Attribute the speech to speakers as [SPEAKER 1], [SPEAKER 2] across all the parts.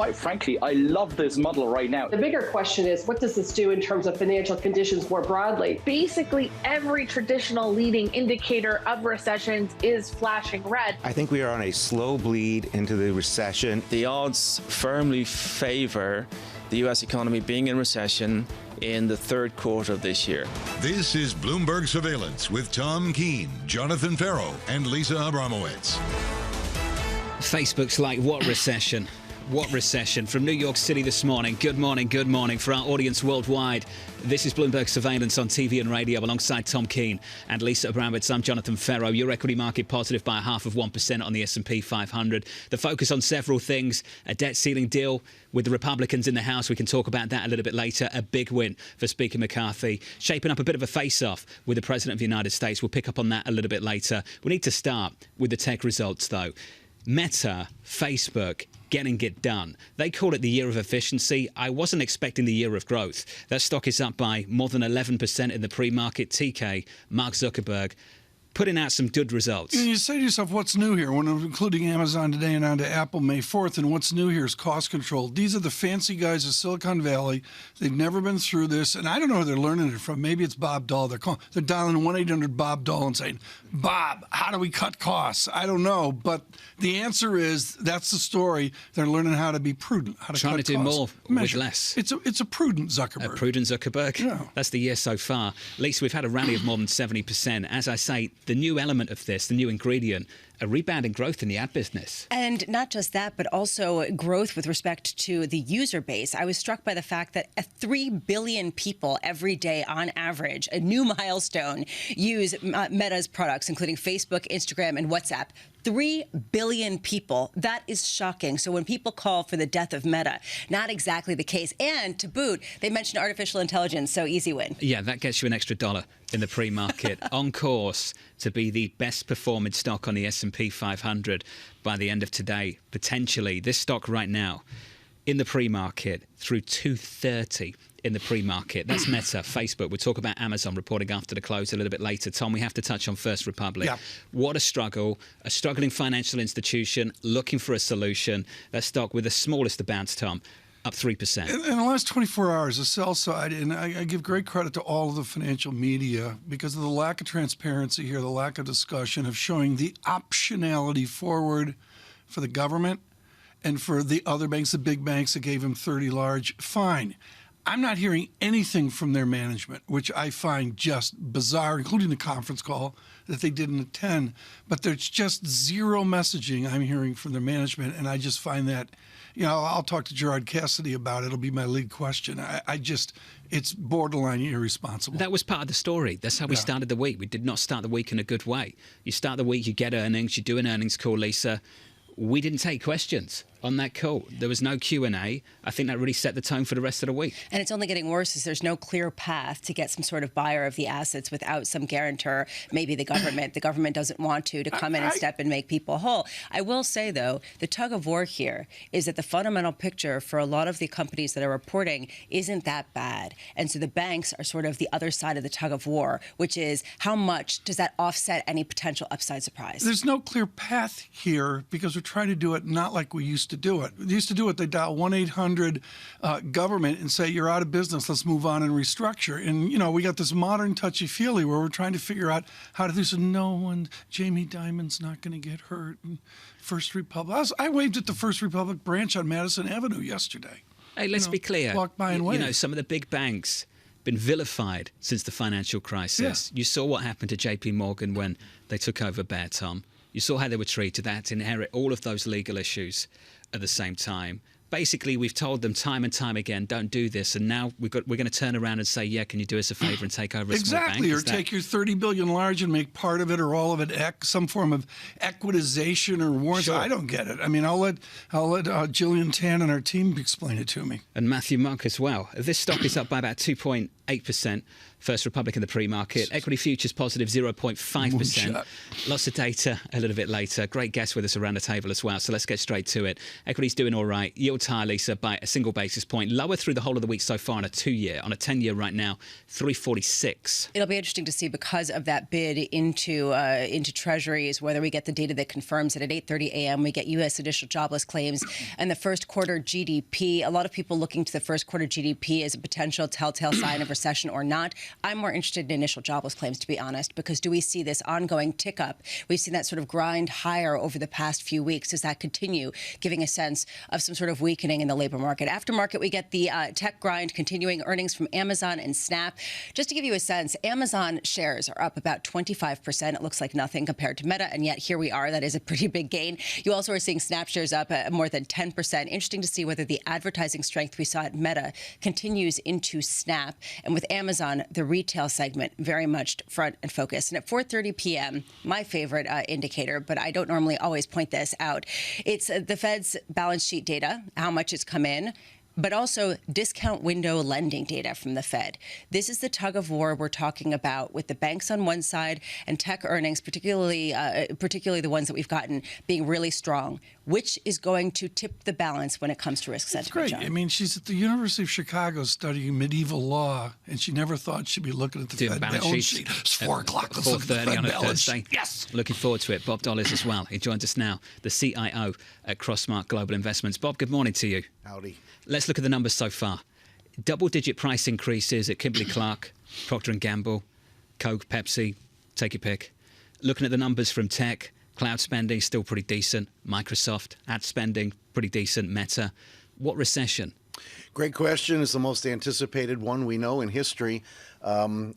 [SPEAKER 1] quite frankly, I love this model right now.
[SPEAKER 2] The bigger question is, what does this do in terms of financial conditions more broadly?
[SPEAKER 3] Basically, every traditional leading indicator of recessions is flashing red.
[SPEAKER 4] I think we are on a slow bleed into the recession.
[SPEAKER 5] The odds firmly favor the U.S. economy being in recession in the third quarter of this year.
[SPEAKER 6] This is Bloomberg Surveillance with Tom Keene, Jonathan Ferro, and Lisa Abramowicz.
[SPEAKER 7] Facebook's like, what recession? What recession? From New York City this morning. Good morning, good morning. For our audience worldwide, this is Bloomberg Surveillance on TV and radio alongside Tom Keene and Lisa Abramowicz. I'm Jonathan Ferro. Your equity market positive by 0.5% on the S&P 500. The focus on several things. A debt ceiling deal with the Republicans in the House. We can talk about that a little bit later. A big win for Speaker McCarthy. Shaping up a bit of a face-off with the President of the United States. We'll pick up on that a little bit later. We need to start with the tech results, though. Meta, Facebook, getting it done. They call it the year of efficiency. I wasn't expecting the year of growth. That stock is up by more than 11% in the pre-market. TK, Mark Zuckerberg, putting out some good results.
[SPEAKER 8] You say to yourself, what's new here? When I'm including Amazon today and on to Apple May 4th, and what's new here is cost control. These are the fancy guys of Silicon Valley. They've never been through this, and I don't know who they're learning it from. Maybe it's Bob Dahl. They're dialing 1-800-BOB-DAHL and saying, Bob, how do we cut costs? I don't know, but the answer is that's the story. They're learning how to be prudent, how to
[SPEAKER 7] trying
[SPEAKER 8] cut
[SPEAKER 7] to do
[SPEAKER 8] costs.
[SPEAKER 7] more with less.
[SPEAKER 8] It's a prudent Zuckerberg.
[SPEAKER 7] A prudent Zuckerberg?
[SPEAKER 8] Yeah.
[SPEAKER 7] That's the year so far. Lisa, we've had a rally of more than 70%. As I say, the new element of this, the new ingredient, a rebound in growth in the ad business.
[SPEAKER 9] And not just that, but also growth with respect to the user base. I was struck by the fact that 3 billion people every day on average, a new milestone, use Meta's products, including Facebook, Instagram, and WhatsApp. 3 billion people. That is shocking. So when people call for the death of Meta, not exactly the case. And to boot, they mentioned artificial intelligence, so easy win.
[SPEAKER 7] Yeah, that gets you an extra $1 in the pre-market. On course to be the best performing stock on the S&P 500 by the end of today. Potentially, this stock right now in the pre-market through 2:30 in the pre-market. That's Meta, Facebook. We'll talk about Amazon reporting after the close a little bit later. Tom, we have to touch on First Republic.
[SPEAKER 8] Yeah.
[SPEAKER 7] What a struggle. A struggling financial institution looking for a solution. That stock with the smallest of bounce, Tom, up 3%.
[SPEAKER 8] In the last 24 hours, the sell side, and I give great credit to all of the financial media because of the lack of transparency here, the lack of discussion of showing the optionality forward for the government and for the other banks, the big banks that gave him 30 large. Fine. I'm not hearing anything from their management, which I find just bizarre, including the conference call that they didn't attend. But there's just zero messaging I'm hearing from their management, and I just find that, I'll talk to Gerard Cassidy about it. It'll be my lead question. It's borderline irresponsible.
[SPEAKER 7] That was part of the story. That's how we started the week. We did not start the week in a good way. You start the week, you get earnings, you do an earnings call, Lisa. We didn't take questions on that call. There was no Q&A. I think that really set the tone for the rest of the week.
[SPEAKER 9] And it's only getting worse as there's no clear path to get some sort of buyer of the assets without some guarantor, maybe the government. The government doesn't want to come in and step and make people whole. I will say, though, the tug of war here is that the fundamental picture for a lot of the companies that are reporting isn't that bad. And so the banks are sort of the other side of the tug of war, which is how much does that offset any potential upside surprise?
[SPEAKER 8] There's no clear path here because we're trying to do it not like we used to do it. We used to do it, they dial 1-800-government and say, you're out of business, let's move on and restructure. And, we got this modern touchy-feely where we're trying to figure out how to do so. No one, Jamie Dimon's not going to get hurt. And First Republic. I waved at the First Republic branch on Madison Avenue yesterday.
[SPEAKER 7] Hey, let's be clear.
[SPEAKER 8] Walked by and waved.
[SPEAKER 7] Some of the big banks been vilified since the financial crisis. Yeah. You saw what happened to JP Morgan when they took over Bear, Tom. You saw how they were treated. They had to inherit all of those legal issues at the same time. Basically, we've told them time and time again, don't do this. And now we're going to turn around and say, yeah, can you do us a favor and take over a small bank?
[SPEAKER 8] Exactly, or take your 30 billion large and make part of it or all of it some form of equitization or warrants. Sure. I don't get it. I mean, I'll let Gillian Tan and our team explain it to me.
[SPEAKER 7] And Matthew Monk as well. This stock is up by about 2.8%. First Republic in the pre-market. Equity futures positive 0.5%. Lots of data a little bit later. Great guests with us around the table as well. So let's get straight to it. Equity's doing all right. Yields higher, Lisa, by a single basis point. Lower through the whole of the week so far on a 2-year. On a 10-year right now, 346.
[SPEAKER 9] It'll be interesting to see because of that bid into Treasuries, whether we get the data that confirms it at 8:30 a.m. We get U.S. initial jobless claims and the first quarter GDP. A lot of people looking to the first quarter GDP as a potential telltale sign of recession or not. I'm more interested in initial jobless claims, to be honest, because do we see this ongoing tick up? We've seen that sort of grind higher over the past few weeks. Does that continue, giving a sense of some sort of weakening in the labor market? Aftermarket, we get the tech grind, continuing earnings from Amazon and Snap. Just to give you a sense, Amazon shares are up about 25%. It looks like nothing compared to Meta, and yet here we are. That is a pretty big gain. You also are seeing Snap shares up more than 10%. Interesting to see whether the advertising strength we saw at Meta continues into Snap. And with Amazon, the retail segment very much front and focus. And at 4:30 p.m., my favorite indicator, but I don't normally always point this out, it's the Fed's balance sheet data, how much it's come in, but also discount window lending data from the Fed. This is the tug of war we're talking about with the banks on one side and tech earnings, particularly the ones that we've gotten, being really strong. Which is going to tip the balance when it comes to risk sentiment?
[SPEAKER 8] Great. I mean, she's at the University of Chicago studying medieval law, and she never thought she'd be looking at the Fed balance sheet. It's 4 o'clock.
[SPEAKER 7] 4:30 on a Thursday. Yes. Looking forward to it. Bob Dollis as well. He joins us now, the CIO at Crossmark Global Investments. Bob, good morning to you.
[SPEAKER 4] Howdy.
[SPEAKER 7] Let's look at the numbers so far. Double-digit price increases at Kimberly-Clark, Procter & Gamble, Coke, Pepsi, take your pick. Looking at the numbers from tech, cloud spending still pretty decent. Microsoft, ad spending pretty decent. Meta. What recession?
[SPEAKER 10] Great question. It's the most anticipated one we know in history. I'm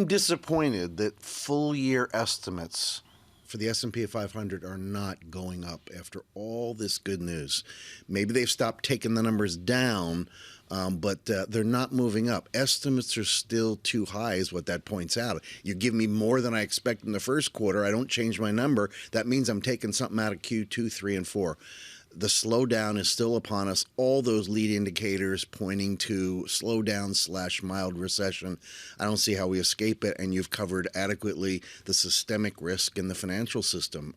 [SPEAKER 10] disappointed that full-year estimates for the S&P 500 are not going up after all this good news. Maybe they've stopped taking the numbers down, but they're not moving up. Estimates are still too high is what that points out. You give me more than I expect in the first quarter, I don't change my number. That means I'm taking something out of Q2, 3, and 4. The slowdown is still upon us. All those lead indicators pointing to slowdown/mild recession. I don't see how we escape it, and you've covered adequately the systemic risk in the financial system.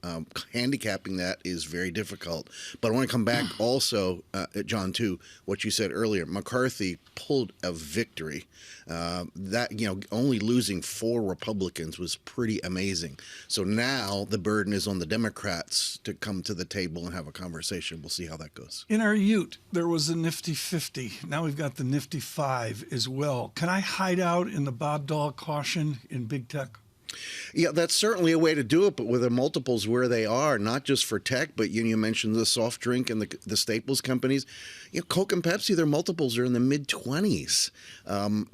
[SPEAKER 10] Handicapping that is very difficult. But I want to come back also, John, to what you said earlier. McCarthy pulled a victory. Only losing 4 Republicans was pretty amazing. So now the burden is on the Democrats to come to the table and have a conversation. We'll see how that goes.
[SPEAKER 8] In our Ute, there was a Nifty 50. Now we've got the Nifty 5 as well. Can I hide out in the Bob Doll caution in big tech?
[SPEAKER 10] Yeah, that's certainly a way to do it, but with the multiples where they are, not just for tech, but you mentioned the soft drink and the staples companies. Coke and Pepsi, their multiples are in the mid-20s. I'm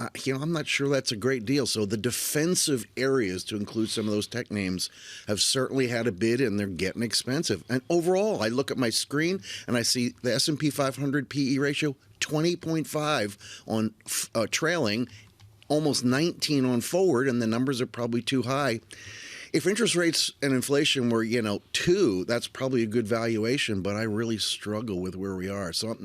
[SPEAKER 10] not sure that's a great deal. So the defensive areas, to include some of those tech names, have certainly had a bid, and they're getting expensive. And overall, I look at my screen and I see the S&P 500 PE ratio, 20.5 on trailing, almost 19 on forward, and the numbers are probably too high. If interest rates and inflation were, 2, that's probably a good valuation, but I really struggle with where we are. So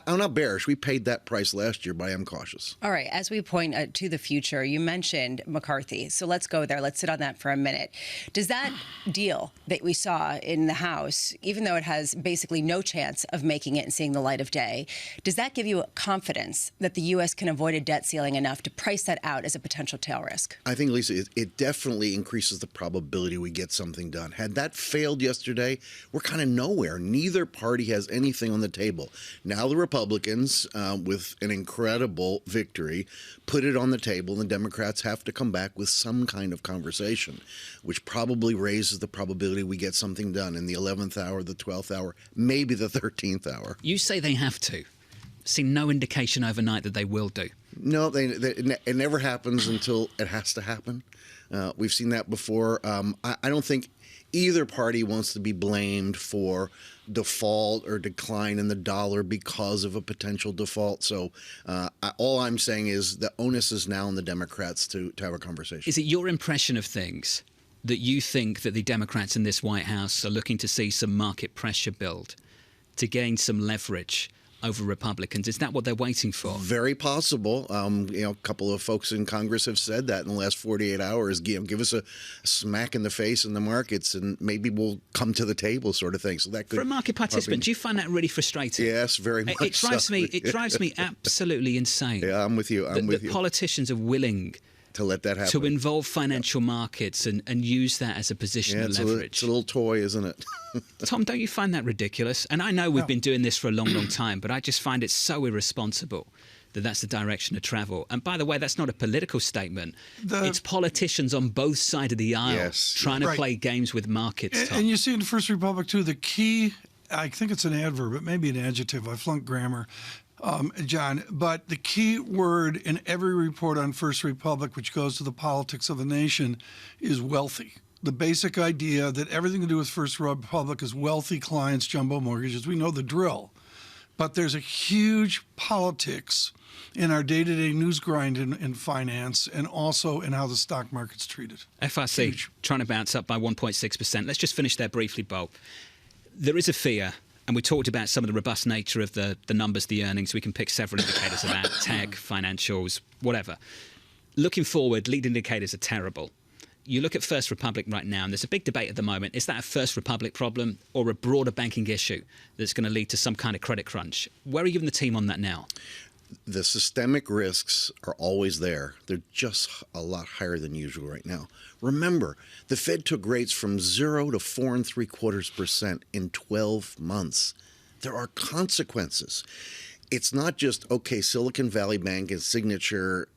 [SPEAKER 10] I'm not bearish. We paid that price last year, but I am cautious.
[SPEAKER 9] All right. As we point to the future, you mentioned McCarthy. So let's go there. Let's sit on that for a minute. Does that deal that we saw in the House, even though it has basically no chance of making it and seeing the light of day, does that give you confidence that the U.S. can avoid a debt ceiling enough to price that out as a potential tail risk?
[SPEAKER 10] I think, Lisa, it definitely increases the probability we get something done. Had that failed yesterday, we're kind of nowhere. Neither party has anything on the table. Now the Republicans, with an incredible victory, put it on the table, and the Democrats have to come back with some kind of conversation, which probably raises the probability we get something done in the 11th hour, the 12th hour, maybe the 13th hour.
[SPEAKER 7] You say they have to. See no indication overnight that they will do.
[SPEAKER 10] No, it never happens until it has to happen. We've seen that before. I don't think either party wants to be blamed for default or decline in the dollar because of a potential default. So all I'm saying is the onus is now on the Democrats to have a conversation.
[SPEAKER 7] Is it your impression of things that you think that the Democrats in this White House are looking to see some market pressure build to gain some leverage over Republicans? Is that what they're waiting for?
[SPEAKER 10] Very possible. A couple of folks in Congress have said that in the last 48 hours. Give us a smack in the face in the markets, and maybe we'll come to the table, sort of thing. So that could,
[SPEAKER 7] for a market participant, do you find that really frustrating?
[SPEAKER 10] Yes, very much.
[SPEAKER 7] It drives
[SPEAKER 10] so.
[SPEAKER 7] me. It drives me absolutely insane.
[SPEAKER 10] Yeah, I'm with you.
[SPEAKER 7] Politicians are willing
[SPEAKER 10] to let that happen,
[SPEAKER 7] to involve financial markets and use that as a position of leverage.
[SPEAKER 10] It's a little toy, isn't it?
[SPEAKER 7] Tom, don't you find that ridiculous? And I know we've been doing this for a long, long time, but I just find it so irresponsible that that's the direction of travel. And by the way, that's not a political statement. It's politicians on both sides of the aisle trying to play games with markets, Tom.
[SPEAKER 8] And you see in the First Republic, too, the key, I think it's an adverb, it may be an adjective. I flunked grammar. John, but the key word in every report on First Republic, which goes to the politics of the nation, is wealthy. The basic idea that everything to do with First Republic is wealthy clients, jumbo mortgages. We know the drill. But there's a huge politics in our day-to-day news grind in finance, and also in how the stock market's treated.
[SPEAKER 7] FRC trying to bounce up by 1.6%. Let's just finish there briefly, Bob. There is a fear. And we talked about some of the robust nature of the numbers, the earnings. We can pick several indicators about tech, financials, whatever. Looking forward, lead indicators are terrible. You look at First Republic right now, and there's a big debate at the moment. Is that a First Republic problem or a broader banking issue that's going to lead to some kind of credit crunch? Where are you and the team on that now?
[SPEAKER 10] The systemic risks are always there. They're just a lot higher than usual right now. Remember, the Fed took rates from 0 to 4.75% in 12 months. There are consequences. It's not just, okay, Silicon Valley Bank and Signature,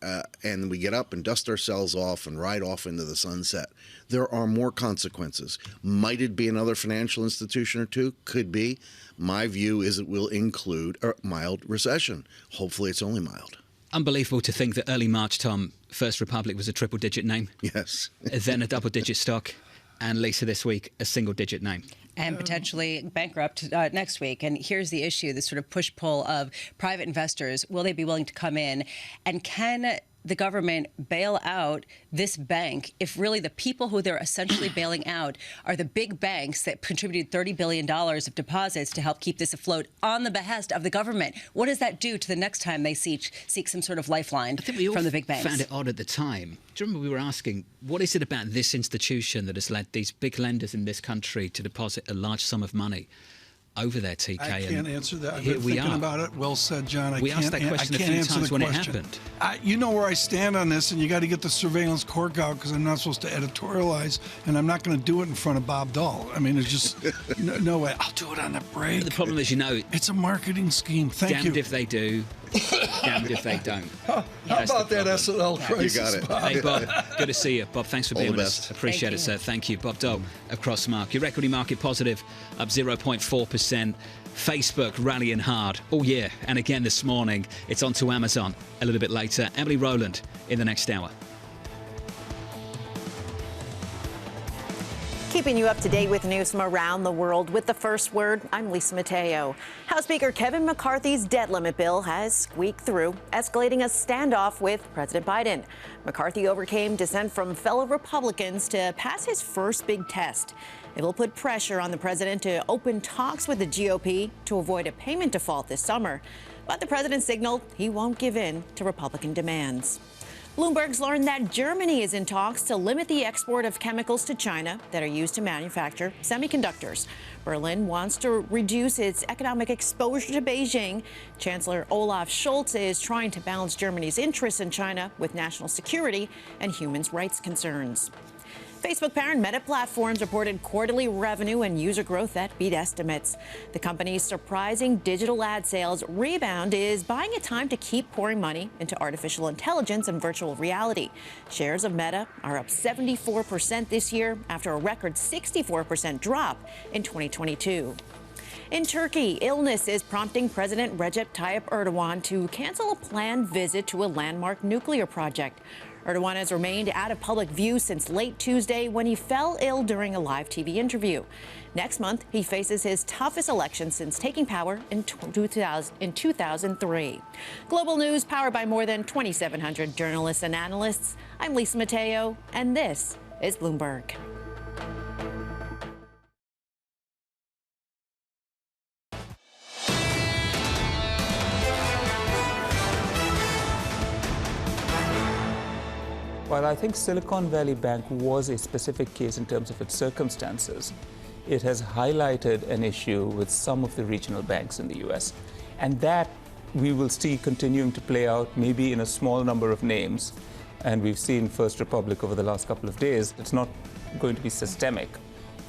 [SPEAKER 10] and we get up and dust ourselves off and ride off into the sunset. There are more consequences. Might it be another financial institution or two? Could be. My view is it will include a mild recession. Hopefully it's only mild.
[SPEAKER 7] Unbelievable to think that early March, Tom, First Republic was a triple-digit name.
[SPEAKER 10] Yes.
[SPEAKER 7] Then a double-digit stock. And Lisa, this week, a single-digit name.
[SPEAKER 9] And potentially bankrupt next week. And here's the issue, this sort of push-pull of private investors. Will they be willing to come in? And can the government bail out this bank if really the people who they're essentially bailing out are the big banks that contributed $30 billion of deposits to help keep this afloat on the behest of the government? What does that do to the next time they seek some sort of lifeline from the big banks?
[SPEAKER 7] I think we all found it odd at the time. Do you remember we were asking, what is it about this institution that has led these big lenders in this country to deposit a large sum of money over there, TK?
[SPEAKER 8] I can't answer that. I've
[SPEAKER 7] here
[SPEAKER 8] been
[SPEAKER 7] we
[SPEAKER 8] thinking
[SPEAKER 7] are.
[SPEAKER 8] about it. Well said, John.
[SPEAKER 7] We asked that question a few times when it happened.
[SPEAKER 8] You know where I stand on this, and you got to get the surveillance cork out because I'm not supposed to editorialize, and I'm not going to do it in front of Bob Dahl. I mean, it's just no way. I'll do it on the break.
[SPEAKER 7] The problem is,
[SPEAKER 8] it's a marketing scheme. Thank you.
[SPEAKER 7] Damned if they do. Damned if they don't.
[SPEAKER 8] How about that SNL crisis?
[SPEAKER 10] You got it.
[SPEAKER 8] Bob?
[SPEAKER 7] Hey, Bob, good to see you. Bob, thanks for being with us.
[SPEAKER 10] best.
[SPEAKER 7] Appreciate it, sir. Thank you. Bob Dole of Crossmark. Your equity market positive, up 0.4%. Facebook rallying hard all year. And again this morning, it's on to Amazon a little bit later. Emily Rowland in the next hour.
[SPEAKER 11] Keeping you up to date with news from around the world with the first word, I'm Lisa Mateo. House Speaker Kevin McCarthy's debt limit bill has squeaked through, escalating a standoff with President Biden. McCarthy overcame dissent from fellow Republicans to pass his first big test. It will put pressure on the president to open talks with the GOP to avoid a payment default this summer. But the president signaled he won't give in to Republican demands. Bloomberg's learned that Germany is in talks to limit the export of chemicals to China that are used to manufacture semiconductors. Berlin wants to reduce its economic exposure to Beijing. Chancellor Olaf Scholz is trying to balance Germany's interests in China with national security and human rights concerns. Facebook parent Meta Platforms reported quarterly revenue and user growth that beat estimates. The company's surprising digital ad sales rebound is buying it time to keep pouring money into artificial intelligence and virtual reality. Shares of Meta are up 74% this year after a record 64% drop in 2022. In Turkey, illness is prompting President Recep Tayyip Erdogan to cancel a planned visit to a landmark nuclear project. Erdogan has remained out of public view since late Tuesday when he fell ill during a live TV interview. Next month, he faces his toughest election since taking power in 2003. Global news powered by more than 2,700 journalists and analysts. I'm Lisa Mateo, and this is Bloomberg.
[SPEAKER 12] think Silicon Valley Bank was a specific case in terms of its circumstances. It has highlighted an issue with some of the regional banks in the US. And that we will see continuing to play out maybe in a small number of names. And we've seen First Republic over the last couple of days. It's not going to be systemic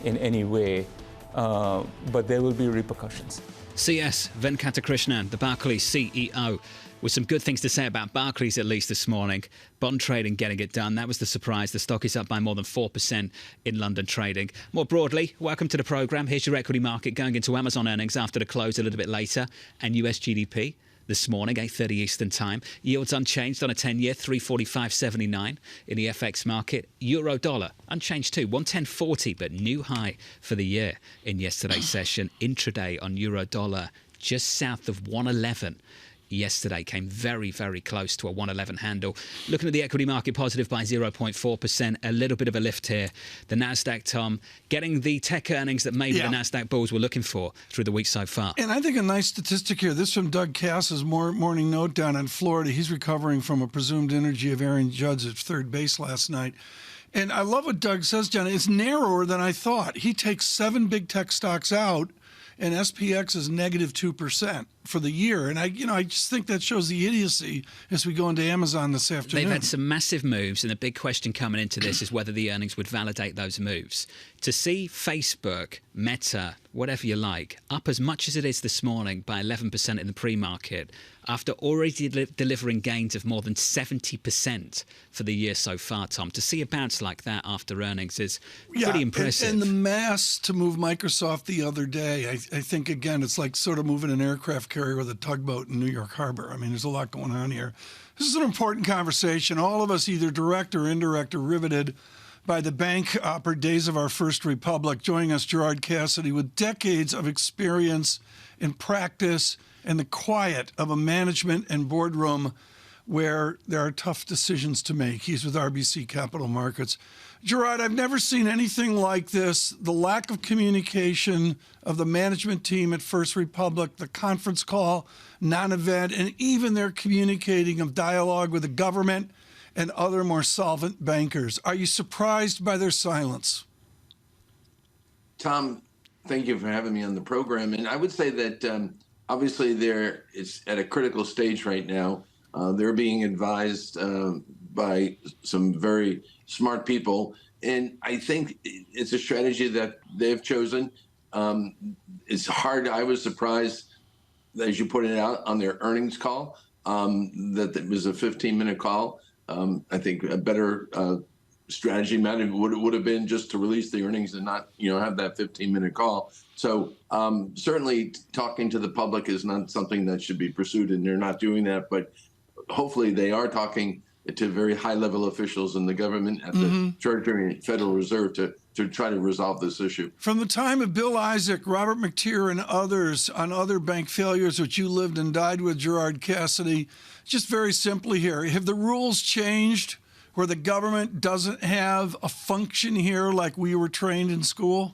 [SPEAKER 12] in any way, but there will be repercussions.
[SPEAKER 7] CS Venkatakrishnan, the Barclays CEO, with some good things to say about Barclays, at least this morning. Bond trading getting it done. That was the surprise. The stock is up by more than 4% in London trading. More broadly, welcome to the programme. Here's your equity market going into Amazon earnings after the close a little bit later, and US GDP this morning, 8:30 Eastern Time. Yields unchanged on a 10-year, 345.79 in the FX market. Euro dollar unchanged too, 110.40, but new high for the year in yesterday's session. Intraday on euro dollar just south of 111. Yesterday came very, very close to a 111 handle. Looking at the equity market, positive by 0.4%. A little bit of a lift here. The Nasdaq, Tom, getting the tech earnings that maybe the Nasdaq bulls were looking for through the week so far.
[SPEAKER 8] And I think a nice statistic here. This from Doug Cass's morning note down in Florida. He's recovering from a presumed injury of Aaron Judge at third base last night. And I love what Doug says, John. It's narrower than I thought. He takes 7 big tech stocks out, and SPX is negative 2% for the year. And I just think that shows the idiocy as we go into Amazon this afternoon.
[SPEAKER 7] They've had some massive moves, and the big question coming into this is whether the earnings would validate those moves. To see Facebook, Meta, whatever you like, up as much as it is this morning by 11% in the pre-market, after already delivering gains of more than 70% for the year so far, Tom, to see a bounce like that after earnings is pretty impressive.
[SPEAKER 8] And the mass to move Microsoft the other day, I think, again, it's like sort of moving an aircraft carrier with a tugboat in New York Harbor. I mean, there's a lot going on here. This is an important conversation. All of us, either direct or indirect, are riveted by the bank opera days of our First Republic. Joining us, Gerard Cassidy, with decades of experience in practice and the quiet of a management and boardroom where there are tough decisions to make. He's with RBC Capital Markets. Gerard, I've never seen anything like this. The lack of communication of the management team at First Republic, the conference call, non-event, and even their communicating of dialogue with the government and other more solvent bankers. Are you surprised by their silence?
[SPEAKER 13] Tom, thank you for having me on the program. And I would say that obviously it's at a critical stage right now. They're being advised by some very smart people. And I think it's a strategy that they've chosen. It's hard. I was surprised, as you pointed out, on their earnings call, that it was a 15-minute call. I think a better strategy would have been just to release the earnings and not, have that 15-minute call. So certainly talking to the public is not something that should be pursued, and they're not doing that. But hopefully they are talking to very high-level officials in the government at the Treasury and Federal Reserve to try to resolve this issue.
[SPEAKER 8] From the time of Bill Isaac, Robert McTeer, and others on other bank failures which you lived and died with, Gerard Cassidy, just very simply here, have the rules changed where the government doesn't have a function here like we were trained in school?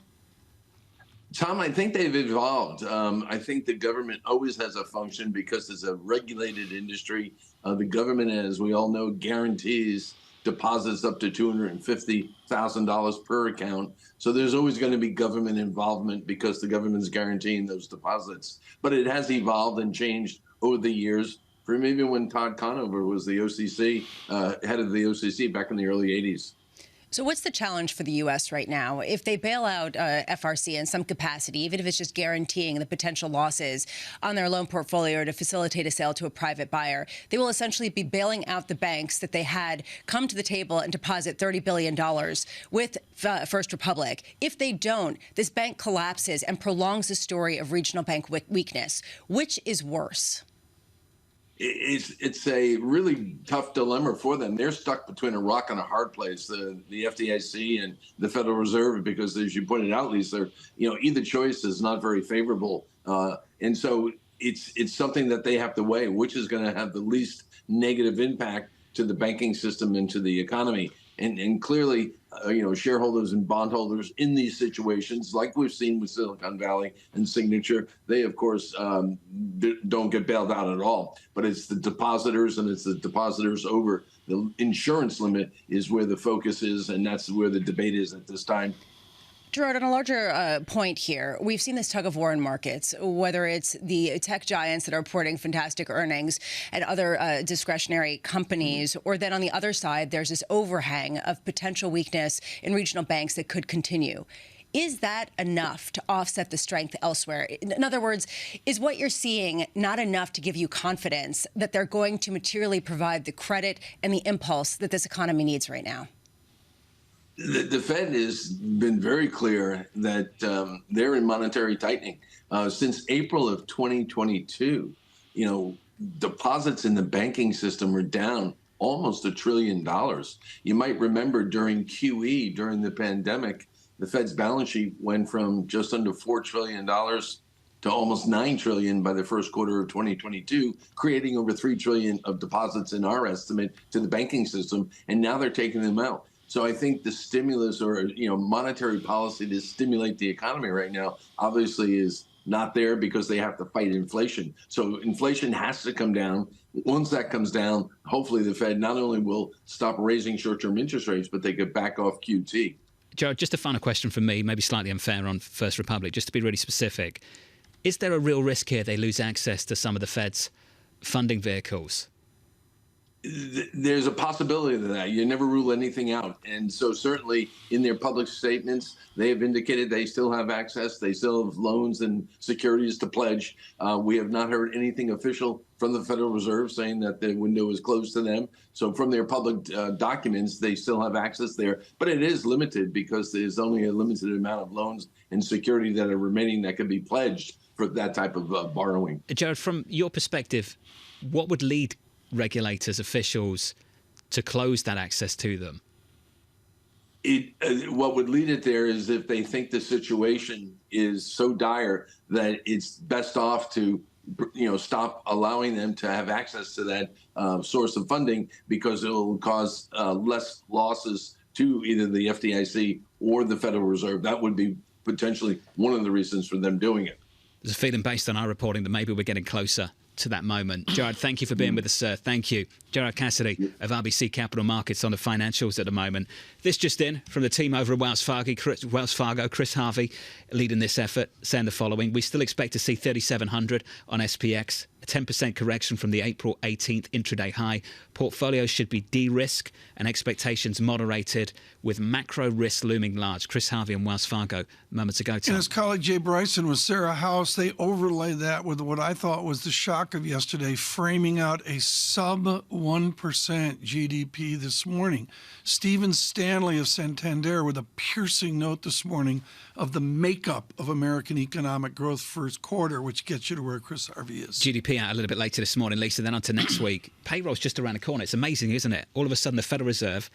[SPEAKER 13] Tom, I think they've evolved. I think the government always has a function because it's a regulated industry. The government, as we all know, guarantees deposits up to $250,000 per account. So there's always going to be government involvement because the government's guaranteeing those deposits. But it has evolved and changed over the years, from even when Todd Conover was the OCC, head of the OCC back in the early 80s.
[SPEAKER 9] So what's the challenge for the U.S. right now? If they bail out FRC in some capacity, even if it's just guaranteeing the potential losses on their loan portfolio to facilitate a sale to a private buyer, they will essentially be bailing out the banks that they had come to the table and deposit $30 billion with First Republic. If they don't, this bank collapses and prolongs the story of regional bank weakness. Which is worse?
[SPEAKER 13] It's a really tough dilemma for them. They're stuck between a rock and a hard place, the FDIC and the Federal Reserve, because as you pointed out, Lisa, either choice is not very favorable. And so it's something that they have to weigh, which is going to have the least negative impact to the banking system and to the economy. And clearly, shareholders and bondholders in these situations, like we've seen with Silicon Valley and Signature, they, of course, don't get bailed out at all. But it's the depositors, and it's the depositors over The insurance limit is where the focus is, and that's where the debate is at this time.
[SPEAKER 9] Gerard, on a larger point here, we've seen this tug of war in markets, whether it's the tech giants that are reporting fantastic earnings and other discretionary companies, or then on the other side, there's this overhang of potential weakness in regional banks that could continue. Is that enough to offset the strength elsewhere? In other words, is what you're seeing not enough to give you confidence that they're going to materially provide the credit and the impulse that this economy needs right now?
[SPEAKER 13] The Fed has been very clear that they're in monetary tightening. Since April of 2022, deposits in the banking system are down almost $1 trillion. You might remember during QE, during the pandemic, the Fed's balance sheet went from just under $4 trillion to almost $9 trillion by the first quarter of 2022, creating over $3 trillion of deposits in our estimate to the banking system. And now they're taking them out. So I think the stimulus or, monetary policy to stimulate the economy right now obviously is not there because they have to fight inflation. So inflation has to come down. Once that comes down, hopefully the Fed not only will stop raising short-term interest rates, but they could back off QT.
[SPEAKER 7] Joe, just a final question from me, maybe slightly unfair on First Republic, just to be really specific. Is there a real risk here they lose access to some of the Fed's funding vehicles?
[SPEAKER 13] There's a possibility of that. You never rule anything out. And so certainly in their public statements, they have indicated they still have access. They still have loans and securities to pledge. We have not heard anything official from the Federal Reserve saying that the window is closed to them. So from their public documents, they still have access there. But it is limited because there's only a limited amount of loans and security that are remaining that can be pledged for that type of borrowing.
[SPEAKER 7] Jared, from your perspective, what would lead regulators, officials to close that access to them?
[SPEAKER 13] What would lead it there is if they think the situation is so dire that it's best off to stop allowing them to have access to that source of funding, because it will cause less losses to either the FDIC or the Federal Reserve. That would be potentially one of the reasons for them doing it.
[SPEAKER 7] There's a feeling based on our reporting that maybe we're getting closer to that moment. Gerard, thank you for being with us, sir. Thank you. Gerard Cassidy of RBC Capital Markets on the financials at the moment. This just in from the team over at Wells Fargo, Chris Harvey leading this effort, saying the following: we still expect to see 3,700 on SPX, a 10% correction from the April 18th intraday high. Portfolios should be de-risked and expectations moderated, with macro risks looming large. Chris Harvey and Wells Fargo moments ago.
[SPEAKER 8] And his colleague Jay Bryson with Sarah House, they overlaid that with what I thought was the shock of yesterday, framing out a sub 1% GDP this morning. Stephen Stanley of Santander with a piercing note this morning of the makeup of American economic growth first quarter, which gets you to where Chris Harvey is.
[SPEAKER 7] GDP out a little bit later this morning, Lisa, then on to next week. Payroll's just around the corner. It's amazing, isn't it? All of a sudden, the Federal Reserve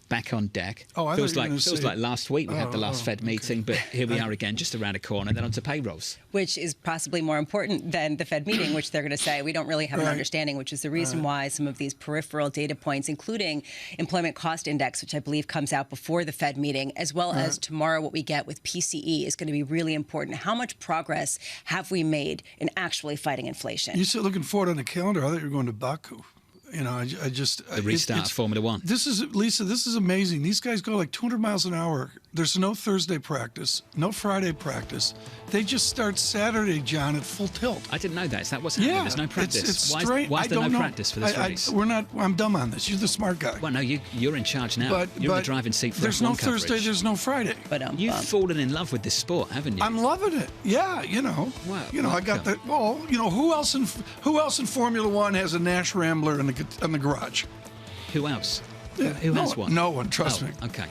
[SPEAKER 7] back on deck. Feels like last week we had the last Fed meeting, but here we are again, just around the corner, then on to payrolls.
[SPEAKER 9] Which is possibly more important than the Fed meeting, which they're going to say we don't really have an understanding, which is the reason why some of these peripheral data points, including employment cost index, which I believe comes out before the Fed meeting, as well as tomorrow what we get with PCE, is going to be really important. How much progress have we made in actually fighting inflation?
[SPEAKER 8] You said looking forward on the calendar. I thought you were going to Baku.
[SPEAKER 7] The restart of Formula One.
[SPEAKER 8] This is, Lisa, this is amazing. These guys go like 200 miles an hour. There's no Thursday practice, no Friday practice. They just start Saturday, John, at full tilt.
[SPEAKER 7] I didn't know that. Is that what's happening? There's no practice.
[SPEAKER 8] It's strange.
[SPEAKER 7] Why is there no practice for this race?
[SPEAKER 8] I'm dumb on this. You're the smart guy.
[SPEAKER 7] Well, no, you're in charge now. You're in the driving seat for
[SPEAKER 8] there's no Thursday, there's no Friday.
[SPEAKER 9] But
[SPEAKER 7] you've fallen in love with this sport, haven't you?
[SPEAKER 8] I'm loving it. Yeah,
[SPEAKER 7] Wow,
[SPEAKER 8] I got that. Well, who else in Formula One has a Nash Rambler in the garage?
[SPEAKER 7] Who else?
[SPEAKER 8] Yeah,
[SPEAKER 7] Who has one?
[SPEAKER 8] No one, trust me.
[SPEAKER 7] Okay.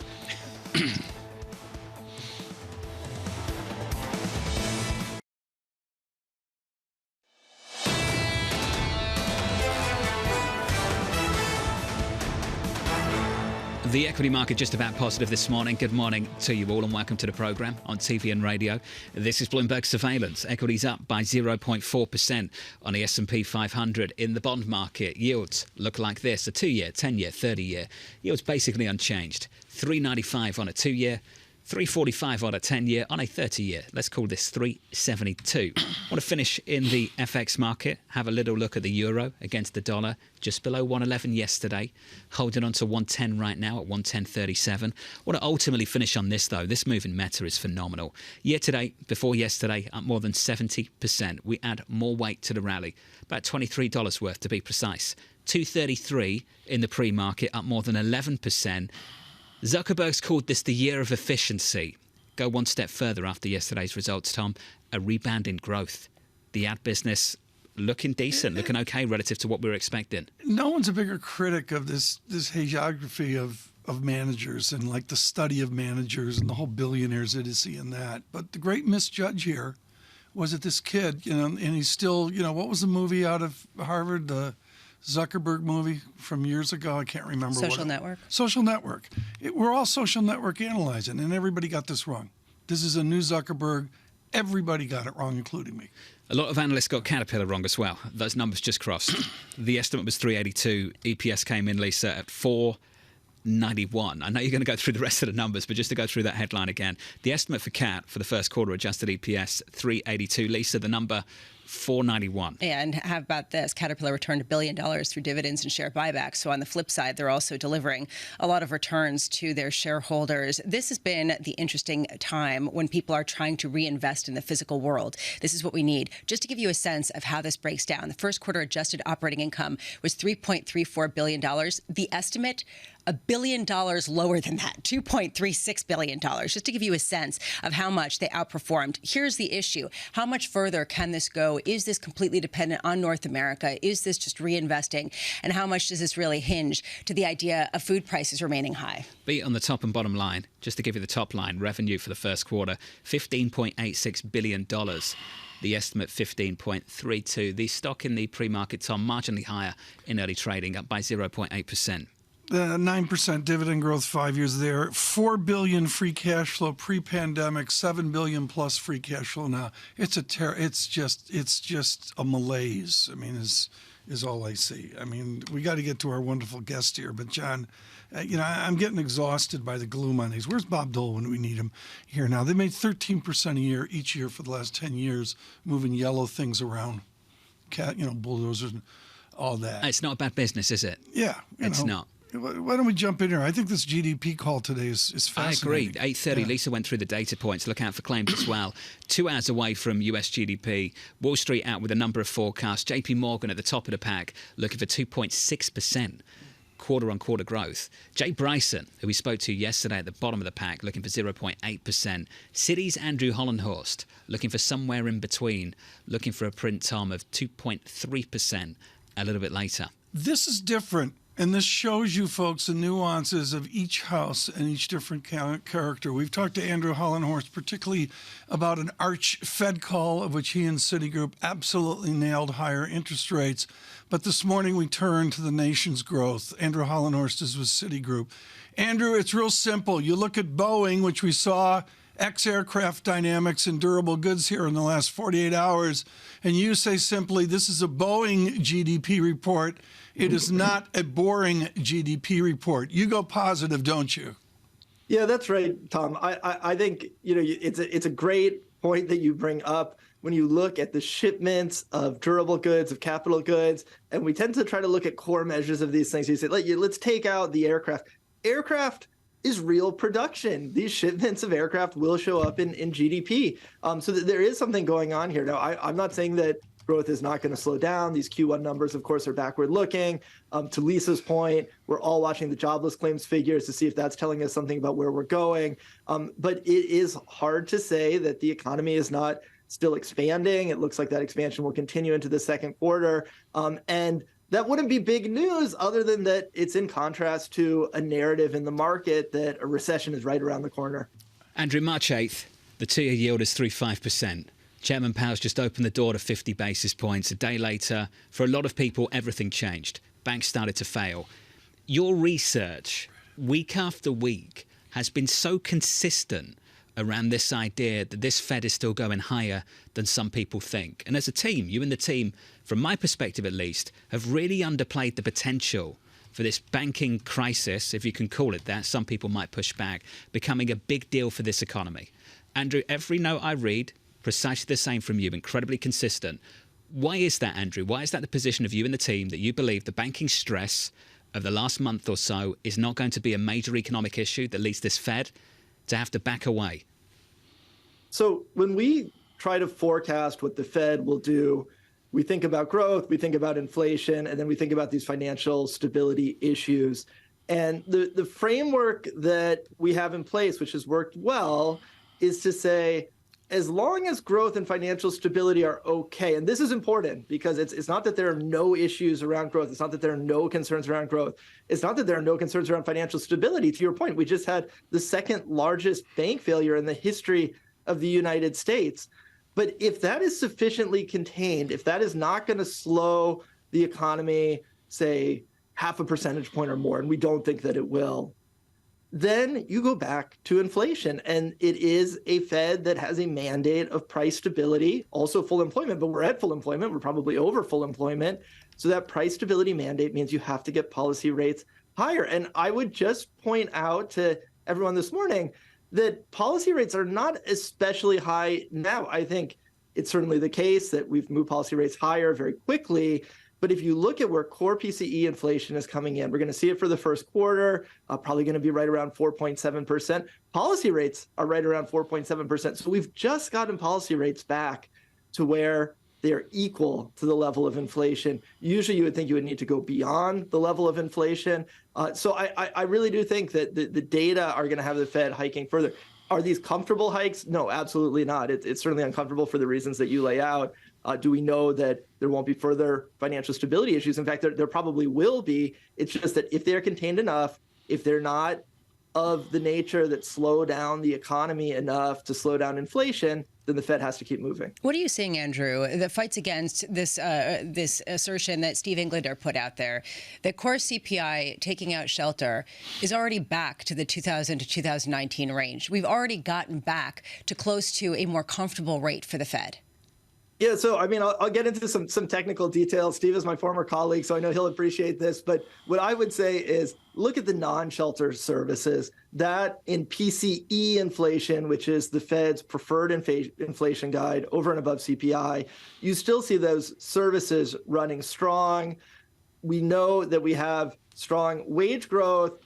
[SPEAKER 7] The equity market just about positive this morning. Good morning to you all and welcome to the programme on TV and radio. This is Bloomberg Surveillance. Equities up by 0.4% on the S&P 500. In the bond market, yields look like this. A 2-year, 10-year, 30-year. Yields basically unchanged. 3.95 on a 2-year, 345 on a 10-year, on a 30-year. Let's call this 372. I want to finish in the FX market, have a little look at the euro against the dollar, just below 111 yesterday, holding on to 110 right now at 110.37. I want to ultimately finish on this, though. This move in Meta is phenomenal. Year to date, before yesterday, up more than 70%. We add more weight to the rally, about $23 worth to be precise. 233 in the pre-market, up more than 11%. Zuckerberg's called this the year of efficiency. Go one step further after yesterday's results, Tom. A rebound in growth. The ad business looking decent, looking okay relative to what we were expecting.
[SPEAKER 8] No one's a bigger critic of this hagiography of managers and like the study of managers and the whole billionaires idiocy in that. But the great misjudge here was that this kid, and he's still, what was the movie out of Harvard, the Zuckerberg movie from years ago? I can't remember.
[SPEAKER 9] Social Network.
[SPEAKER 8] Social Network. We're all social network analyzing, and everybody got this wrong. This is a new Zuckerberg. Everybody got it wrong, including me.
[SPEAKER 7] A lot of analysts got Caterpillar wrong as well. Those numbers just crossed. The estimate was 382. EPS came in, Lisa, at 491. I know you're going to go through the rest of the numbers, but just to go through that headline again. The estimate for CAT for the first quarter adjusted EPS, 382. Lisa, the number 491.
[SPEAKER 9] And how about this? Caterpillar returned $1 billion through dividends and share buybacks. So on the flip side, they're also delivering a lot of returns to their shareholders. This has been the interesting time when people are trying to reinvest in the physical world. This is what we need. Just to give you a sense of how this breaks down, the first quarter adjusted operating income was $3.34 billion. The estimate, $1 billion lower than that, $2.36 billion, just to give you a sense of how much they outperformed. Here's the issue. How much further can this go? Is this completely dependent on North America? Is this just reinvesting? And how much does this really hinge to the idea of food prices remaining high?
[SPEAKER 7] Beat on the top and bottom line, just to give you the top line, revenue for the first quarter, $15.86 billion. The estimate, 15.32. The stock in the pre-market, Tom, marginally higher in early trading, up by 0.8%.
[SPEAKER 8] 9% dividend growth 5 years there. $4 billion free cash flow pre-pandemic, $7 billion plus free cash flow now. It's just a malaise. I mean, is all I see. I mean, we got to get to our wonderful guest here, but John, I'm getting exhausted by the gloom on these. Where's Bob Dole when we need him here now? They made 13% a year each year for the last 10 years, moving yellow things around, bulldozers, and all that.
[SPEAKER 7] It's not a bad business, is it?
[SPEAKER 8] Yeah,
[SPEAKER 7] it's not.
[SPEAKER 8] Why don't we jump in here? I think this GDP call today is fascinating.
[SPEAKER 7] I agree. 8:30,
[SPEAKER 8] Yeah.
[SPEAKER 7] Lisa went through the data points. Look out for claims as well. 2 hours away from US GDP. Wall Street out with a number of forecasts. JP Morgan at the top of the pack looking for 2.6% quarter-on-quarter growth. Jay Bryson, who we spoke to yesterday at the bottom of the pack, looking for 0.8%. Citi's Andrew Hollenhorst looking for somewhere in between, looking for a print, Tom, of 2.3% a little bit later.
[SPEAKER 8] This is different. And this shows you, folks, the nuances of each house and each different character. We've talked to Andrew Hollenhorst particularly about an arch Fed call of which he and Citigroup absolutely nailed higher interest rates. But this morning we turned to the nation's growth. Andrew Hollenhorst is with Citigroup. Andrew, it's real simple. You look at Boeing, which we saw ex-aircraft dynamics and durable goods here in the last 48 hours, and you say simply, this is a Boeing GDP report. It is not a boring GDP report. You go positive, don't you?
[SPEAKER 14] Yeah, that's right, Tom. I think it's a great point that you bring up when you look at the shipments of durable goods, of capital goods, and we tend to try to look at core measures of these things. You say, let's take out the aircraft. Aircraft is real production. These shipments of aircraft will show up in GDP. So there is something going on here. Now, I'm not saying that growth is not going to slow down. These Q1 numbers, of course, are backward looking. To Lisa's point, we're all watching the jobless claims figures to see if that's telling us something about where we're going. But it is hard to say that the economy is not still expanding. It looks like that expansion will continue into the second quarter. And that wouldn't be big news other than that it's in contrast to a narrative in the market that a recession is right around the corner.
[SPEAKER 7] Andrew, March 8th, the 2-year yield is 3.5%. Chairman Powell's just opened the door to 50 basis points. A day later, for a lot of people, everything changed. Banks started to fail. Your research, week after week, has been so consistent around this idea that this Fed is still going higher than some people think. And as a team, you and the team, from my perspective at least, have really underplayed the potential for this banking crisis, if you can call it that, some people might push back, becoming a big deal for this economy. Andrew, every note I read, precisely the same from you, incredibly consistent. Why is that, Andrew? Why is that the position of you and the team, that you believe the banking stress of the last month or so is not going to be a major economic issue that leads this Fed to have to back away?
[SPEAKER 14] So when we try to forecast what the Fed will do, we think about growth, we think about inflation, and then we think about these financial stability issues. And the framework that we have in place, which has worked well, is to say, as long as growth and financial stability are okay, and this is important because it's not that there are no issues around growth. It's not that there are no concerns around growth. It's not that there are no concerns around financial stability. To your point, we just had the second largest bank failure in the history of the United States. But if that is sufficiently contained, if that is not going to slow the economy, say, 0.5 percentage point or more, and we don't think that it will, then you go back to inflation. And it is a Fed that has a mandate of price stability, also full employment, but we're at full employment. We're probably over full employment. So that price stability mandate means you have to get policy rates higher. And I would just point out to everyone this morning that policy rates are not especially high now. I think it's certainly the case that we've moved policy rates higher very quickly. But if you look at where core PCE inflation is coming in, we're going to see it for the first quarter, probably going to be right around 4.7%. Policy rates are right around 4.7%. So we've just gotten policy rates back to where they're equal to the level of inflation. Usually you would think you would need to go beyond the level of inflation. So I really do think that the data are going to have the Fed hiking further. Are these comfortable hikes? No, absolutely not. It's certainly uncomfortable for the reasons that you lay out. Do we know that there won't be further financial stability issues? In fact, there probably will be. It's just that if they're contained enough, if they're not of the nature that slow down the economy enough to slow down inflation, then the Fed has to keep moving.
[SPEAKER 9] What are you seeing, Andrew, that fights against this assertion that Steve Englander put out there, that core CPI taking out shelter is already back to the 2000 to 2019 range? We've already gotten back to close to a more comfortable rate for the Fed.
[SPEAKER 14] Yeah, so I mean, I'll get into some technical details. Steve is my former colleague, so I know he'll appreciate this. But what I would say is look at the non-shelter services. That in PCE inflation, which is the Fed's preferred inflation guide over and above CPI, you still see those services running strong. We know that we have strong wage growth.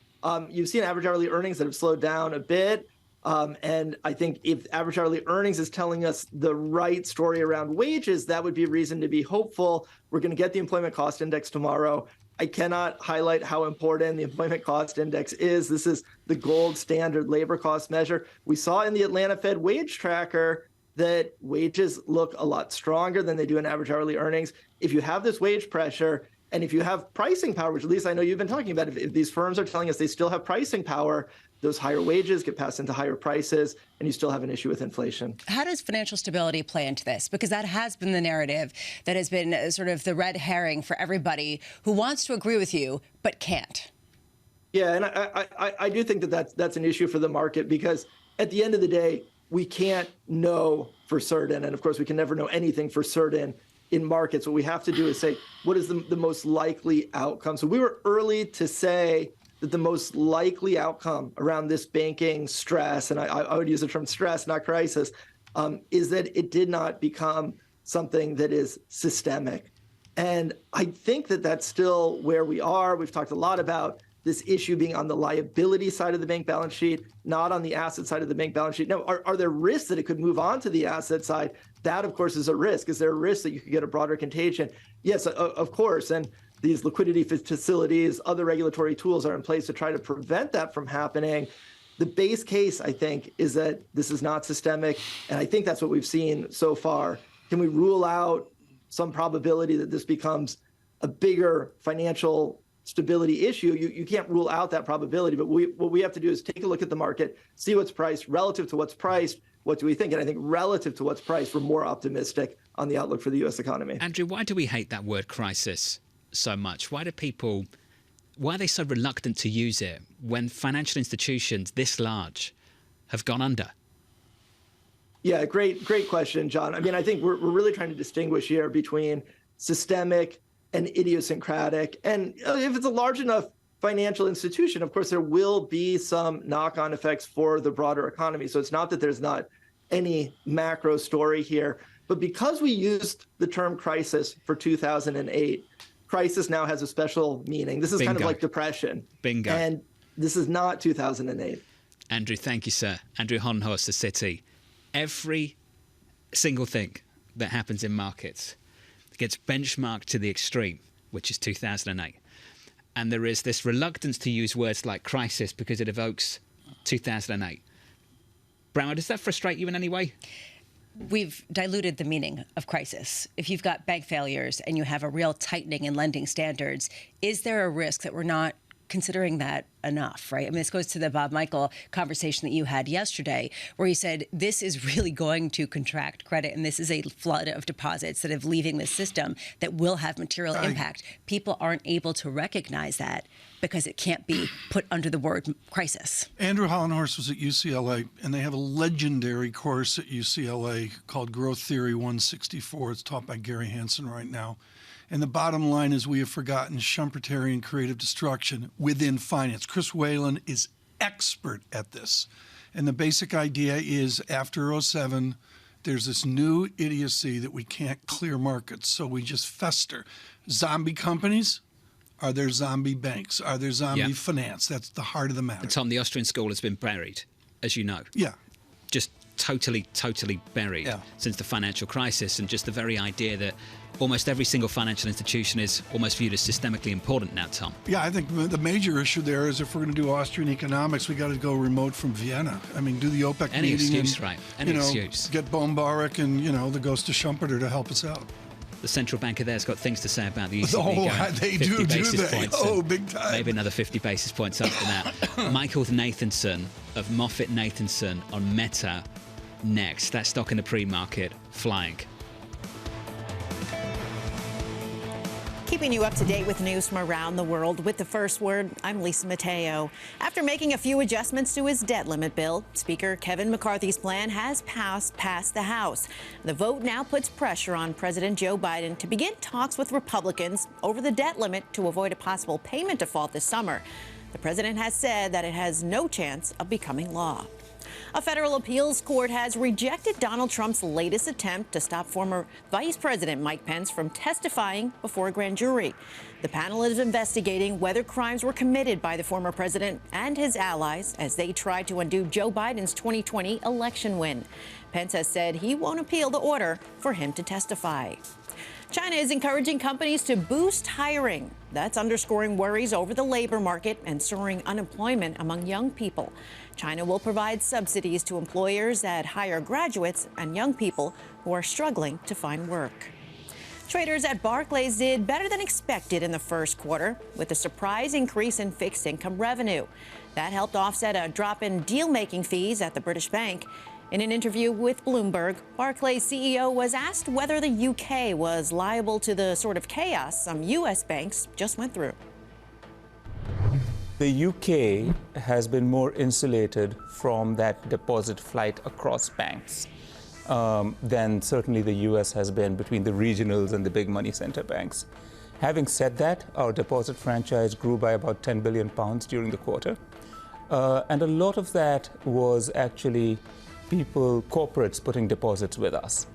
[SPEAKER 14] You've seen average hourly earnings that have slowed down a bit. And I think if average hourly earnings is telling us the right story around wages, that would be a reason to be hopeful. We're going to get the employment cost index tomorrow. I cannot highlight how important the employment cost index is. This is the gold standard labor cost measure. We saw in the Atlanta Fed wage tracker that wages look a lot stronger than they do in average hourly earnings. If you have this wage pressure, and if you have pricing power, which at least I know you've been talking about, if these firms are telling us they still have pricing power, those higher wages get passed into higher prices, and you still have an issue with inflation.
[SPEAKER 9] How does financial stability play into this? Because that has been the narrative that has been sort of the red herring for everybody who wants to agree with you but can't.
[SPEAKER 14] Yeah, and I do think that's an issue for the market, because at the end of the day, we can't know for certain. And of course, we can never know anything for certain in markets. What we have to do is say, what is the most likely outcome? So we were early to say that the most likely outcome around this banking stress, and I would use the term stress, not crisis, is that it did not become something that is systemic. And I think that that's still where we are. We've talked a lot about this issue being on the liability side of the bank balance sheet, not on the asset side of the bank balance sheet. Now, are there risks that it could move on to the asset side? That, of course, is a risk. Is there a risk that you could get a broader contagion? Yes, of course. And these liquidity facilities, other regulatory tools are in place to try to prevent that from happening. The base case, I think, is that this is not systemic. And I think that's what we've seen so far. Can we rule out some probability that this becomes a bigger financial stability issue? You can't rule out that probability, but what we have to do is take a look at the market, see what's priced relative to what's priced. What do we think? And I think relative to what's priced, we're more optimistic on the outlook for the U.S. economy.
[SPEAKER 7] Andrew, why do we hate that word crisis so much? Why are they so reluctant to use it when financial institutions this large have gone under?
[SPEAKER 14] Yeah, great question, John. I mean, I think we're really trying to distinguish here between systemic and idiosyncratic. And if it's a large enough financial institution, of course, there will be some knock-on effects for the broader economy. So it's not that there's not any macro story here, but because we used the term crisis for 2008, crisis now has a special meaning. This is kind of like depression.
[SPEAKER 7] Bingo.
[SPEAKER 14] And this is not 2008.
[SPEAKER 7] Andrew, thank you, sir. Andrew Honhorst, the City. Every single thing that happens in markets gets benchmarked to the extreme, which is 2008. And there is this reluctance to use words like crisis because it evokes 2008. Brown, does that frustrate you in any way?
[SPEAKER 9] We've diluted the meaning of crisis. If you've got bank failures and you have a real tightening in lending standards, is there a risk that we're not considering that enough, right? I mean, this goes to the Bob Michael conversation that you had yesterday, where he said this is really going to contract credit, and this is a flood of deposits that are leaving the system that will have material impact. People aren't able to recognize that because it can't be put under the word crisis.
[SPEAKER 8] Andrew Hollenhorst was at UCLA, and they have a legendary course at UCLA called Growth Theory 164. It's taught by Gary Hansen right now. And the bottom line is we have forgotten Schumpeterian creative destruction within finance. Chris Whalen is expert at this. And the basic idea is after 07, there's this new idiocy that we can't clear markets, so we just fester. Zombie companies? Are there zombie banks? Are there zombie finance? That's the heart of the matter.
[SPEAKER 7] And Tom, the Austrian school has been buried, as you know.
[SPEAKER 8] Yeah.
[SPEAKER 7] Just totally buried since the financial crisis, and just the very idea that almost every single financial institution is almost viewed as systemically important now, Tom.
[SPEAKER 8] Yeah, I think the major issue there is if we're going to do Austrian economics, we got to go remote from Vienna. I mean, do the OPEC
[SPEAKER 7] Any
[SPEAKER 8] meeting
[SPEAKER 7] excuse,
[SPEAKER 8] and,
[SPEAKER 7] right? Any excuse.
[SPEAKER 8] Get Bombaric and, the ghost of Schumpeter to help us out.
[SPEAKER 7] The central banker there's got things to say about the ECB.
[SPEAKER 8] Oh, they do they?
[SPEAKER 7] Points,
[SPEAKER 8] oh, big time.
[SPEAKER 7] Maybe another 50 basis points after that. Michael Nathanson of Moffett-Nathanson on Meta next. That stock in the pre-market flying.
[SPEAKER 11] Keeping you up to date with news from around the world with the first word, I'm Lisa Mateo. After making a few adjustments to his debt limit bill, Speaker Kevin McCarthy's plan has passed the House. The vote now puts pressure on President Joe Biden to begin talks with Republicans over the debt limit to avoid a possible payment default this summer. The president has said that it has no chance of becoming law. A federal appeals court has rejected Donald Trump's latest attempt to stop former Vice President Mike Pence from testifying before a grand jury. The panel is investigating whether crimes were committed by the former president and his allies as they try to undo Joe Biden's 2020 election win. Pence has said he won't appeal the order for him to testify. China is encouraging companies to boost hiring. That's underscoring worries over the labor market and soaring unemployment among young people. China will provide subsidies to employers that hire graduates and young people who are struggling to find work. Traders at Barclays did better than expected in the first quarter with a surprise increase in fixed income revenue. That helped offset a drop in deal-making fees at the British bank. In an interview with Bloomberg, Barclays CEO was asked whether the UK was liable to the sort of chaos some U.S. banks just went through.
[SPEAKER 12] The UK has been more insulated from that deposit flight across banks than certainly the US has been between the regionals and the big money center banks. Having said that, our deposit franchise grew by about £10 billion during the quarter. And a lot of that was actually corporates putting deposits with us.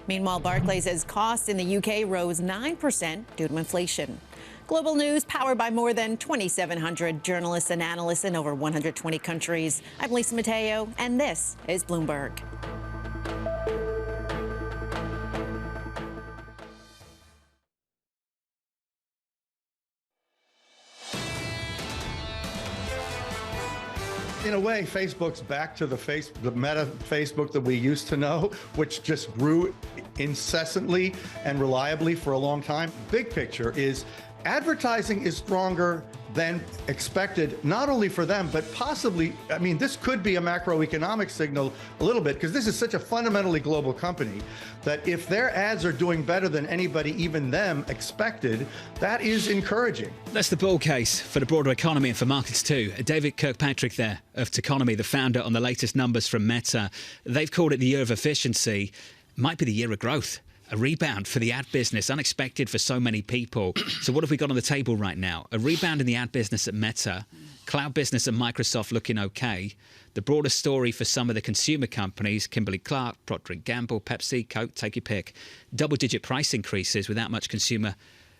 [SPEAKER 11] Meanwhile, Barclays says costs in the UK rose 9% due to inflation. Global news powered by more than 2,700 journalists and analysts in over 120 countries. I'm Lisa Mateo, and this is Bloomberg.
[SPEAKER 15] In a way, Facebook's back to the meta Facebook that we used to know, which just grew incessantly and reliably for a long time. Big picture is advertising is stronger than expected, not only for them, but possibly, I mean, this could be a macroeconomic signal a little bit, because this is such a fundamentally global company that if their ads are doing better than anybody, even them, expected, that is encouraging.
[SPEAKER 7] That's the bull case for the broader economy and for markets too. David Kirkpatrick there of Techonomy, the founder, on the latest numbers from Meta. They've called it the year of efficiency. Might be the year of growth. A rebound for the ad business, unexpected for so many people. So what have we got on the table right now? A rebound in the ad business at Meta, cloud business at Microsoft looking okay. The broader story for some of the consumer companies, Kimberly-Clark, Procter & Gamble, Pepsi, Coke, take your pick. Double-digit price increases without much consumer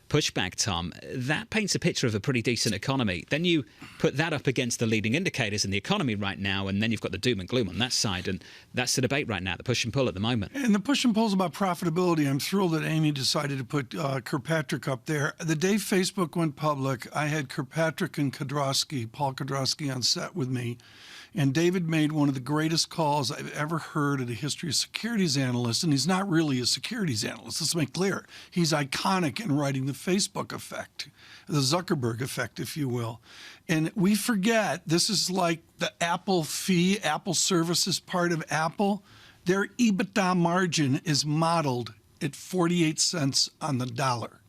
[SPEAKER 7] pushback, Tom. That paints a picture of a pretty decent economy. Then you put that up against the leading indicators in the economy right now, and then you've got the doom and gloom on that side. And that's the debate right now, the push and pull at the moment.
[SPEAKER 8] And the push and pull is about profitability. I'm thrilled that Amy decided to put Kirkpatrick up there. The day Facebook went public, I had Kirkpatrick and Paul Kudrowski on set with me. And David made one of the greatest calls I've ever heard in the history of securities analysts. And he's not really a securities analyst. Let's make clear. He's iconic in writing the Facebook effect, the Zuckerberg effect, if you will. And we forget this is like the Apple fee, Apple services part of Apple. Their EBITDA margin is modeled at 48 cents on the dollar.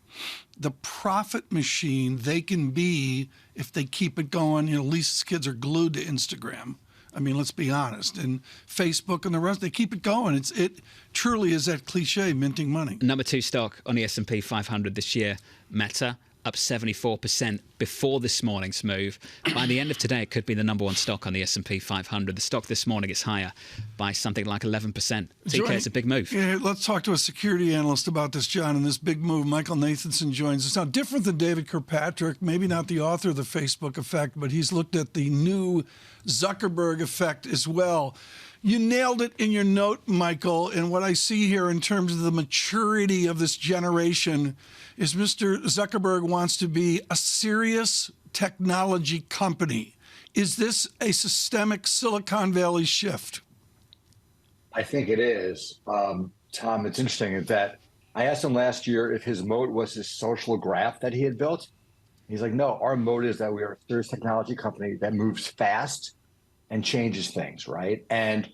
[SPEAKER 8] The profit machine they can be if they keep it going. Lisa's kids are glued to Instagram. I mean, let's be honest. And Facebook and the rest, they keep it going. It truly is that cliche, minting money.
[SPEAKER 7] Number 2 stock on the S&P 500 this year, Meta, up 74% before this morning's move. By the end of today, it could be the number 1 stock on the S&P 500. The stock this morning is higher by something like 11%. TK, it's a big move.
[SPEAKER 8] Yeah, let's talk to a security analyst about this, John, and this big move. Michael Nathanson joins us. Now, different than David Kirkpatrick, maybe not the author of the Facebook effect, but he's looked at the new Zuckerberg effect as well. You nailed it in your note, Michael, and what I see here in terms of the maturity of this generation is Mr. Zuckerberg wants to be a serious technology company. Is this a systemic Silicon Valley shift?
[SPEAKER 16] I think it is. Tom, it's interesting that I asked him last year if his moat was his social graph that he had built. He's like, no, our moat is that we are a serious technology company that moves fast and changes things, right? And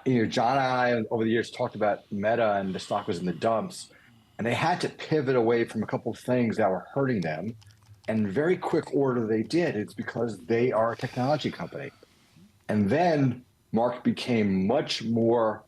[SPEAKER 16] John and I, over the years, talked about Meta, and the stock was in the dumps, and they had to pivot away from a couple of things that were hurting them. And in very quick order, they did. It's because they are a technology company. And then Mark became much more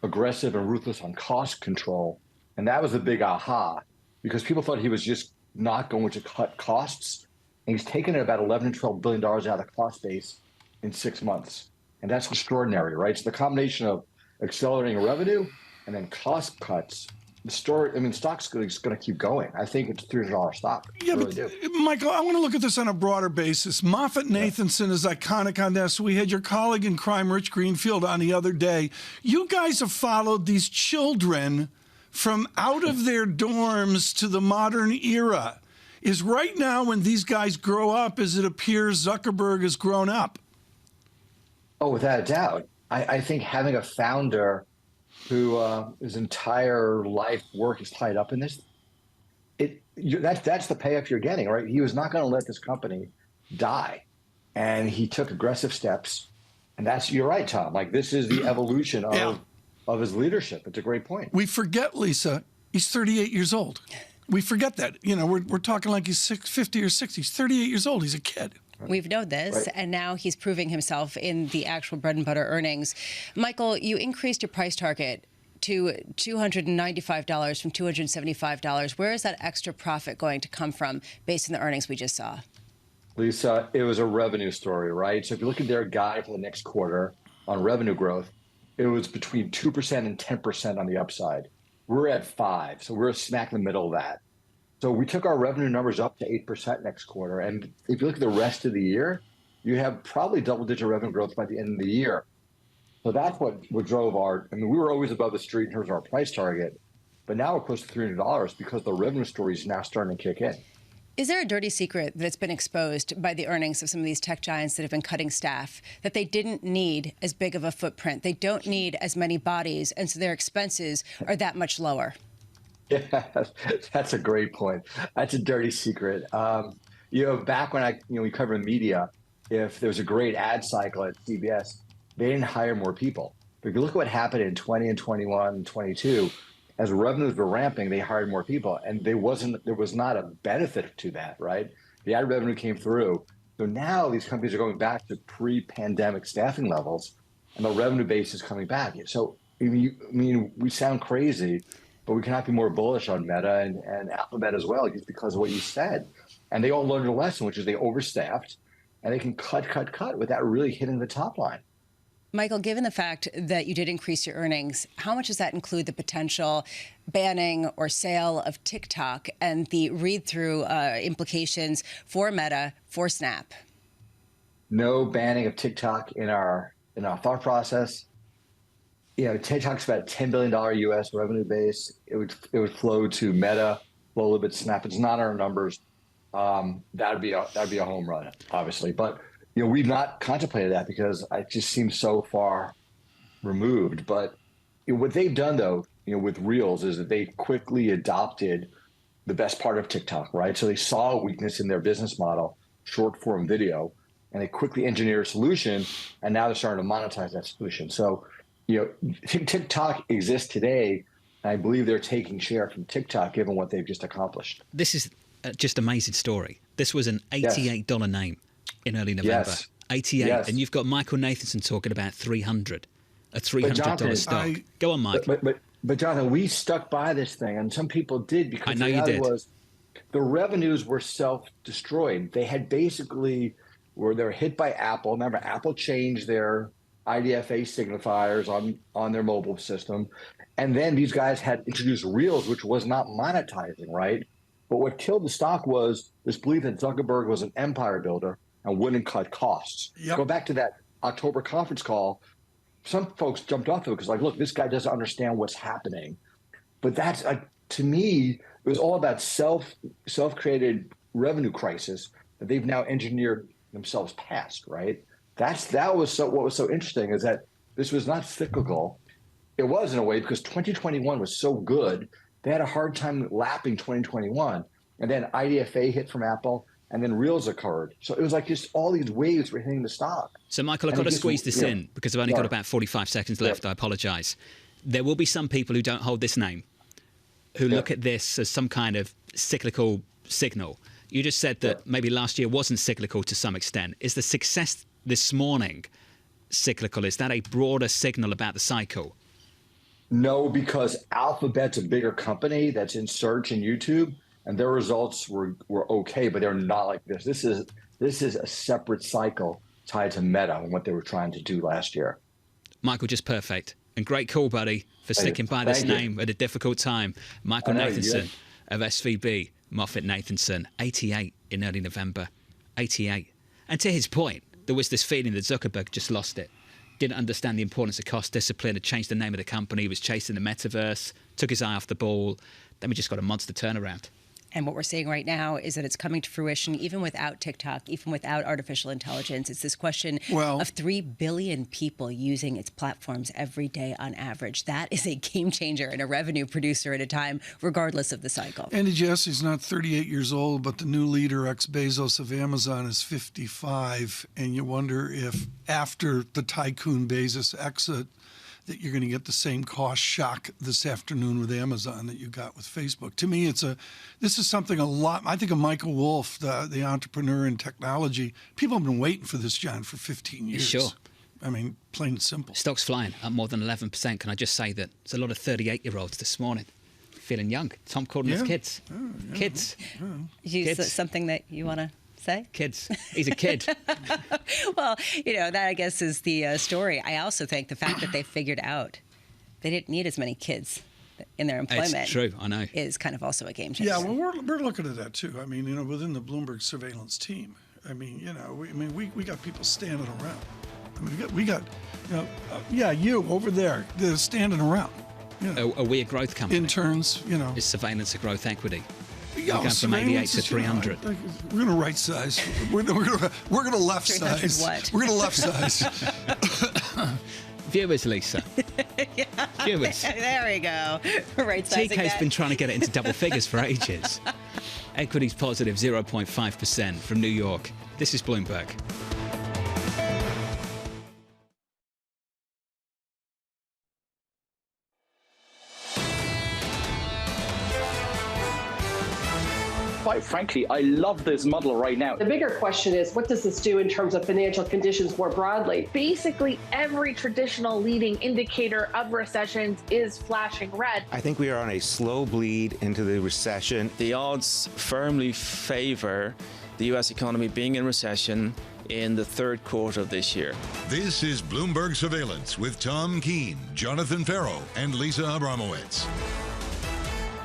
[SPEAKER 16] aggressive and ruthless on cost control, and that was a big aha, because people thought he was just not going to cut costs, and he's taken about $11 and $12 billion out of the cost base in 6 months. And that's extraordinary, right? So the combination of accelerating revenue and then cost cuts, stock's going to keep going. I think it's a $300 stock.
[SPEAKER 8] Yeah, really but Michael, I want to look at this on a broader basis. Moffett-Nathanson is iconic on this. We had your colleague in crime, Rich Greenfield, on the other day. You guys have followed these children from out of their dorms to the modern era. Is right now when these guys grow up, as it appears Zuckerberg has grown up?
[SPEAKER 16] Oh, without a doubt. I think having a founder who his entire life work is tied up in this, that's the payoff you're getting, right? He was not going to let this company die, and he took aggressive steps. And you're right, Tom. Like, this is the evolution of his leadership. It's a great point.
[SPEAKER 8] We forget, Lisa, he's 38 years old. We forget that. We're talking like he's 50 or 60. He's 38 years old. He's a kid.
[SPEAKER 9] We've known this, right. And now he's proving himself in the actual bread and butter earnings. Michael, you increased your price target to $295 from $275. Where is that extra profit going to come from based on the earnings we just saw?
[SPEAKER 16] Lisa, it was a revenue story, right? So if you look at their guide for the next quarter on revenue growth, it was between 2% and 10% on the upside. We're at 5%, so we're smack in the middle of that. So we took our revenue numbers up to 8% next quarter. And if you look at the rest of the year, you have probably double-digit revenue growth by the end of the year. So that's what drove we were always above the street in terms of our price target, but now we're close to $300 because the revenue story is now starting to kick in.
[SPEAKER 9] Is there a dirty secret that's been exposed by the earnings of some of these tech giants that have been cutting staff, that they didn't need as big of a footprint, they don't need as many bodies, and so their expenses are that much lower?
[SPEAKER 16] Yeah, that's a great point. That's a dirty secret. Back when we covered media, if there was a great ad cycle at CBS, they didn't hire more people. But if you look at what happened in 20 and 21 and 22, as revenues were ramping, they hired more people, and there was not a benefit to that, right? The ad revenue came through. So now these companies are going back to pre-pandemic staffing levels, and the revenue base is coming back. So we sound crazy, but we cannot be more bullish on Meta and Alphabet as well, just because of what you said. And they all learned a lesson, which is they overstaffed, and they can cut without really hitting the top line.
[SPEAKER 9] Michael, given the fact that you did increase your earnings, how much does that include the potential banning or sale of TikTok and the read-through implications for Meta, for Snap?
[SPEAKER 16] No banning of TikTok in our thought process. TikTok's about a $10 billion U.S. revenue base. It would flow to Meta, flow a little bit to Snap. It's not our numbers. That'd be a home run, obviously, but. We've not contemplated that because it just seems so far removed. But what they've done, though, with Reels is that they quickly adopted the best part of TikTok, right? So they saw a weakness in their business model, short form video, and they quickly engineered a solution, and now they're starting to monetize that solution. So, TikTok exists today, and I believe they're taking share from TikTok given what they've just accomplished.
[SPEAKER 7] This is just an amazing story. This was an $88 name in early November.
[SPEAKER 16] Yes.
[SPEAKER 7] 88.
[SPEAKER 16] Yes.
[SPEAKER 7] And you've got Michael Nathanson talking about 300, a $300 stock. Go on, Mike.
[SPEAKER 16] But Jonathan, we stuck by this thing, and some people did because
[SPEAKER 7] I know
[SPEAKER 16] the
[SPEAKER 7] you
[SPEAKER 16] reality
[SPEAKER 7] did.
[SPEAKER 16] was the revenues were self-destroyed. They had basically they were hit by Apple. Remember, Apple changed their IDFA signifiers on their mobile system, and then these guys had introduced Reels, which was not monetizing, right? But what killed the stock was this belief that Zuckerberg was an empire builder and wouldn't cut costs.
[SPEAKER 8] Yep.
[SPEAKER 16] Go back to that October conference call. Some folks jumped off of it because, look, this guy doesn't understand what's happening. But that's, to me, it was all about self-created revenue crisis that they've now engineered themselves past, right? What was so interesting is that this was not cyclical. It was in a way because 2021 was so good. They had a hard time lapping 2021. And then IDFA hit from Apple. And then Reels occurred. So it was like just all these waves were hitting the stock.
[SPEAKER 7] So, Michael, I've got to squeeze this in because I've only got about 45 seconds left. I apologise. There will be some people who don't hold this name who look at this as some kind of cyclical signal. You just said that maybe last year wasn't cyclical to some extent. Is the success this morning cyclical? Is that a broader signal about the cycle?
[SPEAKER 16] No, because Alphabet's a bigger company that's in search and YouTube. And their results were okay, but they're not like this. This is a separate cycle tied to Meta and what they were trying to do last year.
[SPEAKER 7] Michael, just perfect. And great call, buddy, for sticking by this name at a difficult time. Michael Nathanson of SVB, MoffettNathanson, 88 in early November. 88. And to his point, there was this feeling that Zuckerberg just lost it. Didn't understand the importance of cost discipline, had changed the name of the company, was chasing the metaverse, took his eye off the ball. Then we just got a monster turnaround.
[SPEAKER 9] And what we're seeing right now is that it's coming to fruition even without TikTok, even without artificial intelligence. It's this question of 3 billion people using its platforms every day on average. That is a game changer and a revenue producer at a time, regardless of the cycle.
[SPEAKER 8] Andy Jassy's not 38 years old, but the new leader, ex-Bezos of Amazon, is 55. And you wonder if after the tycoon Bezos exit, that you're going to get the same cost shock this afternoon with Amazon that you got with Facebook. To me, this is something a lot. I think of Michael Wolff, the entrepreneur in technology. People have been waiting for this, John, for 15 years.
[SPEAKER 7] Sure.
[SPEAKER 8] I mean, plain and simple.
[SPEAKER 7] Stock's flying up more than 11%. Can I just say that there's a lot of 38-year-olds this morning feeling young. Tom called them as kids. Kids.
[SPEAKER 9] Kids. Something that you want to say?
[SPEAKER 7] Kids. He's a kid.
[SPEAKER 9] Well, that I guess is the story. I also think the fact that they figured out they didn't need as many kids in their employment.
[SPEAKER 7] It's true, I know.
[SPEAKER 9] Is kind of also a game changer.
[SPEAKER 8] Yeah, well, we're looking at that too. I mean, within the Bloomberg Surveillance team. I mean, we got people standing around. I mean, we got you over there, they're standing around.
[SPEAKER 7] Are we a growth company?
[SPEAKER 8] Interns,
[SPEAKER 7] Is surveillance a growth equity?
[SPEAKER 8] Yeah,
[SPEAKER 7] we're going from 88 to 300.
[SPEAKER 8] We're going to right size. We're going to left size.
[SPEAKER 9] What?
[SPEAKER 8] We're going to left size.
[SPEAKER 7] Viewers, Lisa. Viewers.
[SPEAKER 9] There we go. Right sizing
[SPEAKER 7] TK's
[SPEAKER 9] that.
[SPEAKER 7] been trying to get it into double figures for ages. Equities positive 0.5% from New York. This is Bloomberg.
[SPEAKER 1] Quite frankly, I love this model right now.
[SPEAKER 2] The bigger question is, what does this do in terms of financial conditions more broadly?
[SPEAKER 3] Basically, every traditional leading indicator of recessions is flashing red.
[SPEAKER 4] I think we are on a slow bleed into the recession.
[SPEAKER 5] The odds firmly favor the U.S. economy being in recession in the third quarter of this year.
[SPEAKER 6] This is Bloomberg Surveillance with Tom Keene, Jonathan Ferro, and Lisa Abramowicz.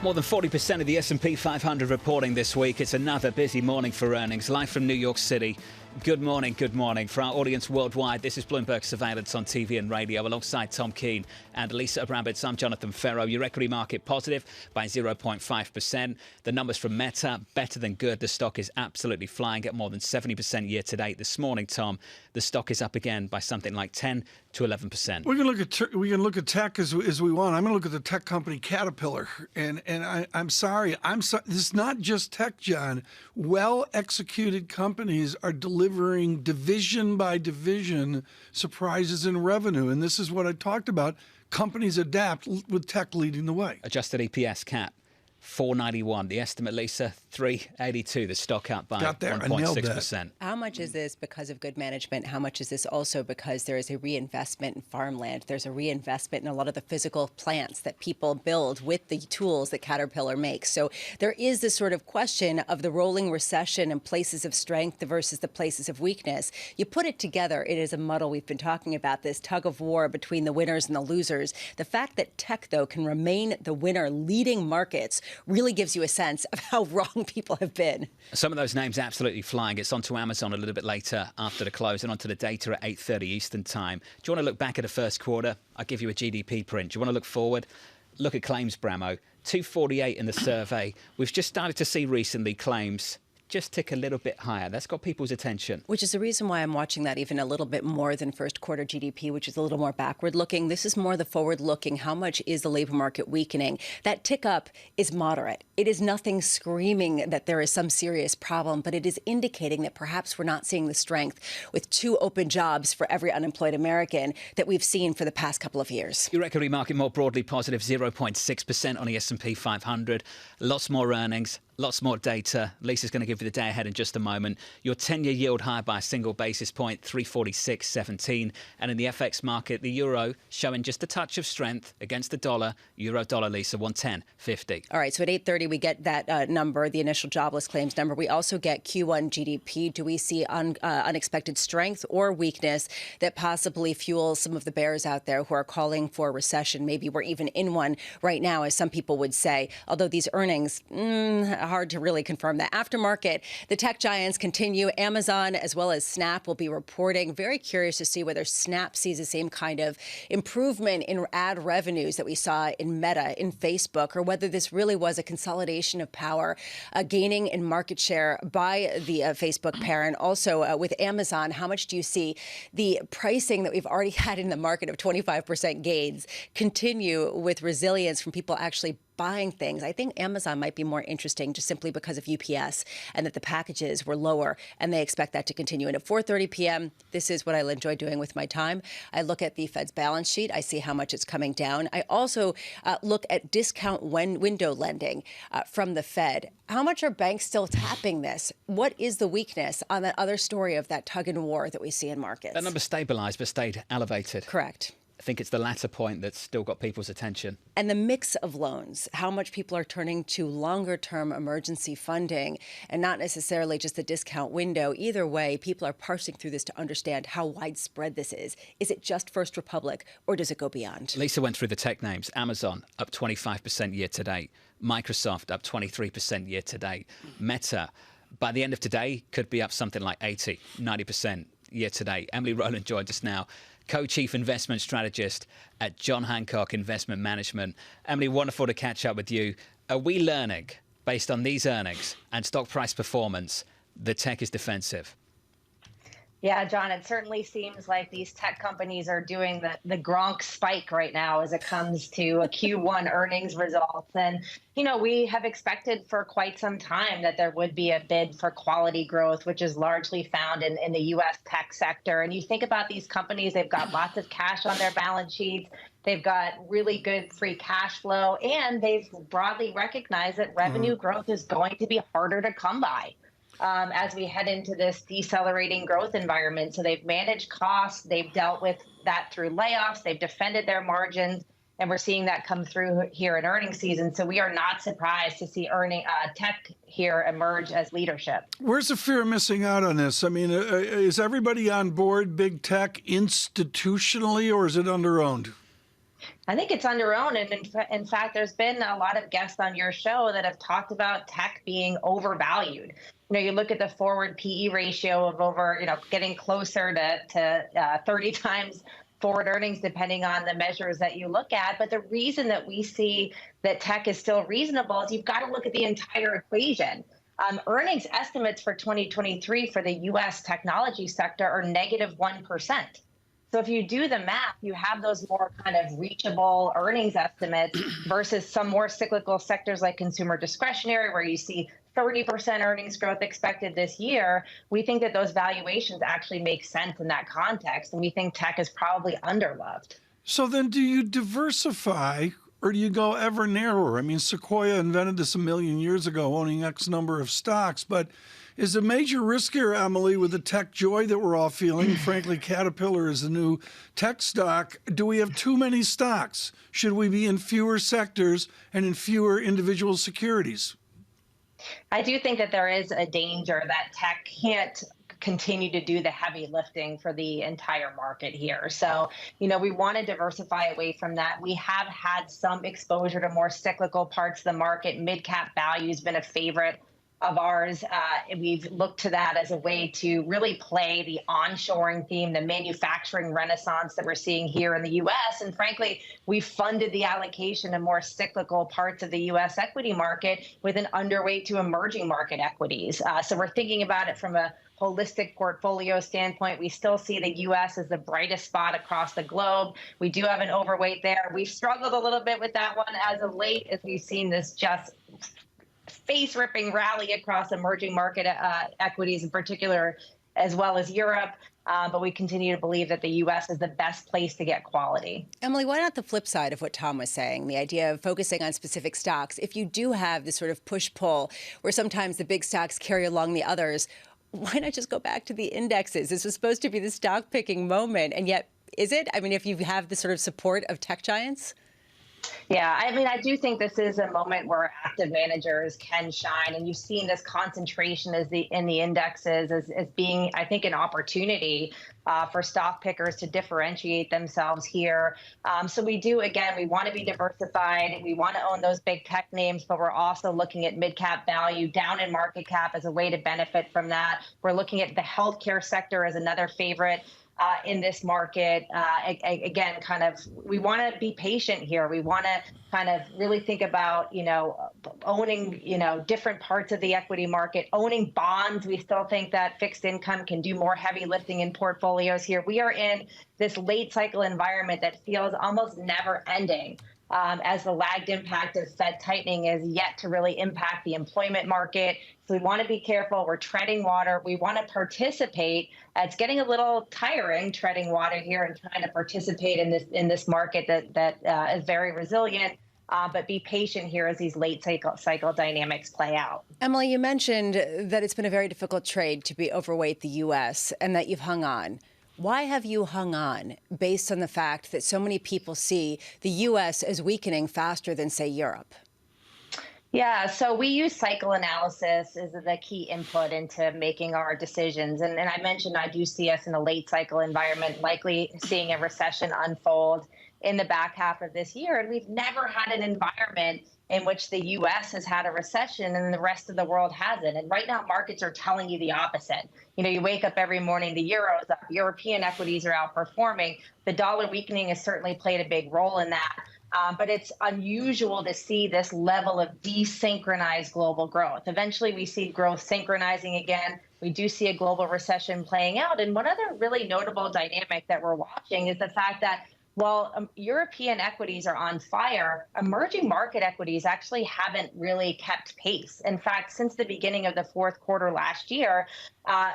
[SPEAKER 7] More than 40% of the S&P 500 reporting this week. It's another busy morning for earnings. Live from New York City. Good morning, good morning. For our audience worldwide, this is Bloomberg Surveillance on TV and radio alongside Tom Keene and Lisa Abramowicz. I'm Jonathan Ferro. Your equity market positive by 0.5%. The numbers from Meta, better than good. The stock is absolutely flying at more than 70% year to date. This morning, Tom, the stock is up again by something like 10 to 11%.
[SPEAKER 8] We can look at tech as we want. I'm going to look at the tech company Caterpillar, and I'm sorry. This is not just tech, John. Well-executed companies are delivering division by division surprises in revenue, and this is what I talked about. Companies adapt with tech leading the way.
[SPEAKER 7] Adjusted EPS cap. 491. The estimate, Lisa, 382. The stock up by 1.6%.
[SPEAKER 9] How much is this because of good management? How much is this also because there is a reinvestment in farmland? There's a reinvestment in a lot of the physical plants that people build with the tools that Caterpillar makes. So there is this sort of question of the rolling recession and places of strength versus the places of weakness. You put it together, it is a muddle. We've been talking about this tug of war between the winners and the losers. The fact that tech, though, can remain the winner leading markets really gives you a sense of how wrong people have been.
[SPEAKER 7] Some of those names absolutely flying. It's on to Amazon a little bit later after the close and onto the data at 8:30 Eastern time. Do you want to look back at the first quarter? I'll give you a GDP print. Do you want to look forward? Look at claims, Bramo. 248 in the survey. We've just started to see recently claims just tick a little bit higher. That's got people's attention.
[SPEAKER 9] Which is the reason why I'm watching that even a little bit more than first quarter GDP, which is a little more backward looking. This is more the forward looking. How much is the labor market weakening? That tick up is moderate. It is nothing screaming that there is some serious problem, but it is indicating that perhaps we're not seeing the strength with 2 open jobs for every unemployed American that we've seen for the past couple of years.
[SPEAKER 7] Your equity market more broadly positive, 0.6% on the S&P 500. Lots more earnings. Lots more data. Lisa's going to give you the day ahead in just a moment. Your 10-year yield higher by a single basis point, 346.17. And in the FX market, the euro showing just a touch of strength against the dollar. Euro-dollar, Lisa, 110.50.
[SPEAKER 9] All right, so at 8:30, we get that number, the initial jobless claims number. We also get Q1 GDP. Do we see unexpected strength or weakness that possibly fuels some of the bears out there who are calling for a recession? Maybe we're even in one right now, as some people would say, although these earnings, hard to really confirm that. Aftermarket, the tech giants continue. Amazon as well as Snap will be reporting. Very curious to see whether Snap sees the same kind of improvement in ad revenues that we saw in Meta, in Facebook, or whether this really was a consolidation of power, gaining in market share by the Facebook parent. Also with Amazon, how much do you see the pricing that we've already had in the market of 25% gains continue with resilience from people actually buying things? I think Amazon might be more interesting just simply because of UPS and that the packages were lower, and they expect that to continue. And at 4:30 p.m., this is what I enjoy doing with my time. I look at the Fed's balance sheet. I see how much it's coming down. I also look at discount window lending from the Fed. How much are banks still tapping this? What is the weakness on that other story of that tug and war that we see in markets?
[SPEAKER 7] That number stabilized but stayed elevated.
[SPEAKER 9] Correct.
[SPEAKER 7] I think it's the latter point that's still got people's attention.
[SPEAKER 9] And the mix of loans, how much people are turning to longer-term emergency funding and not necessarily just the discount window. Either way, people are parsing through this to understand how widespread this is. Is it just First Republic, or does it go beyond?
[SPEAKER 7] Lisa went through the tech names. Amazon up 25% year to date. Microsoft up 23% year to date. Meta, by the end of today, could be up something like 80, 90% year to date. Emily Rowland joined us now, Co-Chief Investment Strategist at John Hancock Investment Management. Emily, wonderful to catch up with you. Are we learning, based on these earnings and stock price performance, that tech is defensive?
[SPEAKER 17] Yeah, John, it certainly seems like these tech companies are doing the Gronk spike right now as it comes to a Q1 earnings results. And, you know, we have expected for quite some time that there would be a bid for quality growth, which is largely found in the U.S. tech sector. And you think about these companies, they've got lots of cash on their balance sheets. They've got really good free cash flow, and they've broadly recognized that revenue growth is going to be harder to come by as we head into this decelerating growth environment. So they've managed costs. They've dealt with that through layoffs. They've defended their margins. And we're seeing that come through here in earnings season. So we are not surprised to see tech here emerge as leadership.
[SPEAKER 8] Where's the fear of missing out on this? I mean, is everybody on board big tech institutionally, or is it underowned?
[SPEAKER 17] I think it's underowned. And in fact, there's been a lot of guests on your show that have talked about tech being overvalued. You look at the forward PE ratio of over, getting closer to 30 times forward earnings, depending on the measures that you look at. But the reason that we see that tech is still reasonable is you've got to look at the entire equation. Earnings estimates for 2023 for the U.S. technology sector are negative 1%. So if you do the math, you have those more kind of reachable earnings estimates versus some more cyclical sectors like consumer discretionary, where you see 30% earnings growth expected this year. We think that those valuations actually make sense in that context, and we think tech is probably underloved.
[SPEAKER 8] So then do you diversify, or do you go ever narrower? I mean, Sequoia invented this a million years ago, owning X number of stocks, but is a major risk here, Emily, with the tech joy that we're all feeling? Frankly, Caterpillar is the new tech stock. Do we have too many stocks? Should we be in fewer sectors and in fewer individual securities?
[SPEAKER 17] I do think that there is a danger that tech can't continue to do the heavy lifting for the entire market here. So, we want to diversify away from that. We have had some exposure to more cyclical parts of the market. Mid-cap value has been a favorite of ours. We've looked to that as a way to really play the onshoring theme, the manufacturing renaissance that we're seeing here in the U.S. And frankly, we funded the allocation of more cyclical parts of the U.S. equity market with an underweight to emerging market equities. So we're thinking about it from a holistic portfolio standpoint. We still see the U.S. as the brightest spot across the globe. We do have an overweight there. We've struggled a little bit with that one as of late, as we've seen this just face-ripping rally across emerging market equities in particular, as well as Europe. But we continue to believe that the U.S. is the best place to get quality.
[SPEAKER 9] Emily, why not the flip side of what Tom was saying, the idea of focusing on specific stocks? If you do have this sort of push-pull where sometimes the big stocks carry along the others, why not just go back to the indexes? This was supposed to be the stock-picking moment, and yet is it? I mean, if you have the sort of support of tech giants?
[SPEAKER 17] Yeah, I mean, I do think this is a moment where active managers can shine, and you've seen this concentration in the indexes as being, I think, an opportunity for stock pickers to differentiate themselves here. So we do, again, we want to be diversified. We want to own those big tech names, but we're also looking at mid-cap value down in market cap as a way to benefit from that. We're looking at the healthcare sector as another favorite in this market. Again, kind of, we want to be patient here. We want to kind of really think about, owning, different parts of the equity market, owning bonds. We still think that fixed income can do more heavy lifting in portfolios here. We are in this late cycle environment that feels almost never ending. As the lagged impact of Fed tightening is yet to really impact the employment market. So we want to be careful. We're treading water. We want to participate. It's getting a little tiring treading water here and trying to participate in this market that is very resilient. But be patient here as these late cycle dynamics play out.
[SPEAKER 9] Emily, you mentioned that it's been a very difficult trade to be overweight the U.S. and that you've hung on. Why have you hung on based on the fact that so many people see the U.S. as weakening faster than, say, Europe?
[SPEAKER 17] Yeah, so we use cycle analysis as the key input into making our decisions. And I mentioned I do see us in a late cycle environment, likely seeing a recession unfold in the back half of this year. And we've never had an environment in which the U.S. has had a recession and the rest of the world hasn't. And right now, markets are telling you the opposite. You wake up every morning, the euro's up, European equities are outperforming. The dollar weakening has certainly played a big role in that. But it's unusual to see this level of desynchronized global growth. Eventually, we see growth synchronizing again. We do see a global recession playing out. And one other really notable dynamic that we're watching is the fact that while European equities are on fire, emerging market equities actually haven't really kept pace. In fact, since the beginning of the fourth quarter last year,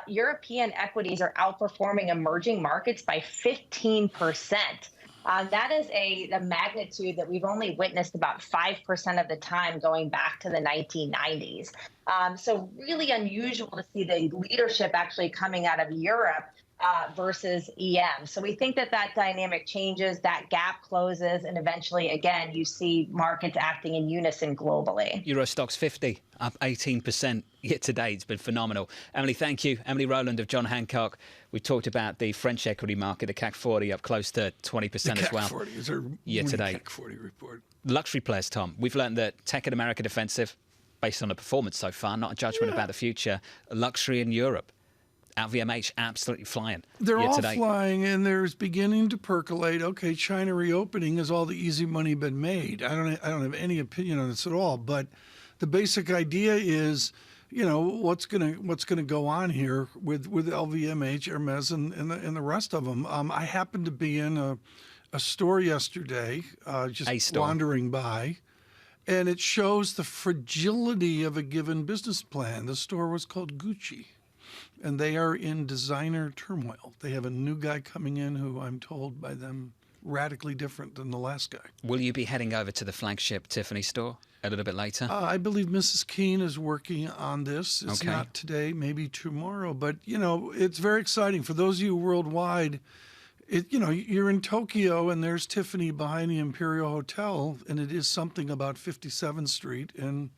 [SPEAKER 17] European equities are outperforming emerging markets by 15%. That is a magnitude that we've only witnessed about 5% of the time going back to the 1990s. So really unusual to see the leadership actually coming out of Europe versus EM. So we think that dynamic changes, that gap closes, and eventually, again, you see markets acting in unison globally.
[SPEAKER 7] Euro Stoxx 50 up 18% year to date. It's been phenomenal. Emily, thank you. Emily Rowland of John Hancock. We talked about the French equity market, the CAC 40 up close to 20% as well.
[SPEAKER 8] The CAC 40 is a
[SPEAKER 7] year to date.
[SPEAKER 8] CAC 40 report.
[SPEAKER 7] Luxury players, Tom. We've learned that tech in America defensive, based on the performance so far, not a judgment about the future. Luxury in Europe. LVMH absolutely flying.
[SPEAKER 8] They're all flying, and there's beginning to percolate. Okay, China reopening, has all the easy money been made? I don't have any opinion on this at all. But the basic idea is, you know, what's gonna go on here with LVMH, Hermes, and the rest of them. I happened to be in a store yesterday, just wandering by, and it shows the fragility of a given business plan. The store was called Gucci. And they are in designer turmoil. They have a new guy coming in who I'm told by them radically different than the last guy.
[SPEAKER 7] Will you be heading over to the flagship Tiffany store a little bit later?
[SPEAKER 8] I believe Mrs. Keene is working on this. It's not today, maybe tomorrow. But, you know, it's very exciting. For those of you worldwide, you're in Tokyo and there's Tiffany behind the Imperial Hotel, and it is something about 57th Street and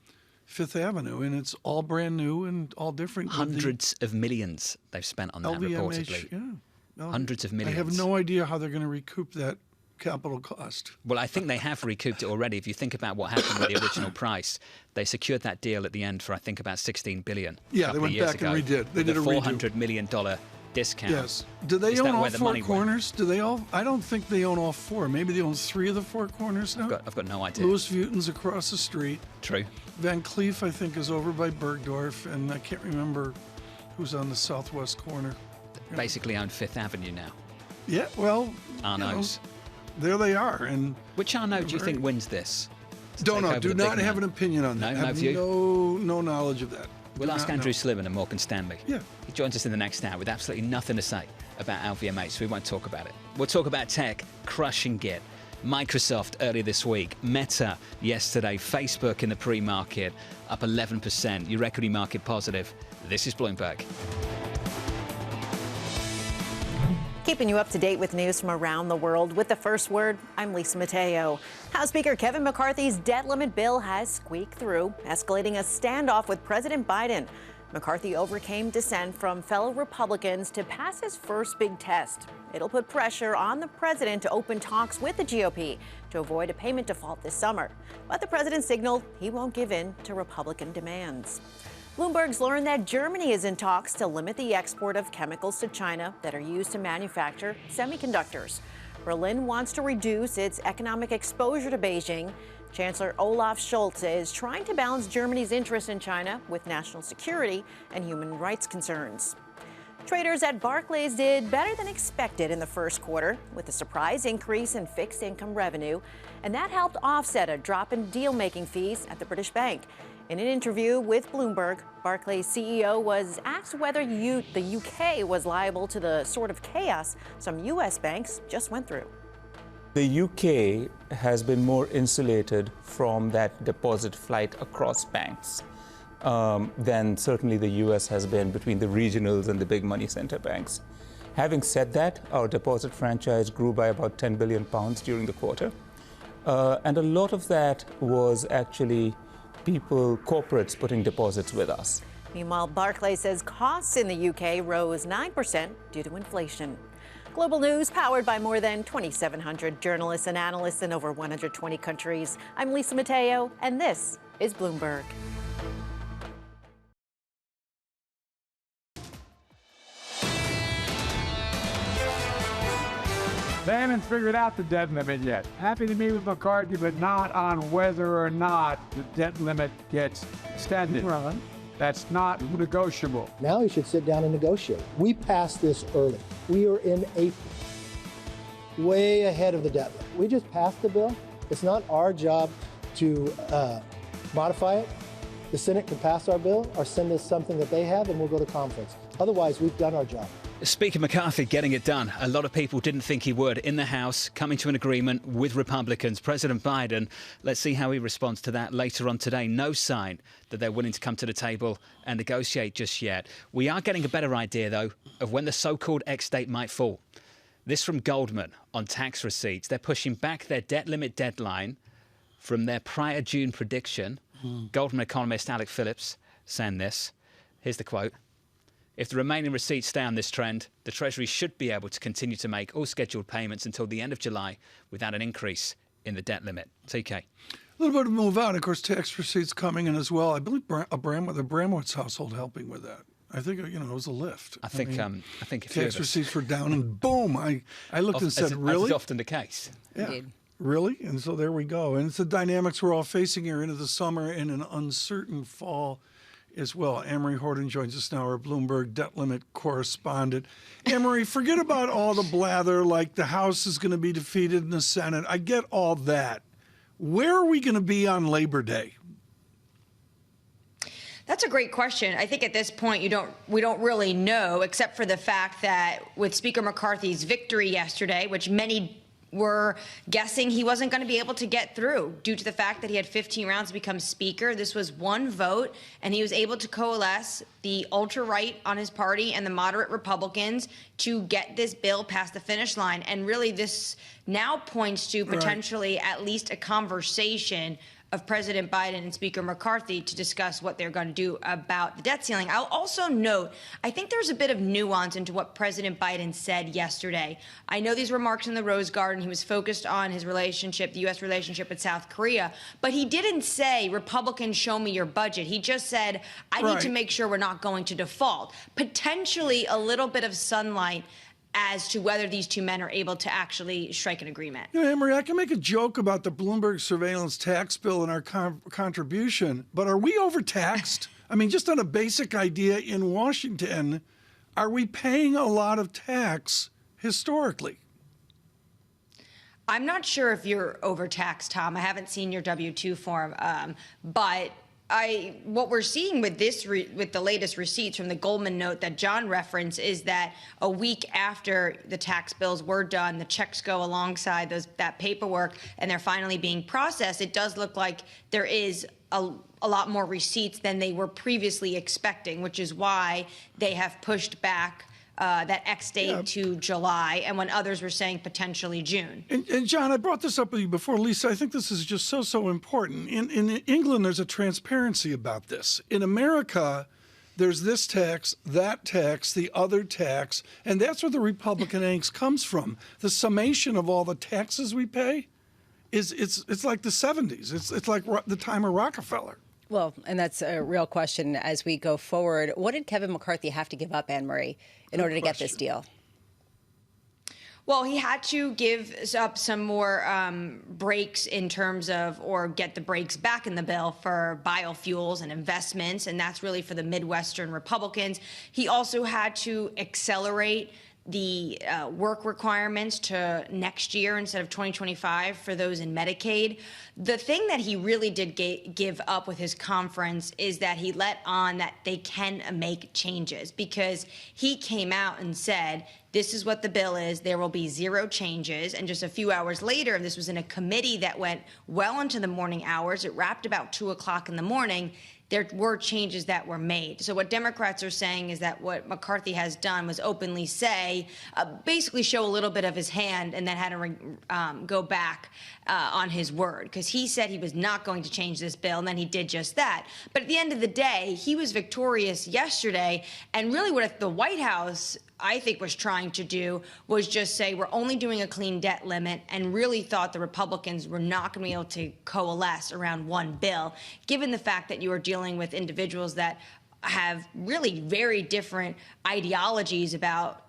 [SPEAKER 8] Fifth Avenue, and it's all brand new and all different.
[SPEAKER 7] Hundreds of millions they've spent on that, reportedly.
[SPEAKER 8] Yeah.
[SPEAKER 7] Hundreds of millions.
[SPEAKER 8] I have no idea how they're going to recoup that capital cost.
[SPEAKER 7] Well, I think they have recouped it already. If you think about what happened with the original price, they secured that deal at the end for, I think, about $16 billion.
[SPEAKER 8] Yeah, they went back and redid. They did a
[SPEAKER 7] $400 million discount.
[SPEAKER 8] Yes. Do they own all four corners? Do they all? I don't think they own all four. Maybe they own 3 of the 4 corners now.
[SPEAKER 7] I've got no idea.
[SPEAKER 8] Louis Vuitton's across the street.
[SPEAKER 7] True.
[SPEAKER 8] Van Cleef, I think, is over by Bergdorf, and I can't remember who's on the southwest corner.
[SPEAKER 7] Basically own Fifth Avenue now.
[SPEAKER 8] Yeah, well,
[SPEAKER 7] Arnaud's.
[SPEAKER 8] There they are. And
[SPEAKER 7] which Arnaud do you think wins this?
[SPEAKER 8] Don't know. Do not have an opinion on that.
[SPEAKER 7] No view?
[SPEAKER 8] No knowledge of that.
[SPEAKER 7] We'll ask Andrew Sliven of Morgan Stanley.
[SPEAKER 8] Yeah.
[SPEAKER 7] He joins us in the next hour with absolutely nothing to say about LVMH, so we won't talk about it. We'll talk about tech crushing it. Microsoft earlier this week, Meta yesterday, Facebook in the pre-market up 11%. Your equity market positive. This is Bloomberg.
[SPEAKER 11] Keeping you up to date with news from around the world. With the first word, I'm Lisa Mateo. House Speaker Kevin McCarthy's debt limit bill has squeaked through, escalating a standoff with President Biden. McCarthy overcame dissent from fellow Republicans to pass his first big test. It'll put pressure on the president to open talks with the GOP to avoid a payment default this summer. But the president signaled he won't give in to Republican demands. Bloomberg's learned that Germany is in talks to limit the export of chemicals to China that are used to manufacture semiconductors. Berlin wants to reduce its economic exposure to Beijing. Chancellor Olaf Scholz is trying to balance Germany's interest in China with national security and human rights concerns. Traders at Barclays did better than expected in the first quarter, with a surprise increase in fixed income revenue, and that helped offset a drop in deal-making fees at the British Bank. In an interview with Bloomberg, Barclays CEO was asked whether the UK was liable to the sort of chaos some US banks just went through.
[SPEAKER 12] The UK has been more insulated from that deposit flight across banks than certainly the US has been between the regionals and the big money center banks. Having said that, our deposit franchise grew by about £10 billion during the quarter. And a lot of that was actually corporates putting deposits with us.
[SPEAKER 11] Meanwhile, Barclays says costs in the UK rose 9% due to inflation. Global news powered by more than 2,700 journalists and analysts in over 120 countries. I'm Lisa Mateo, and this is Bloomberg.
[SPEAKER 18] They haven't figured out the debt limit yet. Happy to meet with McCarthy, but not on whether or not the debt limit gets extended. Right. That's not negotiable.
[SPEAKER 19] Now he should sit down and negotiate. We passed this early. We are in April, way ahead of the deadline. We just passed the bill. It's not our job to modify it. The Senate can pass our bill or send us something that they have, and we'll go to conference. Otherwise, we've done our job.
[SPEAKER 7] Speaker McCarthy getting it done. A lot of people didn't think he would. In the House, coming to an agreement with Republicans. President Biden, let's see how he responds to that later on today. No sign that they're willing to come to the table and negotiate just yet. We are getting a better idea, though, of when the so-called X date might fall. This from Goldman on tax receipts. They're pushing back their debt limit deadline from their prior June prediction. Goldman economist Alec Phillips saying this. Here's the quote. If the remaining receipts stay on this trend, the Treasury should be able to continue to make all scheduled payments until the end of July without an increase in the debt limit. TK.
[SPEAKER 8] A little bit of move out. Of course, tax receipts coming in as well. I believe the Abramowicz household helping with that. I think, it was a lift.
[SPEAKER 7] I think
[SPEAKER 8] tax receipts were down, and boom! I looked and said, "Really?"
[SPEAKER 7] As is often the case.
[SPEAKER 8] Yeah, indeed. Really? And so there we go. And it's the dynamics we're all facing here into the summer and an uncertain fall as well. Amory Horton joins us now, our Bloomberg debt limit correspondent. Amory, forget about all the blather like the House is going to be defeated in the Senate. I get all that. Where are we going to be on Labor Day?
[SPEAKER 20] That's a great question. I think at this point we don't really know, except for the fact that with Speaker McCarthy's victory yesterday, which many were guessing he wasn't going to be able to get through due to the fact that he had 15 rounds to become Speaker. This was one vote, and he was able to coalesce the ultra-right on his party and the moderate Republicans to get this bill past the finish line. And really this now points to potentially at least a conversation of President Biden and Speaker McCarthy to discuss what they're going to do about the debt ceiling. I'll also note, I think there's a bit of nuance into what President Biden said yesterday. I know these remarks in the Rose Garden, he was focused on his relationship, the U.S. relationship with South Korea, but he didn't say, Republicans, show me your budget. He just said, I need to make sure we're not going to default. Potentially a little bit of sunlight as to whether these two men are able to actually strike an agreement.
[SPEAKER 8] Amory, I can make a joke about the Bloomberg surveillance tax bill and our contribution, but are we overtaxed? I mean, just on a basic idea in Washington, are we paying a lot of tax historically?
[SPEAKER 20] I'm not sure if you're overtaxed, Tom. I haven't seen your W-2 form, but what we're seeing with this, with the latest receipts from the Goldman note that John referenced, is that a week after the tax bills were done, the checks go alongside that paperwork, and they're finally being processed. It does look like there is a lot more receipts than they were previously expecting, which is why they have pushed back that X date to July, and when others were saying potentially June.
[SPEAKER 8] And John, I brought this up with you before, Lisa. I think this is just so important. In England, there's a transparency about this. In America, there's this tax, that tax, the other tax, and that's where the Republican angst comes from. The summation of all the taxes we pay it's like the 70s. It's like the time of Rockefeller.
[SPEAKER 9] Well, and that's a real question as we go forward. What did Kevin McCarthy have to give up, Anne-Marie, in order to get this deal?
[SPEAKER 20] Well, he had to give up some more breaks in terms of, or get the breaks back in the bill for biofuels and investments, and that's really for the Midwestern Republicans. He also had to accelerate the work requirements to next year instead of 2025 for those in Medicaid. The thing that he really did give up with his conference is that he let on that they can make changes, because he came out and said, this is what the bill is, there will be 0 changes. And just a few hours later, and this was in a committee that went well into the morning hours, it wrapped about 2 o'clock in the morning, there were changes that were made. So what Democrats are saying is that what McCarthy has done was openly say, basically show a little bit of his hand, and then had to go back on his word, because he said he was not going to change this bill, and then he did just that. But at the end of the day, he was victorious yesterday, and really what the White House, I think, was trying to do was just say, we're only doing a clean debt limit, and really thought the Republicans were not going to be able to coalesce around one bill, given the fact that you are dealing with individuals that have really very different ideologies about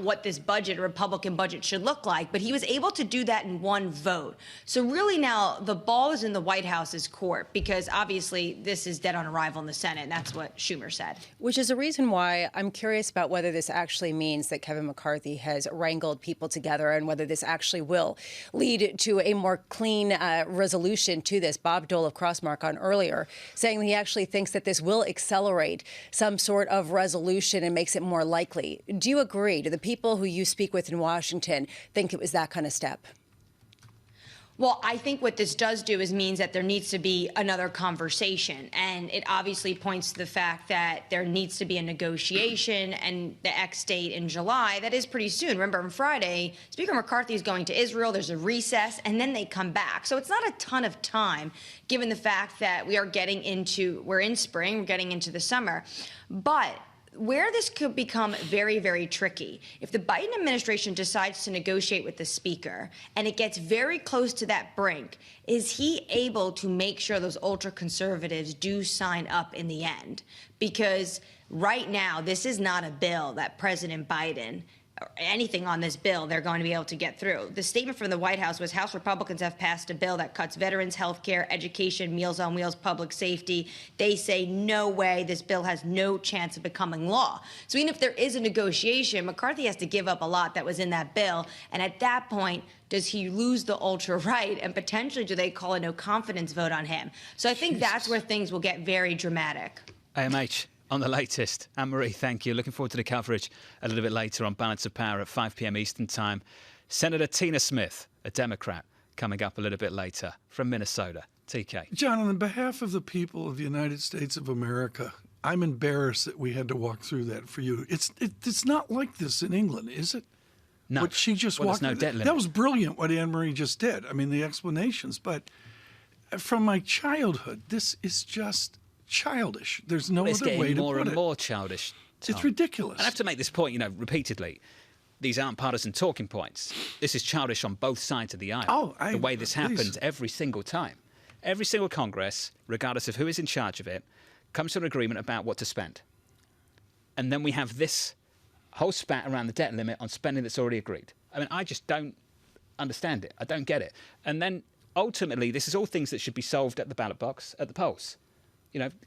[SPEAKER 20] what this budget, Republican budget, should look like. But he was able to do that in one vote. So really now the ball is in the White House's court, because obviously this is dead on arrival in the Senate. And that's what Schumer said.
[SPEAKER 9] Which is a reason why I'm curious about whether this actually means that Kevin McCarthy has wrangled people together and whether this actually will lead to a more clean resolution to this. Bob Dole of Crossmark on earlier saying that he actually thinks that this will accelerate some sort of resolution and makes it more likely. Do you agree? Do the people who you speak with in Washington think it was that kind of step?
[SPEAKER 20] Well, I think what this does do is means that there needs to be another conversation. And it obviously points to the fact that there needs to be a negotiation, and the X date in July, that is pretty soon. Remember, on Friday, Speaker McCarthy is going to Israel. There's a recess, and then they come back. So it's not a ton of time, given the fact that we're in spring, we're getting into the summer. But where this could become very, very tricky, if the Biden administration decides to negotiate with the speaker and it gets very close to that brink, is he able to make sure those ultra-conservatives do sign up in the end? Because right now, this is not a bill that President Biden or anything on this bill they're going to be able to get through. The statement from the White House was House Republicans have passed a bill that cuts veterans' health care, education, Meals on Wheels, public safety. They say, no way, this bill has no chance of becoming law. So even if there is a negotiation, McCarthy has to give up a lot that was in that bill. And at that point, does he lose the ultra-right? And potentially, do they call a no-confidence vote on him? So I think that's where things will get very dramatic.
[SPEAKER 7] AMH. On the latest. Anne-Marie, thank you. Looking forward to the coverage a little bit later on Balance of Power at 5 p.m. Eastern Time. Senator Tina Smith, a Democrat, coming up a little bit later from Minnesota. TK.
[SPEAKER 8] John, on behalf of the people of the United States of America, I'm embarrassed that we had to walk through that for you. It's not like this in England, is it?
[SPEAKER 7] No.
[SPEAKER 8] What she just walked
[SPEAKER 7] no debt limit.
[SPEAKER 8] That was brilliant what Anne-Marie just did. I mean, the explanations. But from my childhood, this is just childish. There's no other way to put it.
[SPEAKER 7] It's getting more and more childish, Tom.
[SPEAKER 8] It's ridiculous.
[SPEAKER 7] I have to make this point, repeatedly. These aren't partisan talking points. This is childish on both sides of the aisle. The way this happens every single time. Every single Congress, regardless of who is in charge of it, comes to an agreement about what to spend. And then we have this whole spat around the debt limit on spending that's already agreed. I mean, I just don't understand it. I don't get it. And then ultimately, this is all things that should be solved at the ballot box, at the polls.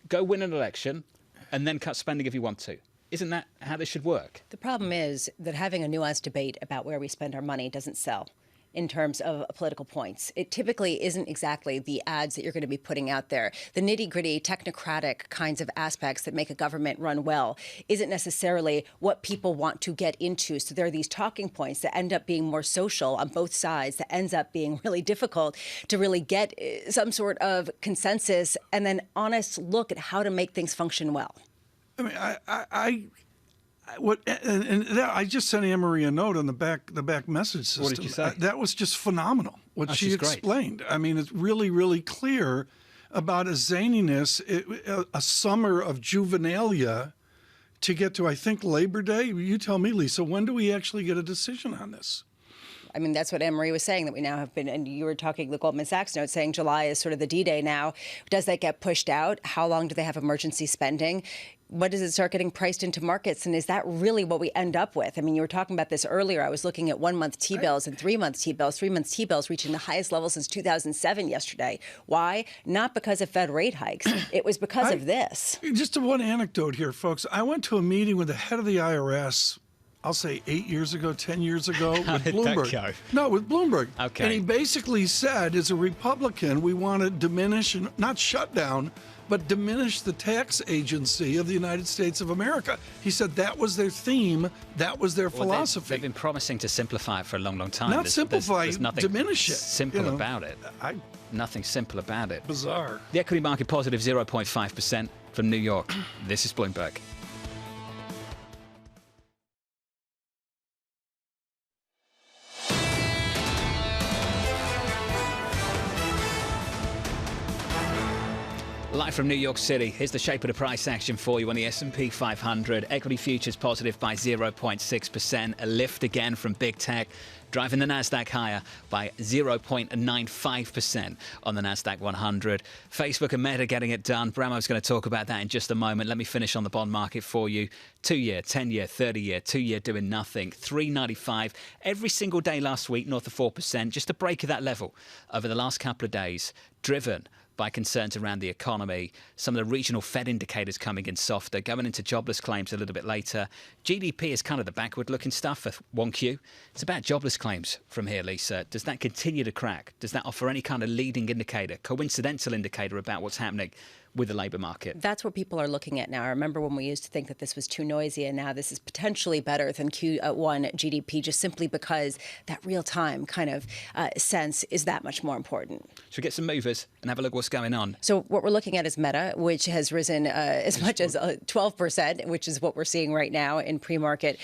[SPEAKER 7] Go win an election and then cut spending if you want to. Isn't that how this should work?
[SPEAKER 9] The problem is that having a nuanced debate about where we spend our money doesn't sell in terms of political points. It typically isn't exactly the ads that you're going to be putting out there. The nitty-gritty, technocratic kinds of aspects that make a government run well isn't necessarily what people want to get into. So there are these talking points that end up being more social on both sides that ends up being really difficult to really get some sort of consensus and then honest look at how to make things function well.
[SPEAKER 8] I mean, I just sent Anne-Marie a note on the back message system.
[SPEAKER 7] What did you say?
[SPEAKER 8] That was just phenomenal. What she explained. Great. I mean, it's really, really clear about a zaniness, a summer of juvenilia to get to, I think, Labor Day. You tell me, Lisa, when do we actually get a decision on this?
[SPEAKER 9] I mean, that's what Anne-Marie was saying, that we now have been, and you were talking the Goldman Sachs note saying July is sort of the D-Day now. Does that get pushed out? How long do they have emergency spending? When does it start getting priced into markets? And is that really what we end up with? I mean, you were talking about this earlier. I was looking at 1-month T-bills and 3-month T-bills. 3-month T-bills reaching the highest level since 2007 yesterday. Why? Not because of Fed rate hikes. It was because of this.
[SPEAKER 8] Just one anecdote here, folks. I went to a meeting with the head of the IRS, I'll say 8 years ago, 10 years ago, with Bloomberg.
[SPEAKER 7] That go?
[SPEAKER 8] No, with Bloomberg.
[SPEAKER 7] Okay.
[SPEAKER 8] And he basically said, as a Republican, we want to diminish, and not shut down, but diminish the tax agency of the United States of America. He said that was their theme, that was their philosophy.
[SPEAKER 7] They've been promising to simplify it for a long, long time.
[SPEAKER 8] Not simplify,
[SPEAKER 7] there's nothing
[SPEAKER 8] diminish it.
[SPEAKER 7] Simple about it. Nothing simple about it.
[SPEAKER 8] Bizarre.
[SPEAKER 7] The equity market positive 0.5% from New York. This is Bloomberg. Live from New York City, here's the shape of the price action for you on the S&P 500. Equity futures positive by 0.6%. A lift again from big tech, driving the Nasdaq higher by 0.95% on the Nasdaq 100. Facebook and Meta getting it done. Bramo's going to talk about that in just a moment. Let me finish on the bond market for you. 2-year, 10-year, 30-year, 2-year doing nothing. 395 every single day last week, north of 4%. Just a break of that level over the last couple of days, driven by concerns around the economy, some of the regional Fed indicators coming in softer, going into jobless claims a little bit later. GDP is kind of the backward-looking stuff for 1Q. It's about jobless claims from here, Lisa. Does that continue to crack? Does that offer any kind of leading indicator, coincidental indicator about what's happening with the labour market?
[SPEAKER 9] That's what people are looking at now. I remember when we used to think that this was too noisy, and now this is potentially better than Q1 GDP, just simply because that real-time kind of sense is that much more important.
[SPEAKER 7] Should we get some movers and have a look what's going on?
[SPEAKER 9] So what we're looking at is Meta, which has risen as much as 12%, which is what we're seeing right now in pre-market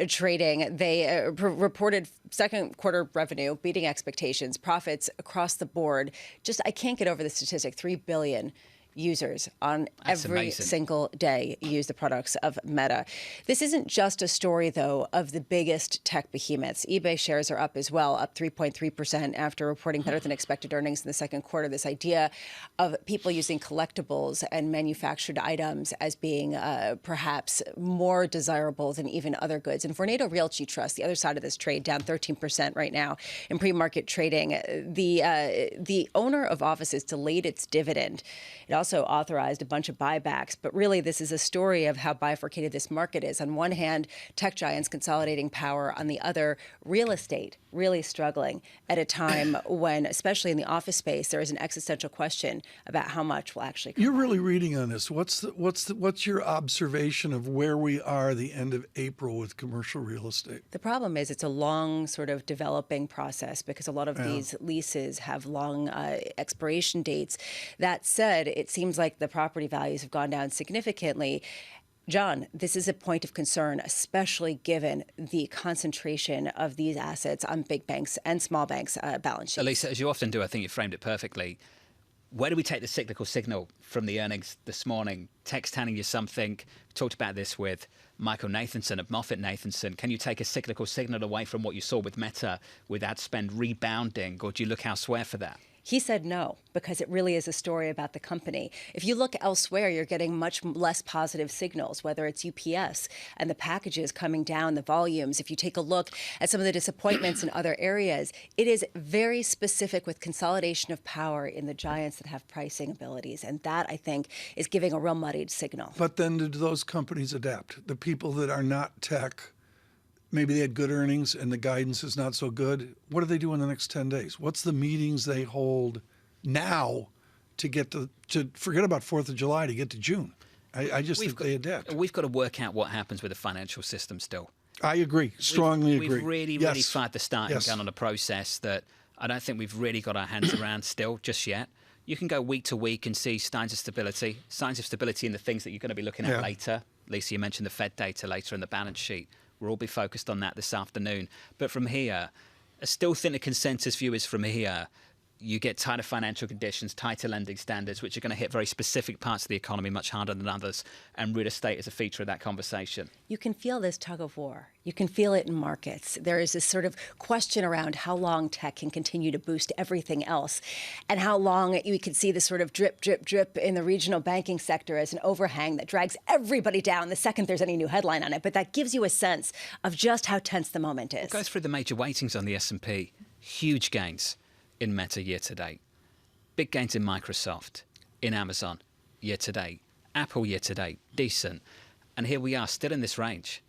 [SPEAKER 9] trading. They reported second quarter revenue beating expectations, profits across the board. Just, I can't get over the statistic, 3 billion users on every single day use the products of Meta. This isn't just a story, though, of the biggest tech behemoths. eBay shares are up as well, up 3.3% after reporting better than expected earnings in the second quarter. This idea of people using collectibles and manufactured items as being perhaps more desirable than even other goods. And Vornado Realty Trust, the other side of this trade, down 13% right now in pre-market trading. The owner of offices delayed its dividend. It also authorized a bunch of buybacks, but really this is a story of how bifurcated this market is. On one hand, tech giants consolidating power. On the other, real estate really struggling at a time when, especially in the office space, there is an existential question about how much will actually come.
[SPEAKER 8] You're really reading on this. What's your observation of where we are the end of April with commercial real estate?
[SPEAKER 9] The problem is it's a long sort of developing process because a lot of these leases have long expiration dates. That said, it seems like the property values have gone down significantly. John, this is a point of concern, especially given the concentration of these assets on big banks and small banks' balance sheets.
[SPEAKER 7] Elisa, as you often do, I think you framed it perfectly. Where do we take the cyclical signal from the earnings this morning? Tech's telling you something. We talked about this with Michael Nathanson of MoffettNathanson. Can you take a cyclical signal away from what you saw with Meta, with ad spend rebounding, or do you look elsewhere for that?
[SPEAKER 9] He said no, because it really is a story about the company. If you look elsewhere, you're getting much less positive signals, whether it's UPS and the packages coming down, the volumes. If you take a look at some of the disappointments in other areas, it is very specific with consolidation of power in the giants that have pricing abilities. And that, I think, is giving a real muddied signal.
[SPEAKER 8] But then do those companies adapt? The people that are not tech, maybe they had good earnings and the guidance is not so good. What do they do in the next 10 days? What's the meetings they hold now to get to forget about 4th of July, to get to June? I just think they adapt.
[SPEAKER 7] We've got to work out what happens with the financial system still.
[SPEAKER 8] I agree. Strongly agree.
[SPEAKER 7] We've really fired the starting gun on a process that I don't think we've really got our hands around still just yet. You can go week to week and see signs of stability in the things that you're going to be looking at later. Lisa, you mentioned the Fed data later in the balance sheet. We'll all be focused on that this afternoon. But from here, I still think the consensus view is from here, you get tighter financial conditions, tighter lending standards, which are going to hit very specific parts of the economy much harder than others, and real estate is a feature of that conversation.
[SPEAKER 9] You can feel this tug of war. You can feel it in markets. There is this sort of question around how long tech can continue to boost everything else, and how long you can see this sort of drip, drip, drip in the regional banking sector as an overhang that drags everybody down the second there's any new headline on it. But that gives you a sense of just how tense the moment is.
[SPEAKER 7] We'll go through the major weightings on the S&P. Huge gains in Meta year to date. Big gains in Microsoft, in Amazon year to date. Apple year to date, decent. And here we are, still in this range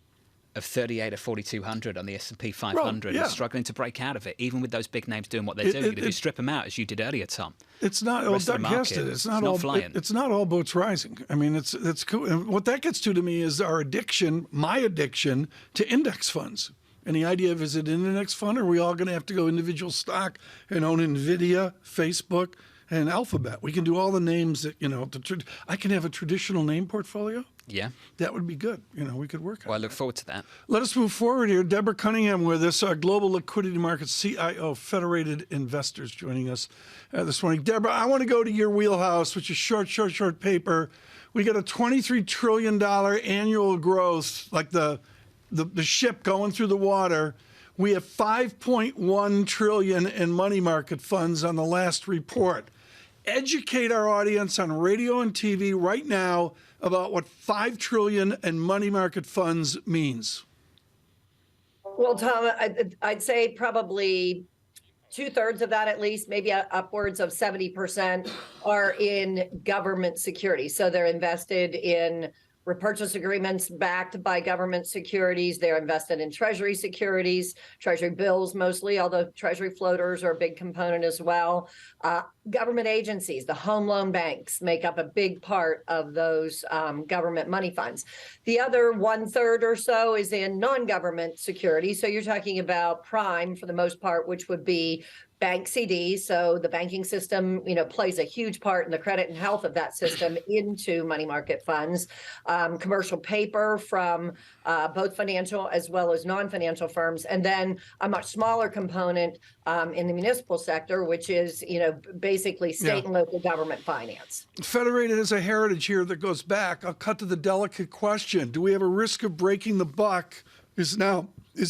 [SPEAKER 7] of 38 or 4,200 on the S&P 500, and struggling to break out of it, even with those big names doing what they're doing. If you strip them out, as you did earlier, Tom.
[SPEAKER 8] It's not. Well, Doug guessed it. It's not all boats rising. I mean, it's cool. And what that gets to me is our addiction, my addiction to index funds. And the idea of, is it an index fund, or are we all going to have to go individual stock and own NVIDIA, Facebook, and Alphabet. We can do all the names that, I can have a traditional name portfolio.
[SPEAKER 7] Yeah.
[SPEAKER 8] That would be good. We could work on.
[SPEAKER 7] Well, I look forward to that.
[SPEAKER 8] Let us move forward here. Deborah Cunningham with us, our Global Liquidity Markets CIO, Federated Investors, joining us this morning. Deborah, I want to go to your wheelhouse, which is short paper. We got a $23 trillion annual growth, like the ship going through the water. We have $5.1 trillion in money market funds on the last report. Educate our audience on radio and TV right now about what $5 trillion in money market funds means.
[SPEAKER 21] Well, Tom, I'd say probably 2/3 of that, at least, maybe upwards of 70%, are in government securities. So they're invested in repurchase agreements backed by government securities. They're invested in Treasury securities, Treasury bills mostly, although Treasury floaters are a big component as well. Government agencies, the home loan banks make up a big part of those government money funds. The other 1/3 or so is in non-government securities. So you're talking about prime for the most part, which would be bank CDs. So the banking system, plays a huge part in the credit and health of that system into money market funds. Commercial paper from both financial as well as non-financial firms. And then a much smaller component in the municipal sector, which is, basically state and local government finance.
[SPEAKER 8] Federated has a heritage here that goes back. I'll cut to the delicate question. Do we have a risk of breaking the buck? Is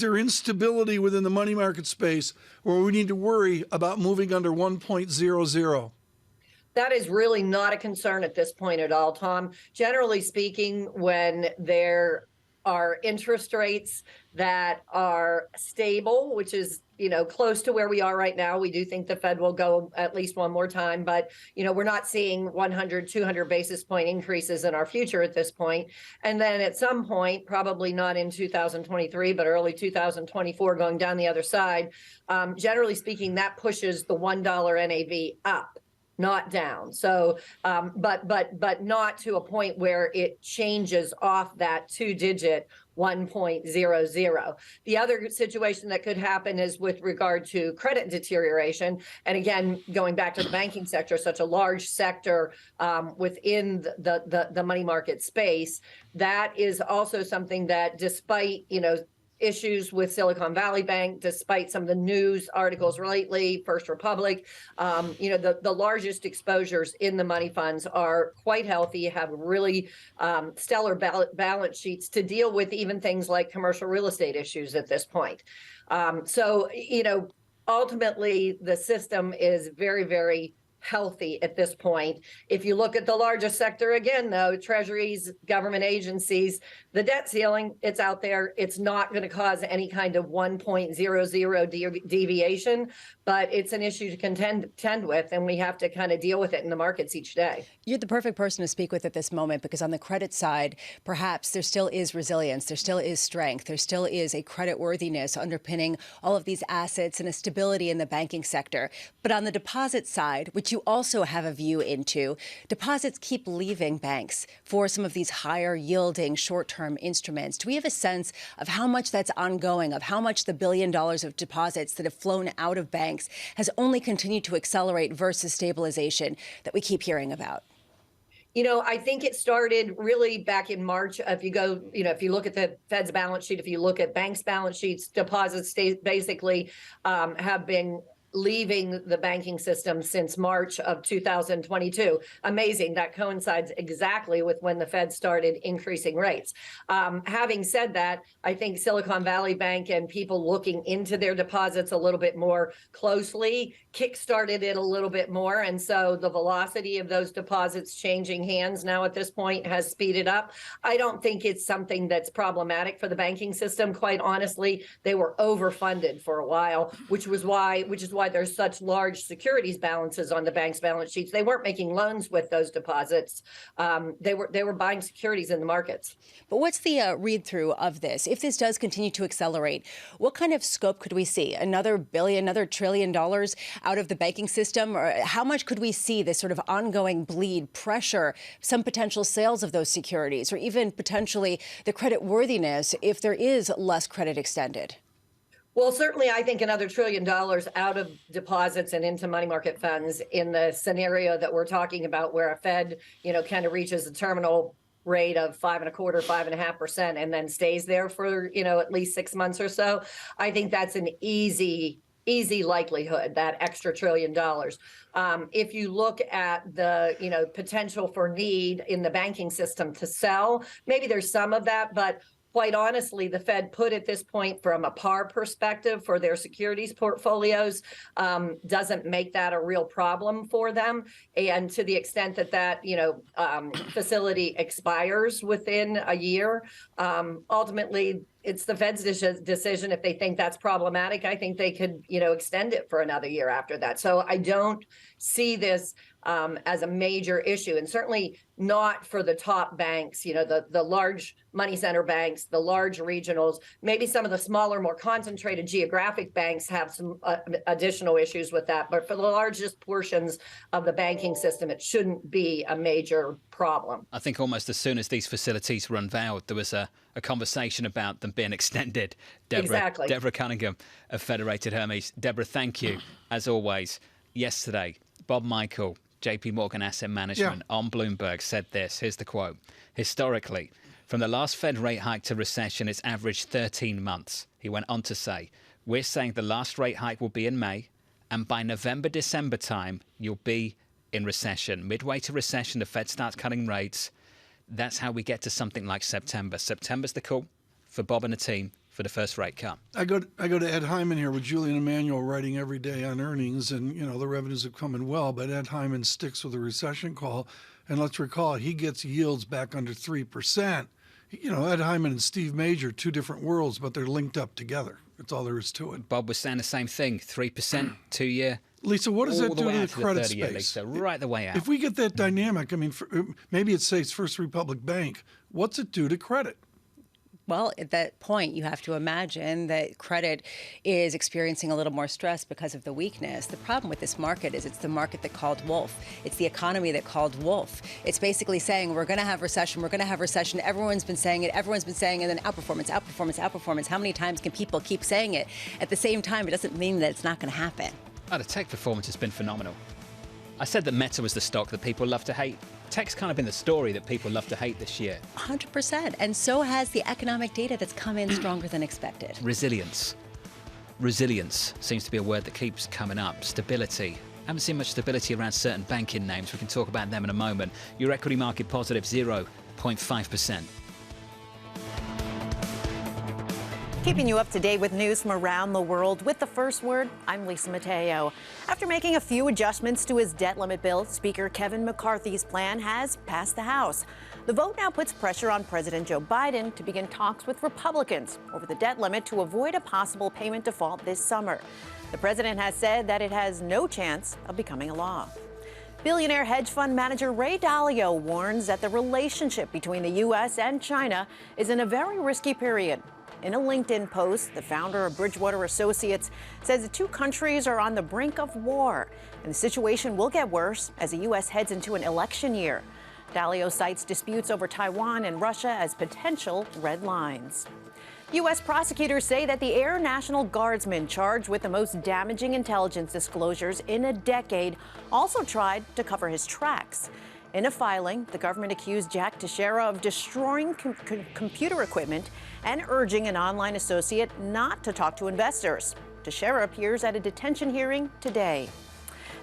[SPEAKER 8] there instability within the money market space where we need to worry about moving under 1.00?
[SPEAKER 21] That is really not a concern at this point at all, Tom. Generally speaking, when there are interest rates that are stable, which is, close to where we are right now. We do think the Fed will go at least one more time, but, we're not seeing 100, 200 basis point increases in our future at this point. And then at some point, probably not in 2023, but early 2024, going down the other side, generally speaking, that pushes the $1 NAV up, not down. So, but not to a point where it changes off that two-digit 1.00. The other situation that could happen is with regard to credit deterioration. And again, going back to the banking sector, such a large sector within the money market space, that is also something that despite, issues with Silicon Valley Bank, despite some of the news articles lately, First Republic, the largest exposures in the money funds are quite healthy, have really stellar balance sheets to deal with even things like commercial real estate issues at this point. So, ultimately, the system is very, very healthy at this point. If you look at the largest sector, again, though, treasuries, government agencies, the debt ceiling, it's out there. It's not going to cause any kind of 1.00 deviation, but it's an issue to contend with, and we have to kind of deal with it in the markets each day.
[SPEAKER 9] You're the perfect person to speak with at this moment, because on the credit side, perhaps there still is resilience, there still is strength, there still is a credit worthiness underpinning all of these assets and a stability in the banking sector. But on the deposit side, which you also have a view into, deposits keep leaving banks for some of these higher yielding short-term instruments. Do we have a sense of how much that's ongoing, of how much the $1 billion of deposits that have flown out of banks has only continued to accelerate versus stabilization that we keep hearing about?
[SPEAKER 21] I think it started really back in March. If you go, if you look at the Fed's balance sheet, if you look at banks' balance sheets, deposits basically have been leaving the banking system since March of 2022. Amazing. That coincides exactly with when the Fed started increasing rates. Having said that, I think Silicon Valley Bank and people looking into their deposits a little bit more closely kickstarted it a little bit more. And so the velocity of those deposits changing hands now at this point has speeded up. I don't think it's something that's problematic for the banking system. Quite honestly, they were overfunded for a while, which is why there's such large securities balances on the bank's balance sheets. They weren't making loans with those deposits. They were buying securities in the markets.
[SPEAKER 9] But what's the read through of this? If this does continue to accelerate, what kind of scope could we see? Another billion, another $1 trillion out of the banking system? Or how much could we see this sort of ongoing bleed pressure some potential sales of those securities, or even potentially the credit worthiness if there is less credit extended?
[SPEAKER 21] Well, certainly, I think another $1 trillion out of deposits and into money market funds in the scenario that we're talking about, where a Fed, kind of reaches a terminal rate of 5.25%, 5.5%, and then stays there for, at least 6 months or so. I think that's an easy likelihood, that extra $1 trillion. If you look at the, potential for need in the banking system to sell, maybe there's some of that, but quite honestly, the Fed put at this point from a par perspective for their securities portfolios doesn't make that a real problem for them. And to the extent that facility expires within a year, ultimately it's the Fed's decision. If they think that's problematic, I think they could, extend it for another year after that. So I don't see this as a major issue, and certainly not for the top banks, the large money center banks, the large regionals. Maybe some of the smaller, more concentrated geographic banks have some additional issues with that. But for the largest portions of the banking system, it shouldn't be a major problem.
[SPEAKER 7] I think almost as soon as these facilities were unveiled, there was a conversation about them being extended.
[SPEAKER 21] Exactly.
[SPEAKER 7] Deborah Cunningham of Federated Hermes. Deborah, thank you, as always. Yesterday, Bob Michael, JP Morgan Asset Management, on Bloomberg said this. Here's the quote. Historically, from the last Fed rate hike to recession, it's averaged 13 months. He went on to say, we're saying the last rate hike will be in May, and by November, December time, you'll be in recession. Midway to recession, the Fed starts cutting rates. That's how we get to something like September. September's the call for Bob and the team for the first rate cut.
[SPEAKER 8] I go to Ed Hyman here with Julian Emanuel writing every day on earnings, and the revenues have come in well, but Ed Hyman sticks with a recession call, and let's recall he gets yields back under 3%. Ed Hyman and Steve Major, two different worlds, but they're linked up together. That's all there is to it.
[SPEAKER 7] Bob was saying the same thing, 3%, 2 year.
[SPEAKER 8] Lisa, what does that do to the credit
[SPEAKER 7] space?
[SPEAKER 8] Lisa,
[SPEAKER 7] right the way out.
[SPEAKER 8] If we get that dynamic, maybe it says First Republic Bank, what's it do to credit?
[SPEAKER 9] Well, at that point, you have to imagine that credit is experiencing a little more stress because of the weakness. The problem with this market is it's the market that called wolf. It's the economy that called wolf. It's basically saying we're going to have recession, we're going to have recession. Everyone's been saying it, and then outperformance, outperformance, outperformance. How many times can people keep saying it? At the same time, it doesn't mean that it's not going to happen.
[SPEAKER 7] Oh, the tech performance has been phenomenal. I said that Meta was the stock that people love to hate. Tech's kind of been the story that people love to hate this year.
[SPEAKER 9] 100%. And so has the economic data that's come in stronger than expected.
[SPEAKER 7] Resilience. Resilience seems to be a word that keeps coming up. Stability. I haven't seen much stability around certain banking names. We can talk about them in a moment. Your equity market positive 0.5%.
[SPEAKER 11] Keeping you up to date with news from around the world with the first word, I'm Lisa Mateo. After making a few adjustments to his debt limit bill, Speaker Kevin McCarthy's plan has passed the House. The vote now puts pressure on President Joe Biden to begin talks with Republicans over the debt limit to avoid a possible payment default this summer. The president has said that it has no chance of becoming a law. Billionaire hedge fund manager Ray Dalio warns that the relationship between the U.S. and China is in a very risky period. In a LinkedIn post, the founder of Bridgewater Associates says the two countries are on the brink of war, and the situation will get worse as the U.S. heads into an election year. Dalio cites disputes over Taiwan and Russia as potential red lines. U.S. prosecutors say that the Air National Guardsman charged with the most damaging intelligence disclosures in a decade also tried to cover his tracks. In a filing, the government accused Jack Teixeira of destroying computer equipment and urging an online associate not to talk to investors. Teixeira appears at a detention hearing today.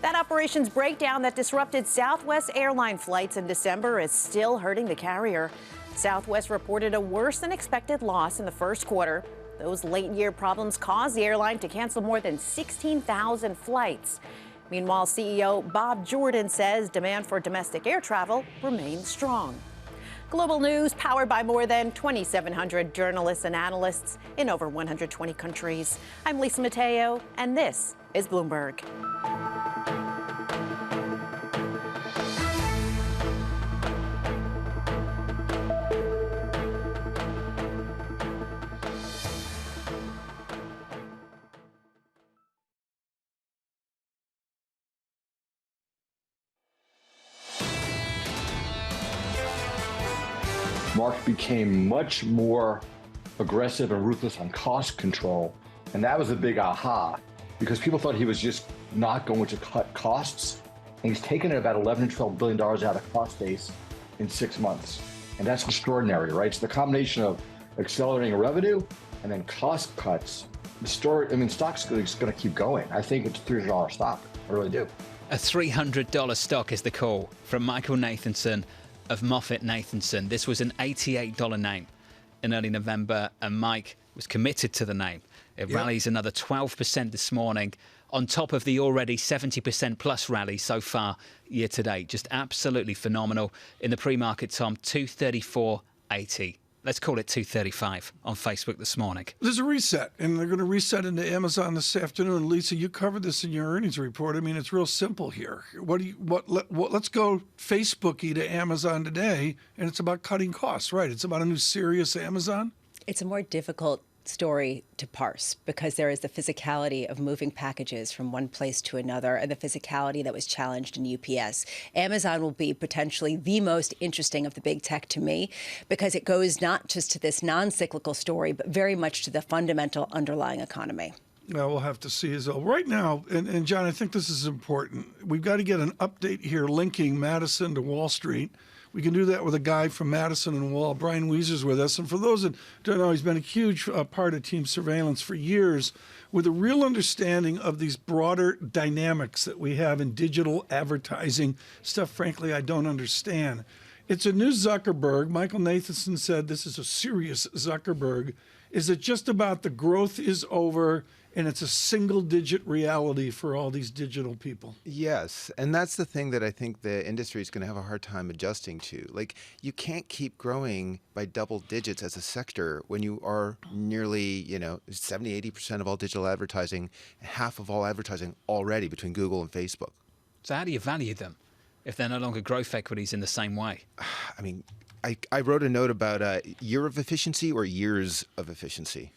[SPEAKER 11] That operations breakdown that disrupted Southwest airline flights in December is still hurting the carrier. Southwest reported a worse than expected loss in the first quarter. Those late-year problems caused the airline to cancel more than 16,000 flights. Meanwhile, CEO Bob Jordan says demand for domestic air travel remains strong. Global news powered by more than 2,700 journalists and analysts in over 120 countries. I'm Lisa Mateo, and this is Bloomberg.
[SPEAKER 16] Mark became much more aggressive and ruthless on cost control And that was a big aha, because people thought he was just not going to cut costs. And he's taken about $11 to $12 billion out of cost base in 6 months. And that's extraordinary, right? So the combination of accelerating revenue and then cost cuts, stock's going to keep going. I think it's a $300 stock. I really do.
[SPEAKER 7] A $300 stock is the call from Michael Nathanson of MoffettNathanson. This was an $88 name in early November, and Mike was committed to the name. It rallies another 12% this morning, on top of the already 70% plus rally so far year to date. Just absolutely phenomenal. In the pre-market, Tom, 234.80. Let's call it 235 on Facebook this morning.
[SPEAKER 8] There's a reset, and they're going to reset into Amazon this afternoon. Lisa, you covered this in your earnings report. I mean, it's real simple here. Let's go Facebooky to Amazon today, and it's about cutting costs, right? It's about a new serious Amazon.
[SPEAKER 9] It's a more difficult story to parse because there is the physicality of moving packages from one place to another and the physicality that was challenged in UPS. Amazon will be potentially the most interesting of the big tech to me because it goes not just to this non-cyclical story, but very much to the fundamental underlying economy.
[SPEAKER 8] Well, we'll have to see as well. Right now, and John, I think this is important. We've got to get an update here linking Madison to Wall Street. We can do that with a guy from Madison and Wall. Brian Weezer's with us. And for those that don't know, he's been a huge part of Team Surveillance for years with a real understanding of these broader dynamics that we have in digital advertising, stuff, frankly, I don't understand. It's a new Zuckerberg. Michael Nathanson said this is a serious Zuckerberg. Is it just about the growth is over and it's a single-digit reality for all these digital people?
[SPEAKER 4] Yes, and that's the thing that I think the industry is going to have a hard time adjusting to. Like, you can't keep growing by double digits as a sector when you are nearly, 70, 80% of all digital advertising, half of all advertising already between Google and Facebook.
[SPEAKER 7] So how do you value them if they're no longer growth equities in the same way?
[SPEAKER 4] I mean, I wrote a note about year of efficiency or years of efficiency.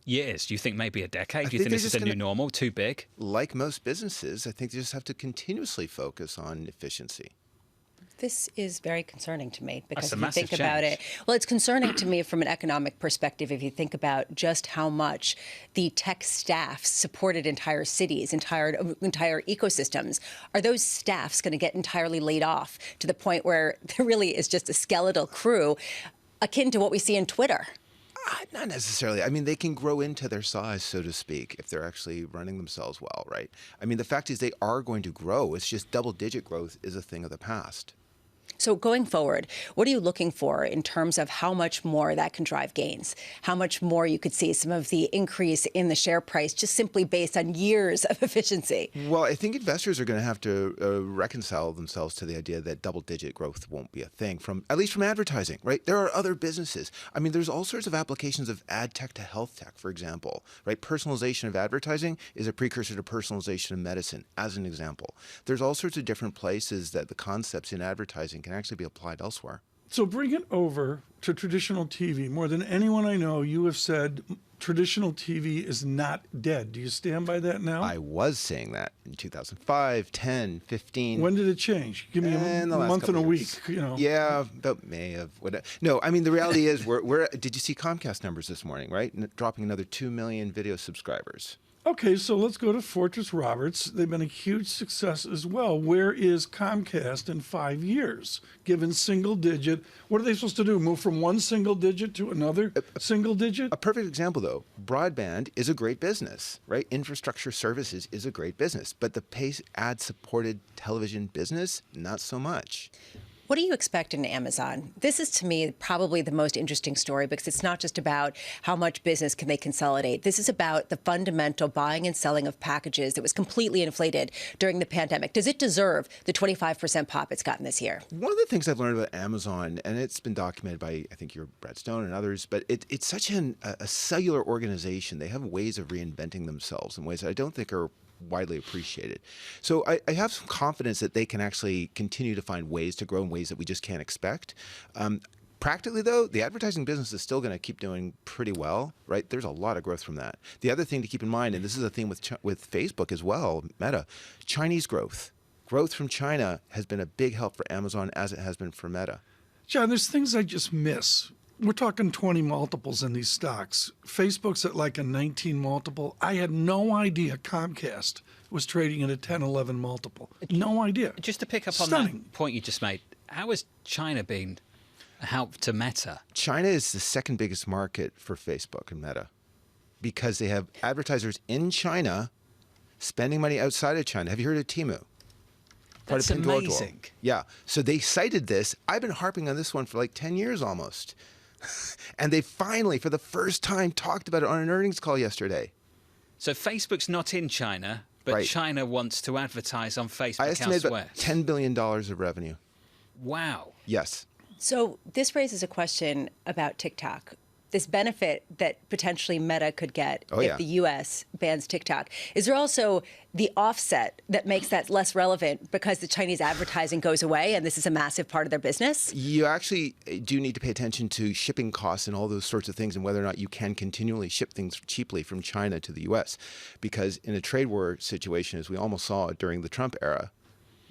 [SPEAKER 7] Years? Do you think maybe a decade? Do you think this is a new normal? Too big?
[SPEAKER 4] Like most businesses, I think they just have to continuously focus on efficiency.
[SPEAKER 9] This is very concerning to me because
[SPEAKER 7] That's
[SPEAKER 9] if you think about it, well, it's concerning to me from an economic perspective if you think about just how much the tech staff supported entire cities, entire ecosystems. Are those staffs going to get entirely laid off to the point where there really is just a skeletal crew akin to what we see in Twitter?
[SPEAKER 4] Not necessarily. I mean, they can grow into their size, so to speak, if they're actually running themselves well, right? I mean, the fact is they are going to grow. It's just double-digit growth is a thing of the past.
[SPEAKER 9] So going forward, what are you looking for in terms of how much more that can drive gains? How much more you could see some of the increase in the share price just simply based on years of efficiency?
[SPEAKER 4] Well, I think investors are going to have to reconcile themselves to the idea that double-digit growth won't be a thing, at least from advertising, right? There are other businesses. I mean, there's all sorts of applications of ad tech to health tech, for example, right? Personalization of advertising is a precursor to personalization of medicine, as an example. There's all sorts of different places that the concepts in advertising can actually be applied elsewhere.
[SPEAKER 8] So bring it over to traditional TV. More than anyone I know, you have said traditional TV is not dead. Do you stand by that now?
[SPEAKER 4] I was saying that in 2005, 10, 15.
[SPEAKER 8] When did it change? Give me a month and a week.
[SPEAKER 4] Yeah, about May of whatever. No, I mean, the reality is, did you see Comcast numbers this morning, right? Dropping another 2 million video subscribers.
[SPEAKER 8] Okay, so let's go to Fortress Roberts. They've been a huge success as well. Where is Comcast in 5 years? Given single digit, what are they supposed to do? Move from one single digit to another single digit?
[SPEAKER 4] A perfect example, though, broadband is a great business, right? Infrastructure services is a great business, but the pay ad-supported television business, not so much.
[SPEAKER 9] What do you expect in Amazon? This is, to me, probably the most interesting story because it's not just about how much business can they consolidate. This is about the fundamental buying and selling of packages that was completely inflated during the pandemic. Does it deserve the 25% pop it's gotten this year?
[SPEAKER 4] One of the things I've learned about Amazon, and it's been documented by, I think, your Brad Stone and others, but it's such a cellular organization. They have ways of reinventing themselves in ways that I don't think are widely appreciated. So I have some confidence that they can actually continue to find ways to grow in ways that we just can't expect. Practically, though, the advertising business is still going to keep doing pretty well, right? There's a lot of growth from that. The other thing to keep in mind, and this is a theme with Facebook as well, Meta, Chinese growth. Growth from China has been a big help for Amazon as it has been for Meta.
[SPEAKER 8] John, there's things I just miss. We're talking 20 multiples in these stocks. Facebook's at like a 19 multiple. I had no idea Comcast was trading at a 10, 11 multiple. No idea.
[SPEAKER 7] Just to pick up on that point you just made, how has China been a help to Meta?
[SPEAKER 4] China is the second biggest market for Facebook and Meta because they have advertisers in China spending money outside of China. Have you heard of Temu?
[SPEAKER 7] That's amazing.
[SPEAKER 4] Yeah. So they cited this. I've been harping on this one for like 10 years almost. And they finally, for the first time, talked about it on an earnings call yesterday.
[SPEAKER 7] So Facebook's not in China, but China wants to advertise on Facebook
[SPEAKER 4] I estimate
[SPEAKER 7] elsewhere.
[SPEAKER 4] about $10 billion of revenue.
[SPEAKER 7] Wow.
[SPEAKER 4] Yes.
[SPEAKER 9] So this raises a question about TikTok. This benefit that potentially Meta could get if the U.S. bans TikTok. Is there also the offset that makes that less relevant because the Chinese advertising goes away and this is a massive part of their business?
[SPEAKER 4] You actually do need to pay attention to shipping costs and all those sorts of things and whether or not you can continually ship things cheaply from China to the U.S. Because in a trade war situation, as we almost saw during the Trump era,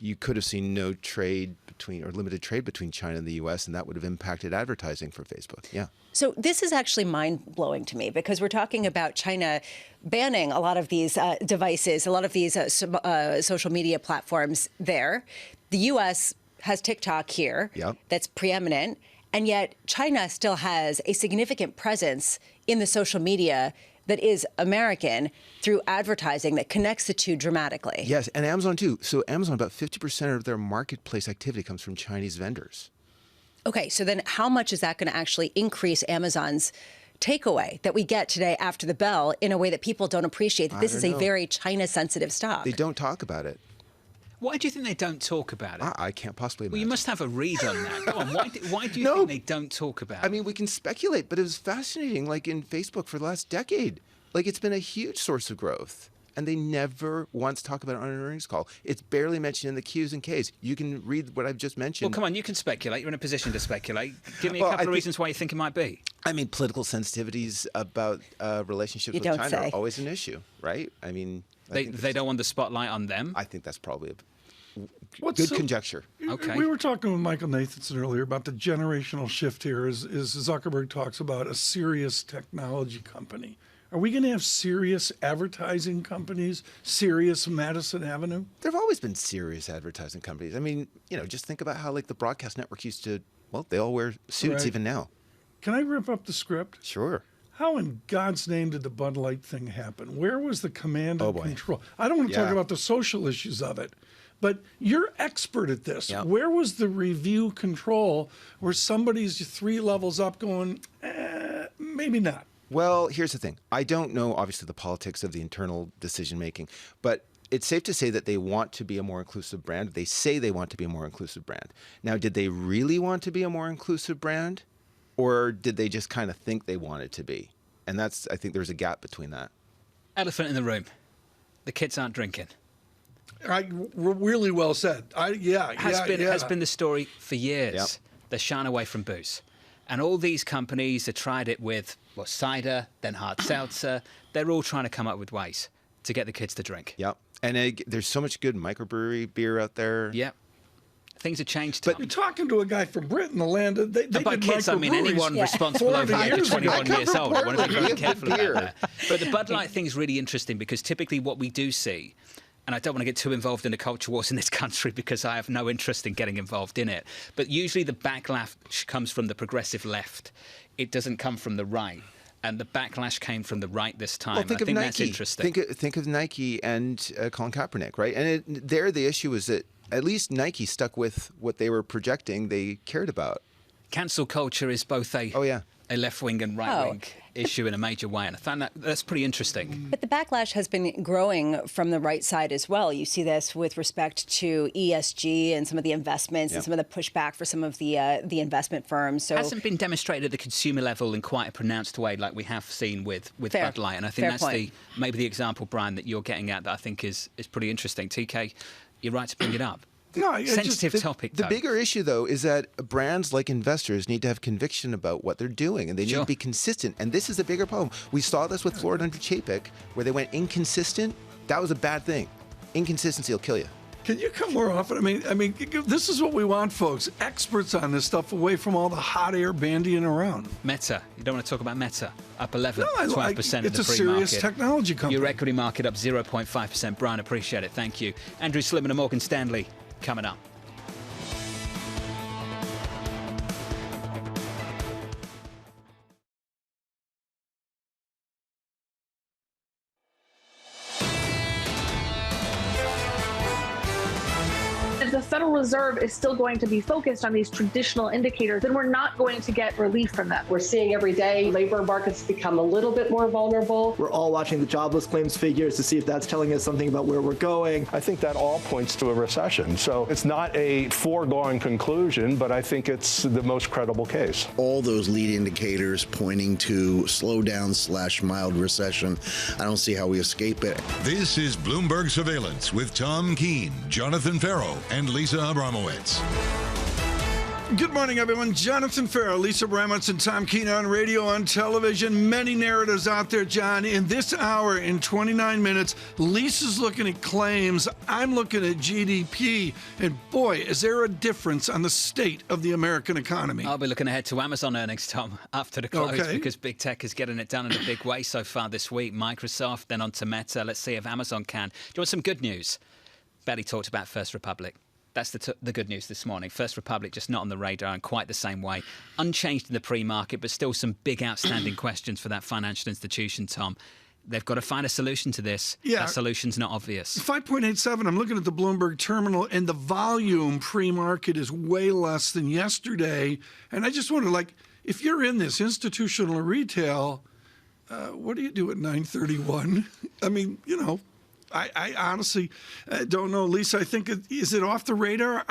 [SPEAKER 4] you could have seen no trade between or limited trade between China and the U.S., and that would have impacted advertising for Facebook. Yeah.
[SPEAKER 9] So this is actually mind-blowing to me because we're talking about China banning a lot of these devices, a lot of these social media platforms there. The U.S. has TikTok here that's preeminent, and yet China still has a significant presence in the social media that is American through advertising that connects the two dramatically.
[SPEAKER 4] Yes, and Amazon too. So Amazon, about 50% of their marketplace activity comes from Chinese vendors.
[SPEAKER 9] Okay, so then how much is that going to actually increase Amazon's takeaway that we get today after the bell in a way that people don't appreciate? That this is a very China-sensitive stock.
[SPEAKER 4] They don't talk about it.
[SPEAKER 7] Why do you think they don't talk about it?
[SPEAKER 4] I can't possibly imagine.
[SPEAKER 7] Well, you must have a read on that. Go on, why do you think they don't talk about it?
[SPEAKER 4] I mean, we can speculate, but it was fascinating, like in Facebook for the last decade. Like, it's been a huge source of growth, and they never once talk about it on an earnings call. It's barely mentioned in the Qs and Ks. You can read what I've just mentioned.
[SPEAKER 7] Well, come on, you can speculate. You're in a position to speculate. Give me a couple of reasons why you think it might be.
[SPEAKER 4] I mean, political sensitivities about relationships with China are always an issue, right? I mean...
[SPEAKER 7] They don't want the spotlight on them?
[SPEAKER 4] I think that's probably a good conjecture.
[SPEAKER 7] Okay.
[SPEAKER 8] We were talking with Michael Nathanson earlier about the generational shift here as Zuckerberg talks about a serious technology company. Are we going to have serious advertising companies, serious Madison Avenue?
[SPEAKER 4] There have always been serious advertising companies. I mean, just think about how like the broadcast network used to, well, they all wear suits even now.
[SPEAKER 8] Can I rip up the script?
[SPEAKER 4] Sure.
[SPEAKER 8] How in God's name did the Bud Light thing happen? Where was the command and control? I don't want to talk about the social issues of it, but you're expert at this. Yep. Where was the review control where somebody's 3 levels up going, maybe not?
[SPEAKER 4] Well, here's the thing. I don't know, obviously, the politics of the internal decision-making, but it's safe to say that they want to be a more inclusive brand. They say they want to be a more inclusive brand. Now, did they really want to be a more inclusive brand? Or did they just kind of think they wanted to be? And I think there's a gap between that.
[SPEAKER 7] Elephant in the room. The kids aren't drinking.
[SPEAKER 8] Really well said.
[SPEAKER 7] Has been the story for years.
[SPEAKER 4] Yep.
[SPEAKER 7] They're shying away from booze. And all these companies have tried it with cider, then hard seltzer. They're all trying to come up with ways to get the kids to drink.
[SPEAKER 4] Yep. And there's so much good microbrewery beer out there.
[SPEAKER 7] Yep. Things have changed.
[SPEAKER 8] But you're talking to a guy from Britain, the land of they
[SPEAKER 7] by kids, I mean anyone responsible over the age of 21 years old. I want to be very careful about that. But the Bud Light thing is really interesting because typically what we do see, and I don't want to get too involved in the culture wars in this country because I have no interest in getting involved in it, but usually the backlash comes from the progressive left. It doesn't come from the right. And the backlash came from the right this time.
[SPEAKER 4] Well, think of
[SPEAKER 7] Nike.
[SPEAKER 4] That's interesting. Think of Nike and Colin Kaepernick, right? And the issue is that at least Nike stuck with what they were projecting they cared about.
[SPEAKER 7] Cancel culture is both a left-wing and right-wing issue in a major way, and I found that's pretty interesting.
[SPEAKER 9] But the backlash has been growing from the right side as well. You see this with respect to ESG and some of the investments and some of the pushback for some of the investment firms. So
[SPEAKER 7] it hasn't been demonstrated at the consumer level in quite a pronounced way like we have seen with Bud Light, and I think that's maybe the example, Brian, that you're getting at that I think is pretty interesting. TK, you're right to bring it up.
[SPEAKER 8] No,
[SPEAKER 7] sensitive topic.
[SPEAKER 4] The bigger issue, though, is that brands like investors need to have conviction about what they're doing, and they need to be consistent. And this is a bigger problem. We saw this with Florida under Chapek, where they went inconsistent. That was a bad thing. Inconsistency will kill you.
[SPEAKER 8] Can you come more often? I mean, this is what we want, folks. Experts on this stuff, away from all the hot air bandying around.
[SPEAKER 7] Meta. You don't want to talk about Meta. Up 11, 12% in the pre-market.
[SPEAKER 8] It's a serious technology company.
[SPEAKER 7] Your equity market up 0.5%. Brian, appreciate it. Thank you. Andrew Sliman of Morgan Stanley coming up.
[SPEAKER 3] The Federal Reserve is still going to be focused on these traditional indicators, then we're not going to get relief from that.
[SPEAKER 2] We're seeing every day labor markets become a little bit more vulnerable.
[SPEAKER 14] We're all watching the jobless claims figures to see if that's telling us something about where we're going.
[SPEAKER 10] I think that all points to a recession. So it's not a foregone conclusion, but I think it's the most credible case.
[SPEAKER 22] All those lead indicators pointing to slowdown/mild recession. I don't see how we escape it.
[SPEAKER 6] This is Bloomberg Surveillance with Tom Keene, Jonathan Ferro, and Lisa Abramowicz.
[SPEAKER 8] Good morning, everyone. Jonathan Ferro, Lisa Abramowicz, and Tom Keene on radio, on television. Many narratives out there, John. In this hour, in 29 minutes, Lisa's looking at claims. I'm looking at GDP. And boy, is there a difference on the state of the American economy.
[SPEAKER 7] I'll be looking ahead to Amazon earnings, Tom, after the close, because big tech is getting it done in a big way so far this week. Microsoft, then on to Meta. Let's see if Amazon can. Do you want some good news? Betty talked about First Republic. That's the good news this morning. First Republic just not on the radar in quite the same way. Unchanged in the pre-market, but still some big outstanding questions for that financial institution, Tom. They've got to find a solution to this.
[SPEAKER 8] Yeah.
[SPEAKER 7] That solution's not obvious.
[SPEAKER 8] 5.87. I'm looking at the Bloomberg terminal, and the volume pre-market is way less than yesterday. And I just wonder, like, if you're in this, institutional or retail, what do you do at 9:31? I mean, you know, I honestly don't know. Lisa, I think, is it off the radar?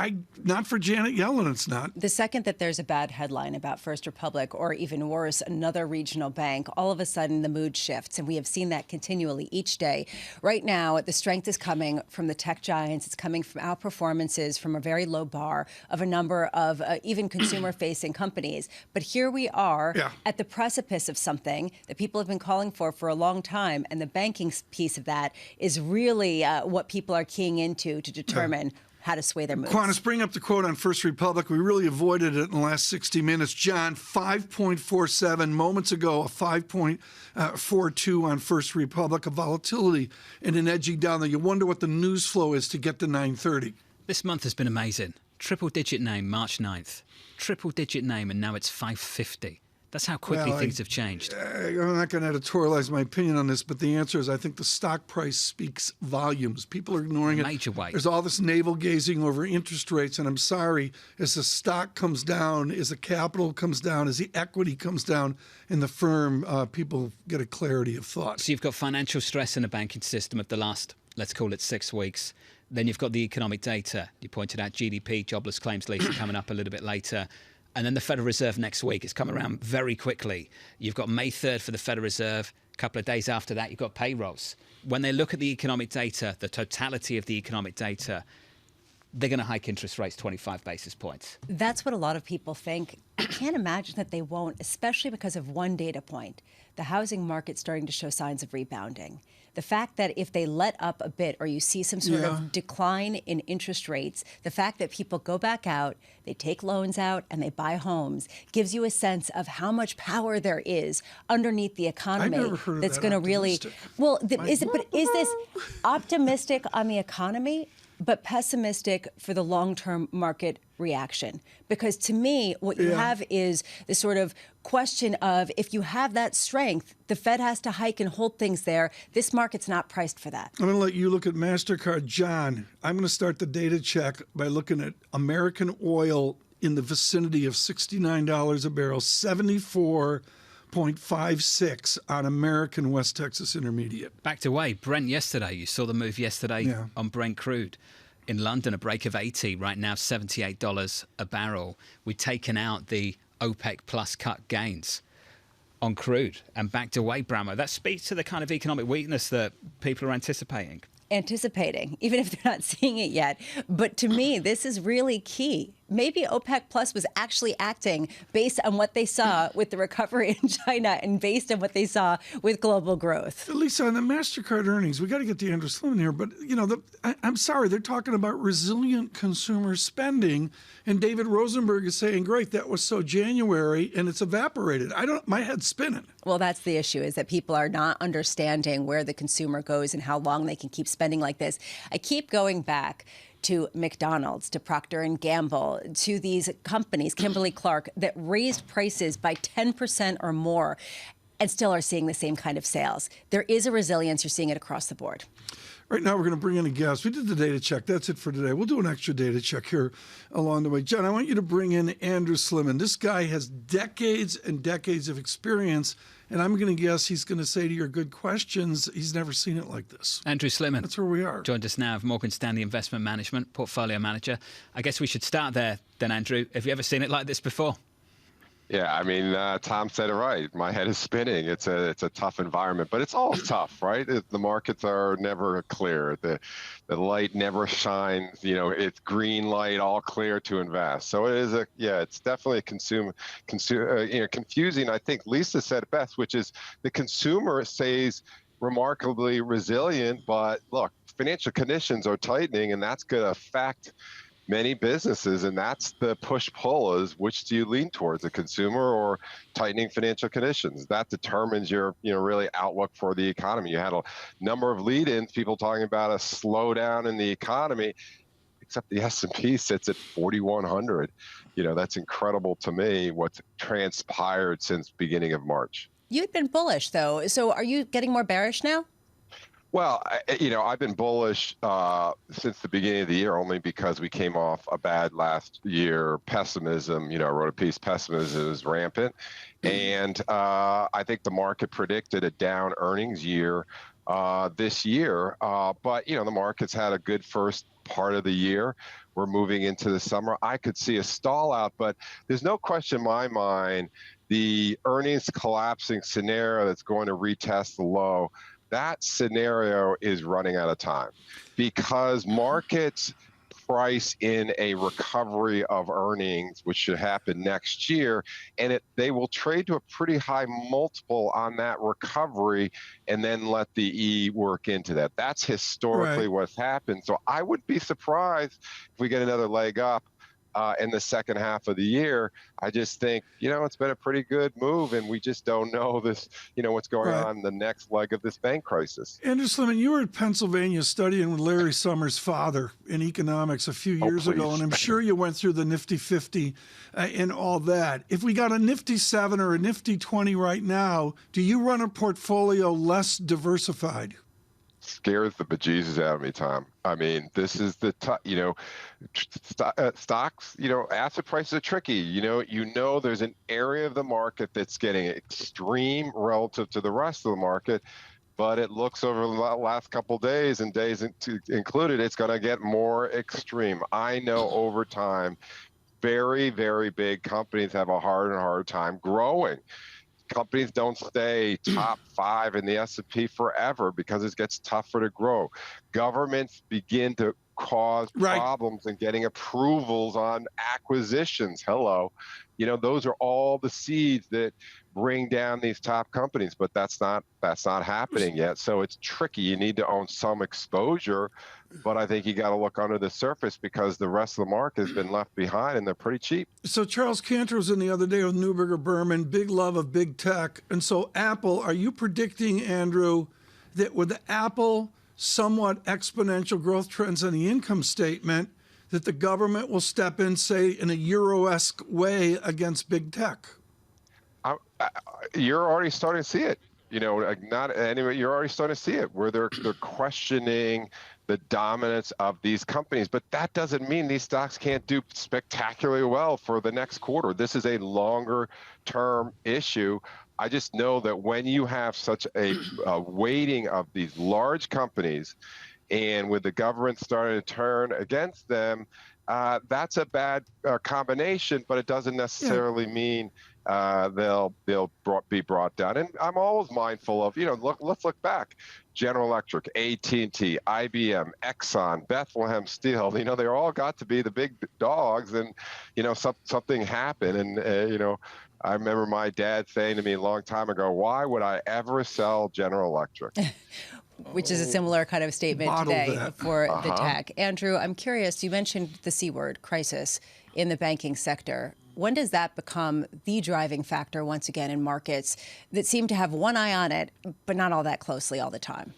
[SPEAKER 8] Not for Janet Yellen, it's not.
[SPEAKER 9] The second that there's a bad headline about First Republic, or even worse, another regional bank, all of a sudden the mood shifts, and we have seen that continually each day. Right now, the strength is coming from the tech giants. It's coming from outperformances from a very low bar of a number of even consumer-facing companies. But here we are at the precipice of something that people have been calling for a long time, and the banking piece of that is really what people are keying into to determine how to sway their moves.
[SPEAKER 8] Quantas, bring up the quote on First Republic. We really avoided it in the last 60 minutes. John, 5.47 moments ago, a 5.42 on First Republic, a volatility and an edging down there. You wonder what the news flow is to get to 9:30.
[SPEAKER 7] This month has been amazing. Triple-digit name, March 9th. Triple-digit name, and now it's 550. That's how quickly things have changed.
[SPEAKER 8] I'm not going to editorialize my opinion on this, but the answer is I think the stock price speaks volumes. People are ignoring it.
[SPEAKER 7] Major way.
[SPEAKER 8] There's all this navel-gazing over interest rates, and I'm sorry, as the stock comes down, as the capital comes down, as the equity comes down in the firm, people get a clarity of thought.
[SPEAKER 7] So you've got financial stress in the banking system of the last, let's call it 6 weeks. Then you've got the economic data. You pointed out GDP, jobless claims, Lisa, coming up a little bit later. And then the Federal Reserve next week. It's come around very quickly. You've got May 3rd for the Federal Reserve. A couple of days after that, you've got payrolls. When they look at the economic data, the totality of the economic data, they're going to hike interest rates 25 basis points.
[SPEAKER 9] That's what a lot of people think. I can't imagine that they won't, especially because of one data point. The housing market starting to show signs of rebounding. The fact that if they let up a bit or you see some sort of decline in interest rates, the fact that people go back out, they take loans out, and they buy homes gives you a sense of how much power there is underneath the economy.
[SPEAKER 8] I've never heard of
[SPEAKER 9] that's
[SPEAKER 8] that
[SPEAKER 9] going to really. Well, is this optimistic on the economy, but pessimistic for the long-term market reaction? Because to me, what you have is the sort of question of, if you have that strength, the Fed has to hike and hold things there. This market's not priced for that.
[SPEAKER 8] I'm going to let you look at MasterCard. John, I'm going to start the data check by looking at American oil in the vicinity of $69 a barrel, 74.56 on American West Texas Intermediate.
[SPEAKER 7] Backed away. Brent yesterday. You saw the move yesterday on Brent crude. In London, a break of 80. Right now, $78 a barrel. We've taken out the OPEC plus cut gains on crude and backed away, Bramo. That speaks to the kind of economic weakness that people are anticipating,
[SPEAKER 9] even if they're not seeing it yet. But to me, this is really key, maybe OPEC Plus was actually acting based on what they saw with the recovery in China and based on what they saw with global growth.
[SPEAKER 8] Lisa, on the MasterCard earnings, we got to get to Andrew Slim here, but I'm sorry, they're talking about resilient consumer spending, and David Rosenberg is saying, great, that was so January, and it's evaporated. My head's spinning.
[SPEAKER 9] Well, that's the issue, is that people are not understanding where the consumer goes and how long they can keep spending like this. I keep going back to McDonald's, to Procter & Gamble, to these companies, Kimberly-Clark, that raised prices by 10% or more and still are seeing the same kind of sales. There is a resilience. You're seeing it across the board.
[SPEAKER 8] Right now, we're going to bring in a guest. We did the data check. That's it for today. We'll do an extra data check here along the way. John, I want you to bring in Andrew Sliman. This guy has decades and decades of experience, and I'm going to guess he's going to say to your good questions, he's never seen it like this.
[SPEAKER 7] Andrew Sliman.
[SPEAKER 8] That's where we are.
[SPEAKER 7] Joined us now, Morgan Stanley Investment Management, Portfolio Manager. I guess we should start there then, Andrew. Have you ever seen it like this before?
[SPEAKER 13] Yeah, I mean, Tom said it right. My head is spinning. It's a tough environment, but it's all tough, right? The markets are never clear. The light never shines. It's green light, all clear to invest. So it is it's definitely confusing. I think Lisa said it best, which is the consumer stays remarkably resilient, but look, financial conditions are tightening, and that's going to affect many businesses, and that's the push-pull, is which do you lean towards, the consumer or tightening financial conditions? That determines your really outlook for the economy. You had a number of lead-ins, people talking about a slowdown in the economy, except the S&P sits at 4,100. That's incredible to me, what's transpired since beginning of March.
[SPEAKER 9] You'd been bullish, though. So are you getting more bearish now?
[SPEAKER 13] Well, I've been bullish since the beginning of the year, only because we came off a bad last year. Pessimism, I wrote a piece, pessimism is rampant. And I think the market predicted a down earnings year this year. But, the market's had a good first part of the year. We're moving into the summer. I could see a stall out, but there's no question in my mind, the earnings collapsing scenario that's going to retest the low, that scenario is running out of time, because markets price in a recovery of earnings, which should happen next year, and they will trade to a pretty high multiple on that recovery and then let the E work into that. That's historically what's happened. So I wouldn't be surprised if we get another leg up in the second half of the year. I just think, it's been a pretty good move, and we just don't know this, what's going on in the next leg of this bank crisis.
[SPEAKER 8] Andrew Sliman, you were at Pennsylvania studying with Larry Summers' father in economics a few years ago, and I'm sure you went through the Nifty 50 and all that. If we got a Nifty 7 or a Nifty 20 right now, do you run a portfolio less diversified?
[SPEAKER 13] Scares the bejesus out of me, Tom. I mean, this is the stocks, asset prices are tricky. There's an area of the market that's getting extreme relative to the rest of the market, but it looks over the last couple of days and days included, it's going to get more extreme. I know over time, very, very big companies have a harder and harder time growing. Companies don't stay top 5 in the S&P forever because it gets tougher to grow. Governments begin to cause problems in getting approvals on acquisitions. Hello. Those are all the seeds that bring down these top companies, but that's not happening yet. So it's tricky. You need to own some exposure, but I think you got to look under the surface because the rest of the market has been left behind, and they're pretty cheap.
[SPEAKER 8] So Charles Cantor was in the other day with Neuberger Berman, big love of big tech. And so Apple, are you predicting, Andrew, that with the Apple somewhat exponential growth trends on the income statement, that the government will step in, say, in a Euro-esque way against big tech?
[SPEAKER 13] You're already starting to see it. Not anyway. You're already starting to see it where they're questioning the dominance of these companies, but that doesn't mean these stocks can't do spectacularly well for the next quarter. This is a longer-term issue. I just know that when you have such a weighting of these large companies, and with the government starting to turn against them, that's a bad combination, but it doesn't necessarily mean they'll be brought down. And I'm always mindful of, let's look back. General Electric, AT&T, IBM, Exxon, Bethlehem Steel, they all got to be the big dogs, and, something happened. And, I remember my dad saying to me a long time ago, why would I ever sell General Electric?
[SPEAKER 9] Which is a similar kind of statement today for the tech. Andrew, I'm curious, you mentioned the C word, crisis, in the banking sector. When does that become the driving factor once again in markets that seem to have one eye on it, but not all that closely all the time?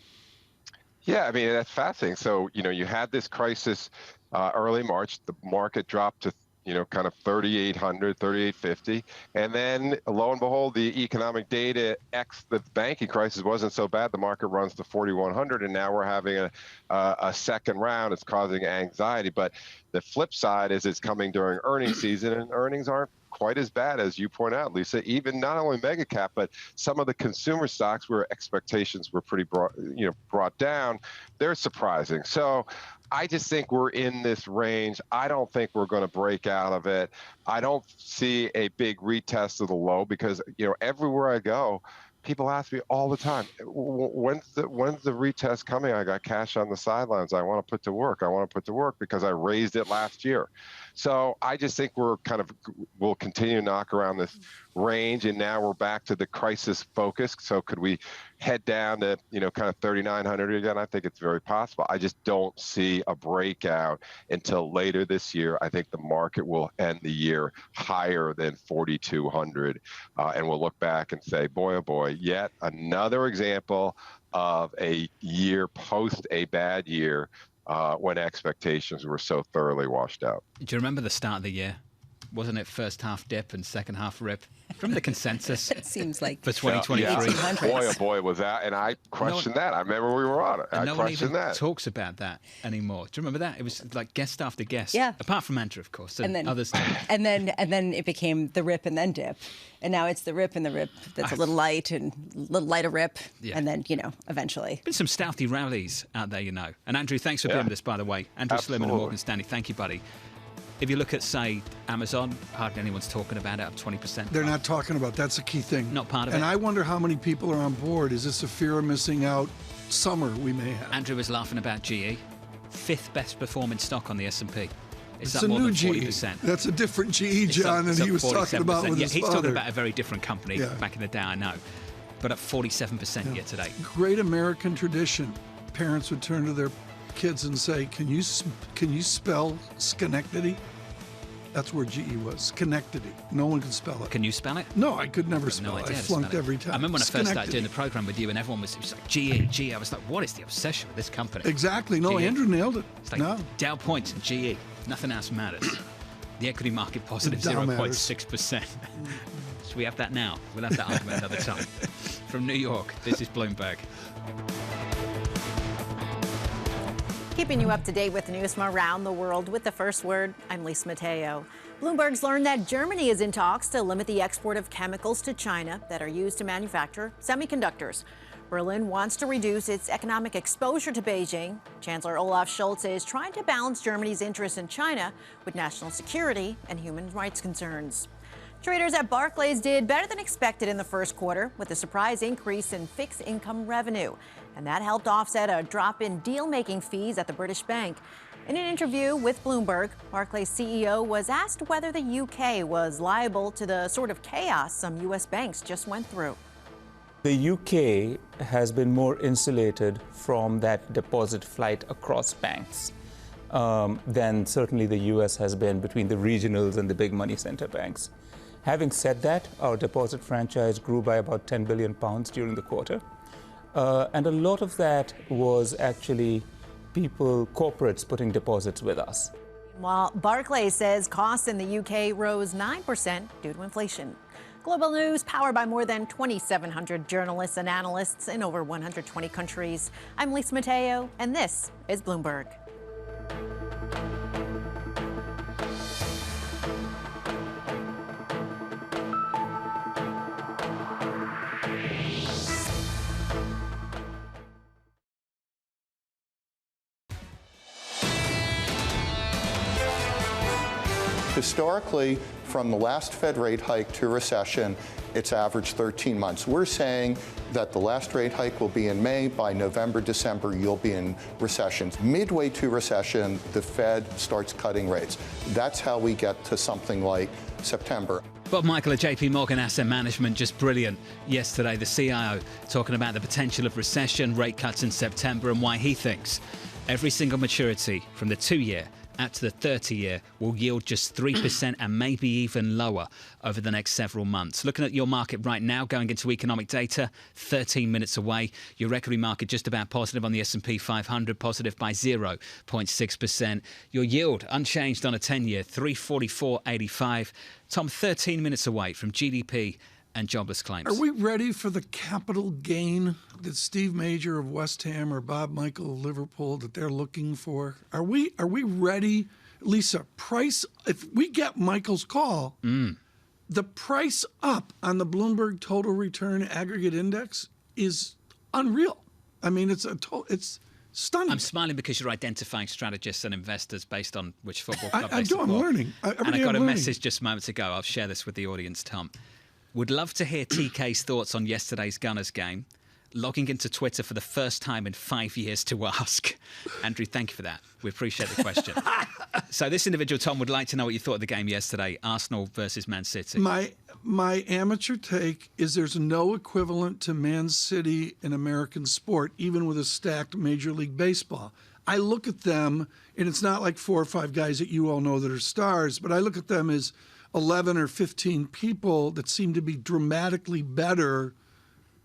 [SPEAKER 13] Yeah, I mean, that's fascinating. So, you had this crisis early March. The market dropped to kind of 3,800, 3,850. And then lo and behold, the economic data X the banking crisis wasn't so bad. The market runs to 4,100, and now we're having a second round. It's causing anxiety. But the flip side is it's coming during earnings season, and earnings aren't quite as bad as you point out, Lisa. Even not only mega cap, but some of the consumer stocks where expectations were pretty brought down, they're surprising. So I just think we're in this range. I don't think we're going to break out of it. I don't see a big retest of the low because, everywhere I go, people ask me all the time, when's the retest coming? I got cash on the sidelines. I want to put to work. I want to put to work because I raised it last year. So I just think we'll continue to knock around this range, and now we're back to the crisis focus. So could we head down to, kind of 3,900 again? I think it's very possible. I just don't see a breakout until later this year. I think the market will end the year higher than 4,200, and we'll look back and say, boy, oh boy, yet another example of a year post a bad year when expectations were so thoroughly washed out.
[SPEAKER 7] Do you remember the start of the year? Wasn't it first half dip and second half rip? From the consensus,
[SPEAKER 9] it seems like
[SPEAKER 7] for 2023.
[SPEAKER 13] Yeah. Boy, oh boy, was that! And I questioned that. I remember we were on it. I
[SPEAKER 7] no one
[SPEAKER 13] questioned
[SPEAKER 7] even
[SPEAKER 13] that.
[SPEAKER 7] talks about that anymore. Do you remember that? It was like guest after guest.
[SPEAKER 9] Yeah.
[SPEAKER 7] Apart from Andrew, of course, and
[SPEAKER 9] then
[SPEAKER 7] others.
[SPEAKER 9] And then it became the rip and then dip, and now it's the rip and the rip that's a little light and a little lighter rip, and then eventually.
[SPEAKER 7] Been some stealthy rallies out there, And Andrew, thanks for being with us, by the way. Andrew Sliman of Morgan Stanley. Thank you, buddy. If you look at, say, Amazon, hardly anyone's talking about it, up 20%.
[SPEAKER 8] They're not talking about. That's a key thing.
[SPEAKER 7] Not part of it.
[SPEAKER 8] And I wonder how many people are on board. Is this a fear of missing out summer we may have?
[SPEAKER 7] Andrew was laughing about GE. 5th best performing stock on the S&P.
[SPEAKER 8] It's a new GE. That's a different GE, John, than he was talking about with his
[SPEAKER 7] he's
[SPEAKER 8] father.
[SPEAKER 7] talking about a very different company back in the day, I know. But up 47% year to date.
[SPEAKER 8] Great American tradition. Parents would turn to their kids and say, can you spell Schenectady? That's where GE was. Schenectady. No one could spell it.
[SPEAKER 7] Can you spell it?
[SPEAKER 8] No, I could never spell it. I flunked every time.
[SPEAKER 7] I remember when I first started doing the program with you, and everyone was like, GE. I was like, what is the obsession with this company?
[SPEAKER 8] Exactly. No,
[SPEAKER 7] GE.
[SPEAKER 8] Andrew nailed it.
[SPEAKER 7] It's like Dow points and GE. Nothing else matters. The equity market positive 0.6%. So we have that now. We'll have that argument another time. From New York, this is Bloomberg.
[SPEAKER 11] Keeping you up to date with news from around the world with the first word, I'm Lisa Mateo. Bloomberg's learned that Germany is in talks to limit the export of chemicals to China that are used to manufacture semiconductors. Berlin wants to reduce its economic exposure to Beijing. Chancellor Olaf Scholz is trying to balance Germany's interest in China with national security and human rights concerns. Traders at Barclays did better than expected in the first quarter with a surprise increase in fixed income revenue. And that helped offset a drop in deal-making fees at the British bank. In an interview with Bloomberg, Barclays CEO was asked whether the UK was liable to the sort of chaos some U.S. banks just went through.
[SPEAKER 12] The UK has been more insulated from that deposit flight across banks than certainly the U.S. has been between the regionals and the big money center banks. Having said that, our deposit franchise grew by about £10 billion during the quarter. And a lot of that was actually corporates putting deposits with us.
[SPEAKER 11] While Barclays says costs in the UK rose 9% due to inflation. Global news powered by more than 2,700 journalists and analysts in over 120 countries. I'm Lisa Mateo, and this is Bloomberg.
[SPEAKER 1] Historically, from the last Fed rate hike to recession, it's averaged 13 months. We're saying that the last rate hike will be in May. By November, December, you'll be in recession. Midway to recession, the Fed starts cutting rates. That's how we get to something like September.
[SPEAKER 7] Bob Michael at JP Morgan Asset Management, just brilliant. Yesterday, the CIO talking about the potential of recession, rate cuts in September, and why he thinks every single maturity from the 2-year out to the 30-year will yield just 3% and maybe even lower over the next several months. Looking at your market right now, going into economic data, 13 minutes away. Your equity market just about positive on the S&P 500, positive by 0.6%. Your yield unchanged on a 10-year, 344.85. Tom, 13 minutes away from GDP and jobless claims.
[SPEAKER 8] Are we ready for the capital gain that Steve Major of West Ham or Bob Michael of Liverpool that they're looking for? Are we ready? Lisa, price, if we get Michael's call, the price up on the Bloomberg Total Return Aggregate Index is unreal. I mean, it's stunning.
[SPEAKER 7] I'm smiling because you're identifying strategists and investors based on which football club they
[SPEAKER 8] I do.
[SPEAKER 7] support.
[SPEAKER 8] I'm learning.
[SPEAKER 7] And I got a message just moments ago. I'll share this with the audience, Tom. Would love to hear TK's thoughts on yesterday's Gunners game. Logging into Twitter for the first time in 5 years to ask. Andrew, thank you for that. We appreciate the question. So this individual, Tom, would like to know what you thought of the game yesterday, Arsenal versus Man City.
[SPEAKER 8] My amateur take is there's no equivalent to Man City in American sport, even with a stacked Major League Baseball. I look at them, and it's not like 4 or 5 guys that you all know that are stars, but I look at them as 11 or 15 people that seem to be dramatically better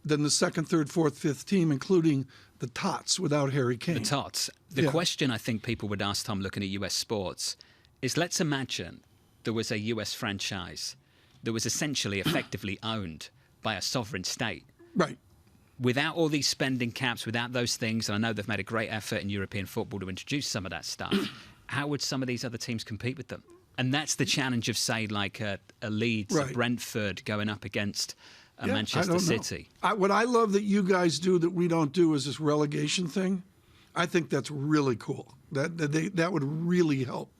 [SPEAKER 8] than the second, third, fourth, fifth team, including the Tots without Harry Kane.
[SPEAKER 7] The Tots. The question I think people would ask, Tom, looking at US sports, is let's imagine there was a US franchise that was essentially effectively owned by a sovereign state.
[SPEAKER 8] Right.
[SPEAKER 7] Without all these spending caps, without those things, and I know they've made a great effort in European football to introduce some of that stuff, how would some of these other teams compete with them? And that's the challenge of, say, like a Leeds, a Brentford going up against Manchester City.
[SPEAKER 8] What I love that you guys do that we don't do is this relegation thing. I think that's really cool. That would really help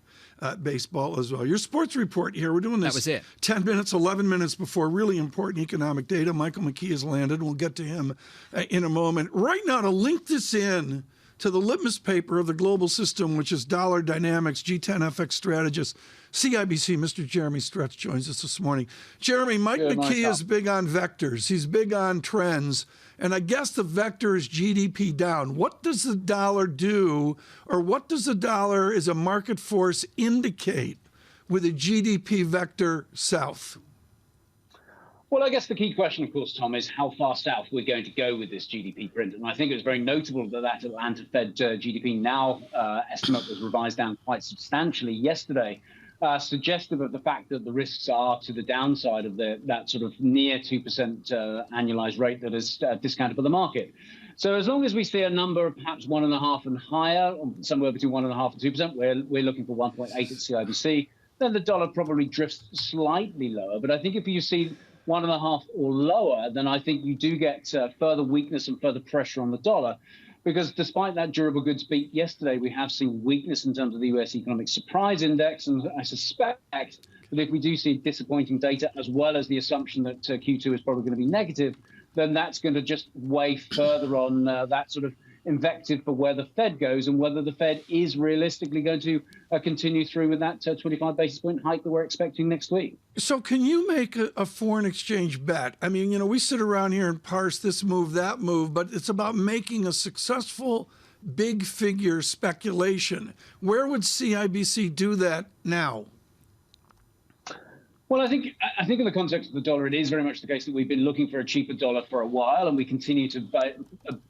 [SPEAKER 8] baseball as well. Your sports report here, we're doing this.
[SPEAKER 7] That was it.
[SPEAKER 8] 10 minutes, 11 minutes before really important economic data. Michael McKee has landed. We'll get to him in a moment. Right now, to link this in to the litmus paper of the global system, which is dollar dynamics, G10 FX strategist, CIBC, Mr. Jeremy Stretch joins us this morning. Jeremy, Mike McKee is big on vectors. He's big on trends. And I guess the vector is GDP down. What does the dollar do, or what does the dollar as a market force indicate with a GDP vector south?
[SPEAKER 15] Well, I guess the key question, of course, Tom, is how far south we're going to go with this GDP print. And I think it was very notable that Atlanta Fed GDP now estimate was revised down quite substantially yesterday, suggestive of the fact that the risks are to the downside of that sort of near 2% annualized rate that is discounted by the market. So as long as we see a number of perhaps 1.5 and higher, somewhere between 1.5 and 2%, we're looking for 1.8 at CIBC, then the dollar probably drifts slightly lower. But I think if you see 1.5 or lower, then I think you do get further weakness and further pressure on the dollar. Because despite that durable goods beat yesterday, we have seen weakness in terms of the US Economic Surprise Index. And I suspect that if we do see disappointing data, as well as the assumption that Q2 is probably going to be negative, then that's going to just weigh further on that sort of invective for where the Fed goes and whether the Fed is realistically going to continue through with that 25 basis point hike that we're expecting next week.
[SPEAKER 8] So can you make a foreign exchange bet? I mean, you know, we sit around here and parse this move, that move, but it's about making a successful big figure speculation. Where would CIBC do that now?
[SPEAKER 15] Well, I think in the context of the dollar, it is very much the case that we've been looking for a cheaper dollar for a while, and we continue to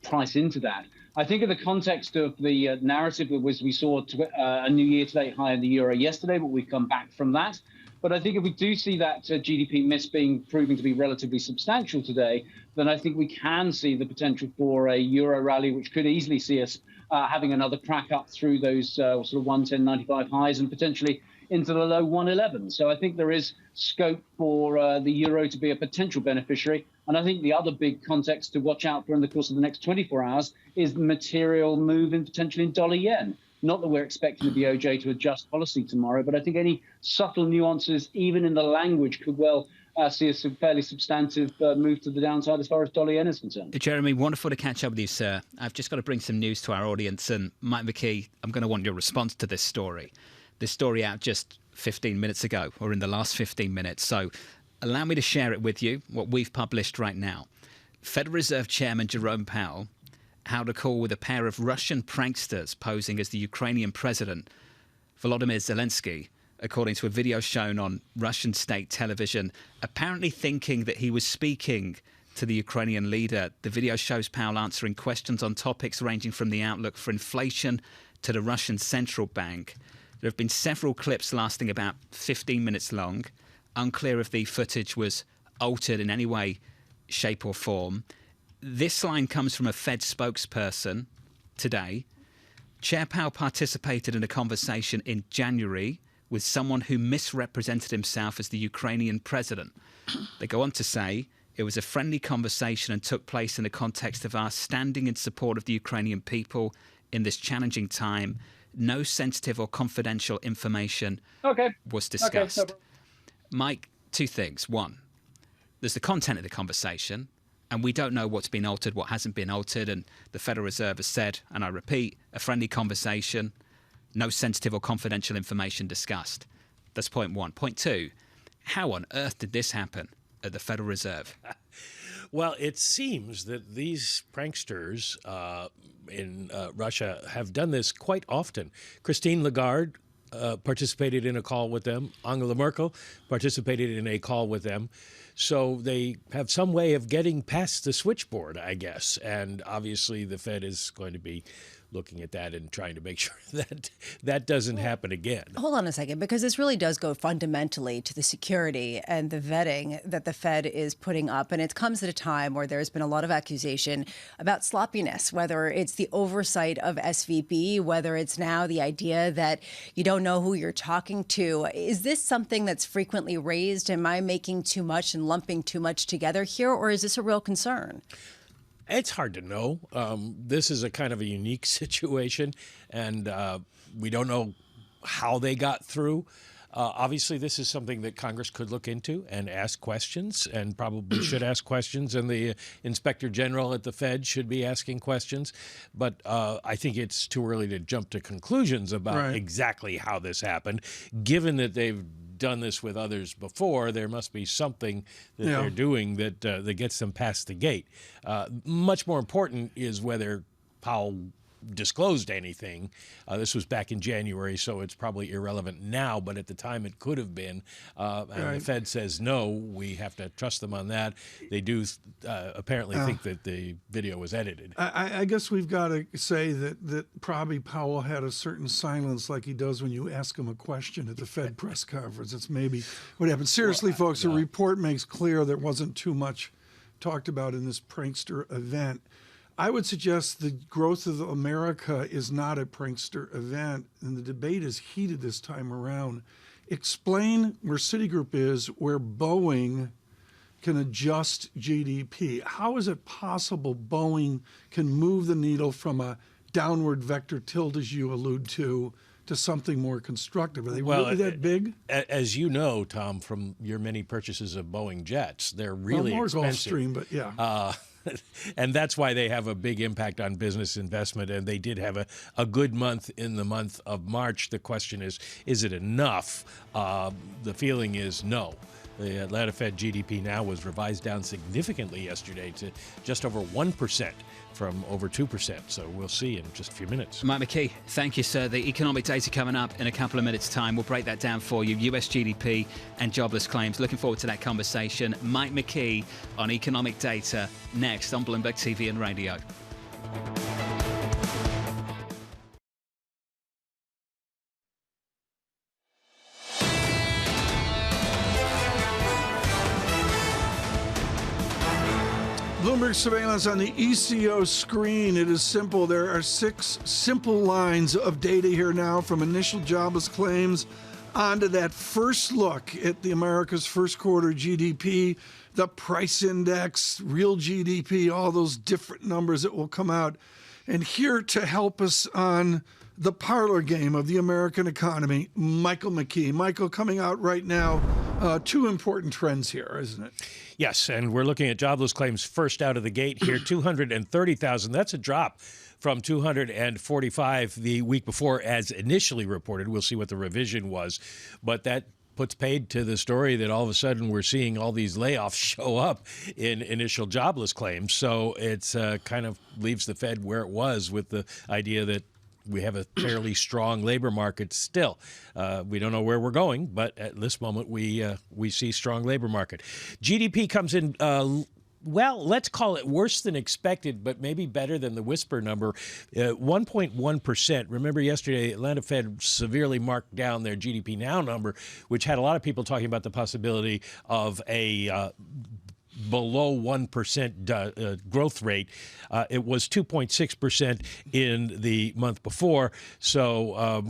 [SPEAKER 15] price into that. I think in the context of the narrative, we saw a new year-to-date high in the euro yesterday, but we've come back from that. But I think if we do see that GDP miss proving to be relatively substantial today, then I think we can see the potential for a euro rally, which could easily see us having another crack up through those sort of 110.95 highs and potentially into the low 111. So I think there is scope for the euro to be a potential beneficiary. And I think the other big context to watch out for in the course of the next 24 hours is the material move in potentially in dollar yen. Not that we're expecting the BOJ to adjust policy tomorrow, but I think any subtle nuances, even in the language, could well see a fairly substantive move to the downside as far as dollar yen is concerned.
[SPEAKER 7] Jeremy, wonderful to catch up with you, sir. I've just got to bring some news to our audience. And Mike McKee, I'm going to want your response to this story. This story out just 15 minutes ago, or in the last 15 minutes. So allow me to share it with you, what we've published right now. Federal Reserve Chairman Jerome Powell held a call with a pair of Russian pranksters posing as the Ukrainian president, Volodymyr Zelensky, according to a video shown on Russian state television, apparently thinking that he was speaking to the Ukrainian leader. The video shows Powell answering questions on topics ranging from the outlook for inflation to the Russian central bank. There have been several clips lasting about 15 minutes long. Unclear if the footage was altered in any way, shape or form. This line comes from a Fed spokesperson today. Chair Powell participated in a conversation in January with someone who misrepresented himself as the Ukrainian president. They go on to say it was a friendly conversation and took place in the context of our standing in support of the Ukrainian people in this challenging time. No sensitive or confidential information was discussed.
[SPEAKER 15] Okay,
[SPEAKER 7] Mike, two things. One, there's the content of the conversation, and we don't know what's been altered, what hasn't been altered, and the Federal Reserve has said, and I repeat, a friendly conversation, no sensitive or confidential information discussed. That's point one. Point two, how on earth did this happen at the Federal Reserve?
[SPEAKER 5] Well, it seems that these pranksters in Russia have done this quite often. Christine Lagarde participated in a call with them. Angela Merkel participated in a call with them. So they have some way of getting past the switchboard, I guess. And obviously the Fed is going to be looking at that and trying to make sure that that doesn't happen again.
[SPEAKER 9] Hold on a second, because this really does go fundamentally to the security and the vetting that the Fed is putting up. And it comes at a time where there's been a lot of accusation about sloppiness, whether it's the oversight of SVB, whether it's now the idea that you don't know who you're talking to. Is this something that's frequently raised? Am I making too much and lumping too much together here, or is this a real concern?
[SPEAKER 5] It's hard to know. This is a kind of a unique situation, and we don't know how they got through. Obviously, this is something that Congress could look into and ask questions, and probably should ask questions, and the Inspector General at the Fed should be asking questions. But I think it's too early to jump to conclusions about exactly how this happened. Given that they've done this with others before, there must be something that they're doing that that gets them past the gate. Much more important is whether Powell disclosed anything. This was back in January, so it's probably irrelevant now, but at the time it could have been. And the Fed says, no, we have to trust them on that. They do apparently think that the video was edited.
[SPEAKER 8] I guess we've got to say that probably Powell had a certain silence like he does when you ask him a question at the Fed press conference. It's maybe what happened. Seriously, folks, the report makes clear there wasn't too much talked about in this prankster event. I would suggest the growth of America is not a prankster event, and the debate is heated this time around. Explain where Citigroup is, where Boeing can adjust GDP. How is it possible Boeing can move the needle from a downward vector tilt, as you allude to something more constructive? Are they really that big?
[SPEAKER 5] As you know, Tom, from your many purchases of Boeing jets, they're really
[SPEAKER 8] more
[SPEAKER 5] expensive.
[SPEAKER 8] Gulfstream, but yeah.
[SPEAKER 5] And that's why they have a big impact on business investment. And they did have a good month in the month of March. The question is it enough? The feeling is no. The Atlanta Fed GDP now was revised down significantly yesterday to just over 1% from over 2%. So we'll see in just a few minutes.
[SPEAKER 7] Mike McKee, thank you, sir. The economic data coming up in a couple of minutes' time. We'll break that down for you. US GDP and jobless claims. Looking forward to that conversation. Mike McKee on economic data next on Bloomberg TV and Radio.
[SPEAKER 8] Bloomberg Surveillance on the ECO screen. It is simple. There are 6 simple lines of data here now, from initial jobless claims onto that first look at the America's first quarter GDP, the price index, real GDP, all those different numbers that will come out. And here to help us on the parlor game of the American economy, Michael McKee. Michael, coming out right now, two important trends here, isn't it?
[SPEAKER 5] Yes, and we're looking at jobless claims first out of the gate here, 230,000. That's a drop from 245 the week before as initially reported. We'll see what the revision was, but that puts paid to the story that all of a sudden we're seeing all these layoffs show up in initial jobless claims. So it's kind of leaves the Fed where it was, with the idea that we have a fairly strong labor market still. We don't know where we're going, but at this moment we see strong labor market. GDP comes in well, let's call it worse than expected, but maybe better than the whisper number, 1.1%. Remember yesterday, Atlanta Fed severely marked down their GDP Now number, which had a lot of people talking about the possibility of a below 1% growth rate. It was 2.6% in the month before, so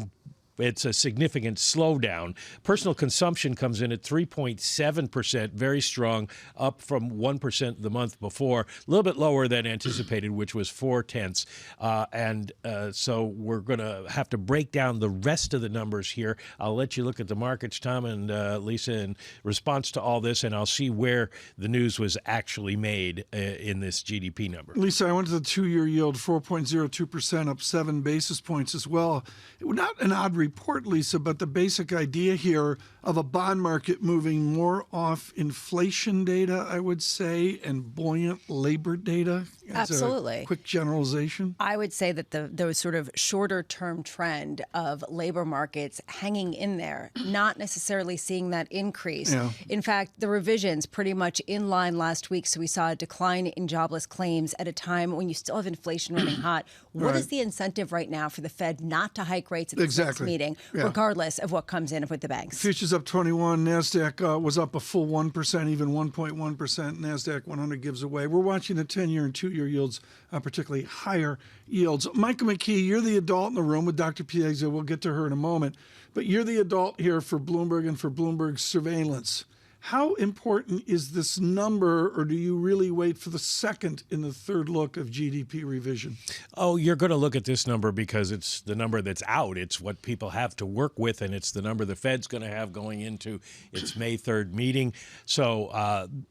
[SPEAKER 5] it's a significant slowdown. Personal consumption comes in at 3.7%, very strong, up from 1% the month before, a little bit lower than anticipated, which was 0.4. So we're going to have to break down the rest of the numbers here. I'll let you look at the markets, Tom and Lisa, in response to all this, and I'll see where the news was actually made in this GDP number.
[SPEAKER 8] Lisa, I went to the two-year yield, 4.02%, up 7 basis points as well. Not an odd report, Lisa, but the basic idea here of a bond market moving more off inflation data, I would say, and buoyant labor data.
[SPEAKER 9] Absolutely.
[SPEAKER 8] Quick generalization.
[SPEAKER 9] I would say that the sort of shorter term trend of labor markets hanging in there, not necessarily seeing that increase.
[SPEAKER 8] Yeah.
[SPEAKER 9] In fact, the revisions pretty much in line last week. So we saw a decline in jobless claims at a time when you still have inflation running hot. What is the incentive right now for the Fed not to hike rates at the next meeting, regardless of what comes in with the banks?
[SPEAKER 8] Futures up 21. NASDAQ was up a full 1%, even 1.1%. NASDAQ 100 gives away. We're watching the 10-year and 2-year yields, particularly higher yields. Michael McKee, you're the adult in the room with Dr. Piegza. We'll get to her in a moment. But you're the adult here for Bloomberg and for Bloomberg Surveillance. How important is this number, or do you really wait for the second and the third look of GDP revision?
[SPEAKER 5] Oh, you're going to look at this number because it's the number that's out. It's what people have to work with, and it's the number the Fed's going to have going into its May 3rd meeting. So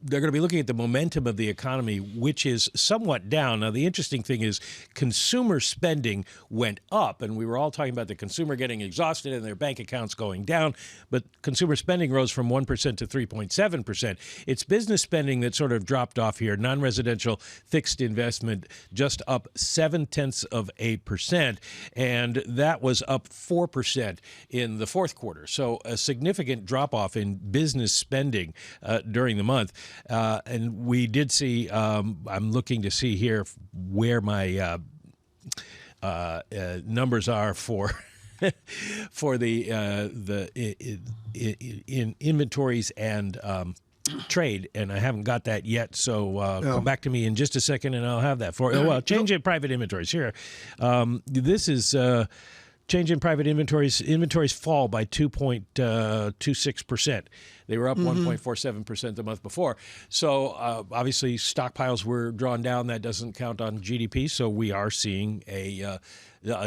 [SPEAKER 5] they're going to be looking at the momentum of the economy, which is somewhat down. Now, the interesting thing is consumer spending went up, and we were all talking about the consumer getting exhausted and their bank accounts going down, but consumer spending rose from 1% to 3.7%. It's business spending that sort of dropped off here. Non-residential fixed investment just up 0.7%, and that was up 4% in the fourth quarter. So a significant drop-off in business spending during the month. And we did see, I'm looking to see here where my numbers are for in inventories and trade, and I haven't got that yet. So come back to me in just a second, and I'll have that for you. Well, change in private inventories here. This is change in private inventories. Inventories fall by 2.26%. They were up 1.47% the month before. So obviously stockpiles were drawn down. That doesn't count on GDP. So we are seeing a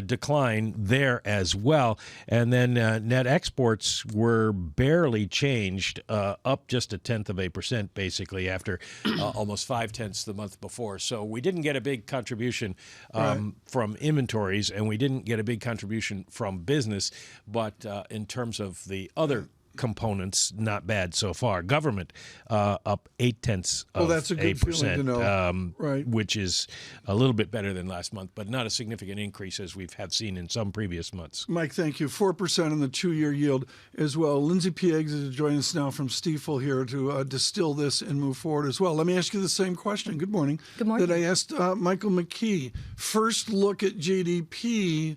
[SPEAKER 5] decline there as well. And then net exports were barely changed, up just 0.1% basically after almost 0.5 the month before. So we didn't get a big contribution from inventories, and we didn't get a big contribution from business. But in terms of the other components, not bad so far. Government up 0.8%.
[SPEAKER 8] Well, that's a good feeling to know.
[SPEAKER 5] Which is a little bit better than last month, but not a significant increase as we have seen in some previous months.
[SPEAKER 8] Mike, thank you. 4% in the 2-year yield as well. Lindsay Piegza is joining us now from Stifel here to distill this and move forward as well. Let me ask you the same question. Good morning.
[SPEAKER 17] Good morning.
[SPEAKER 8] That I asked Michael McKee. First look at GDP.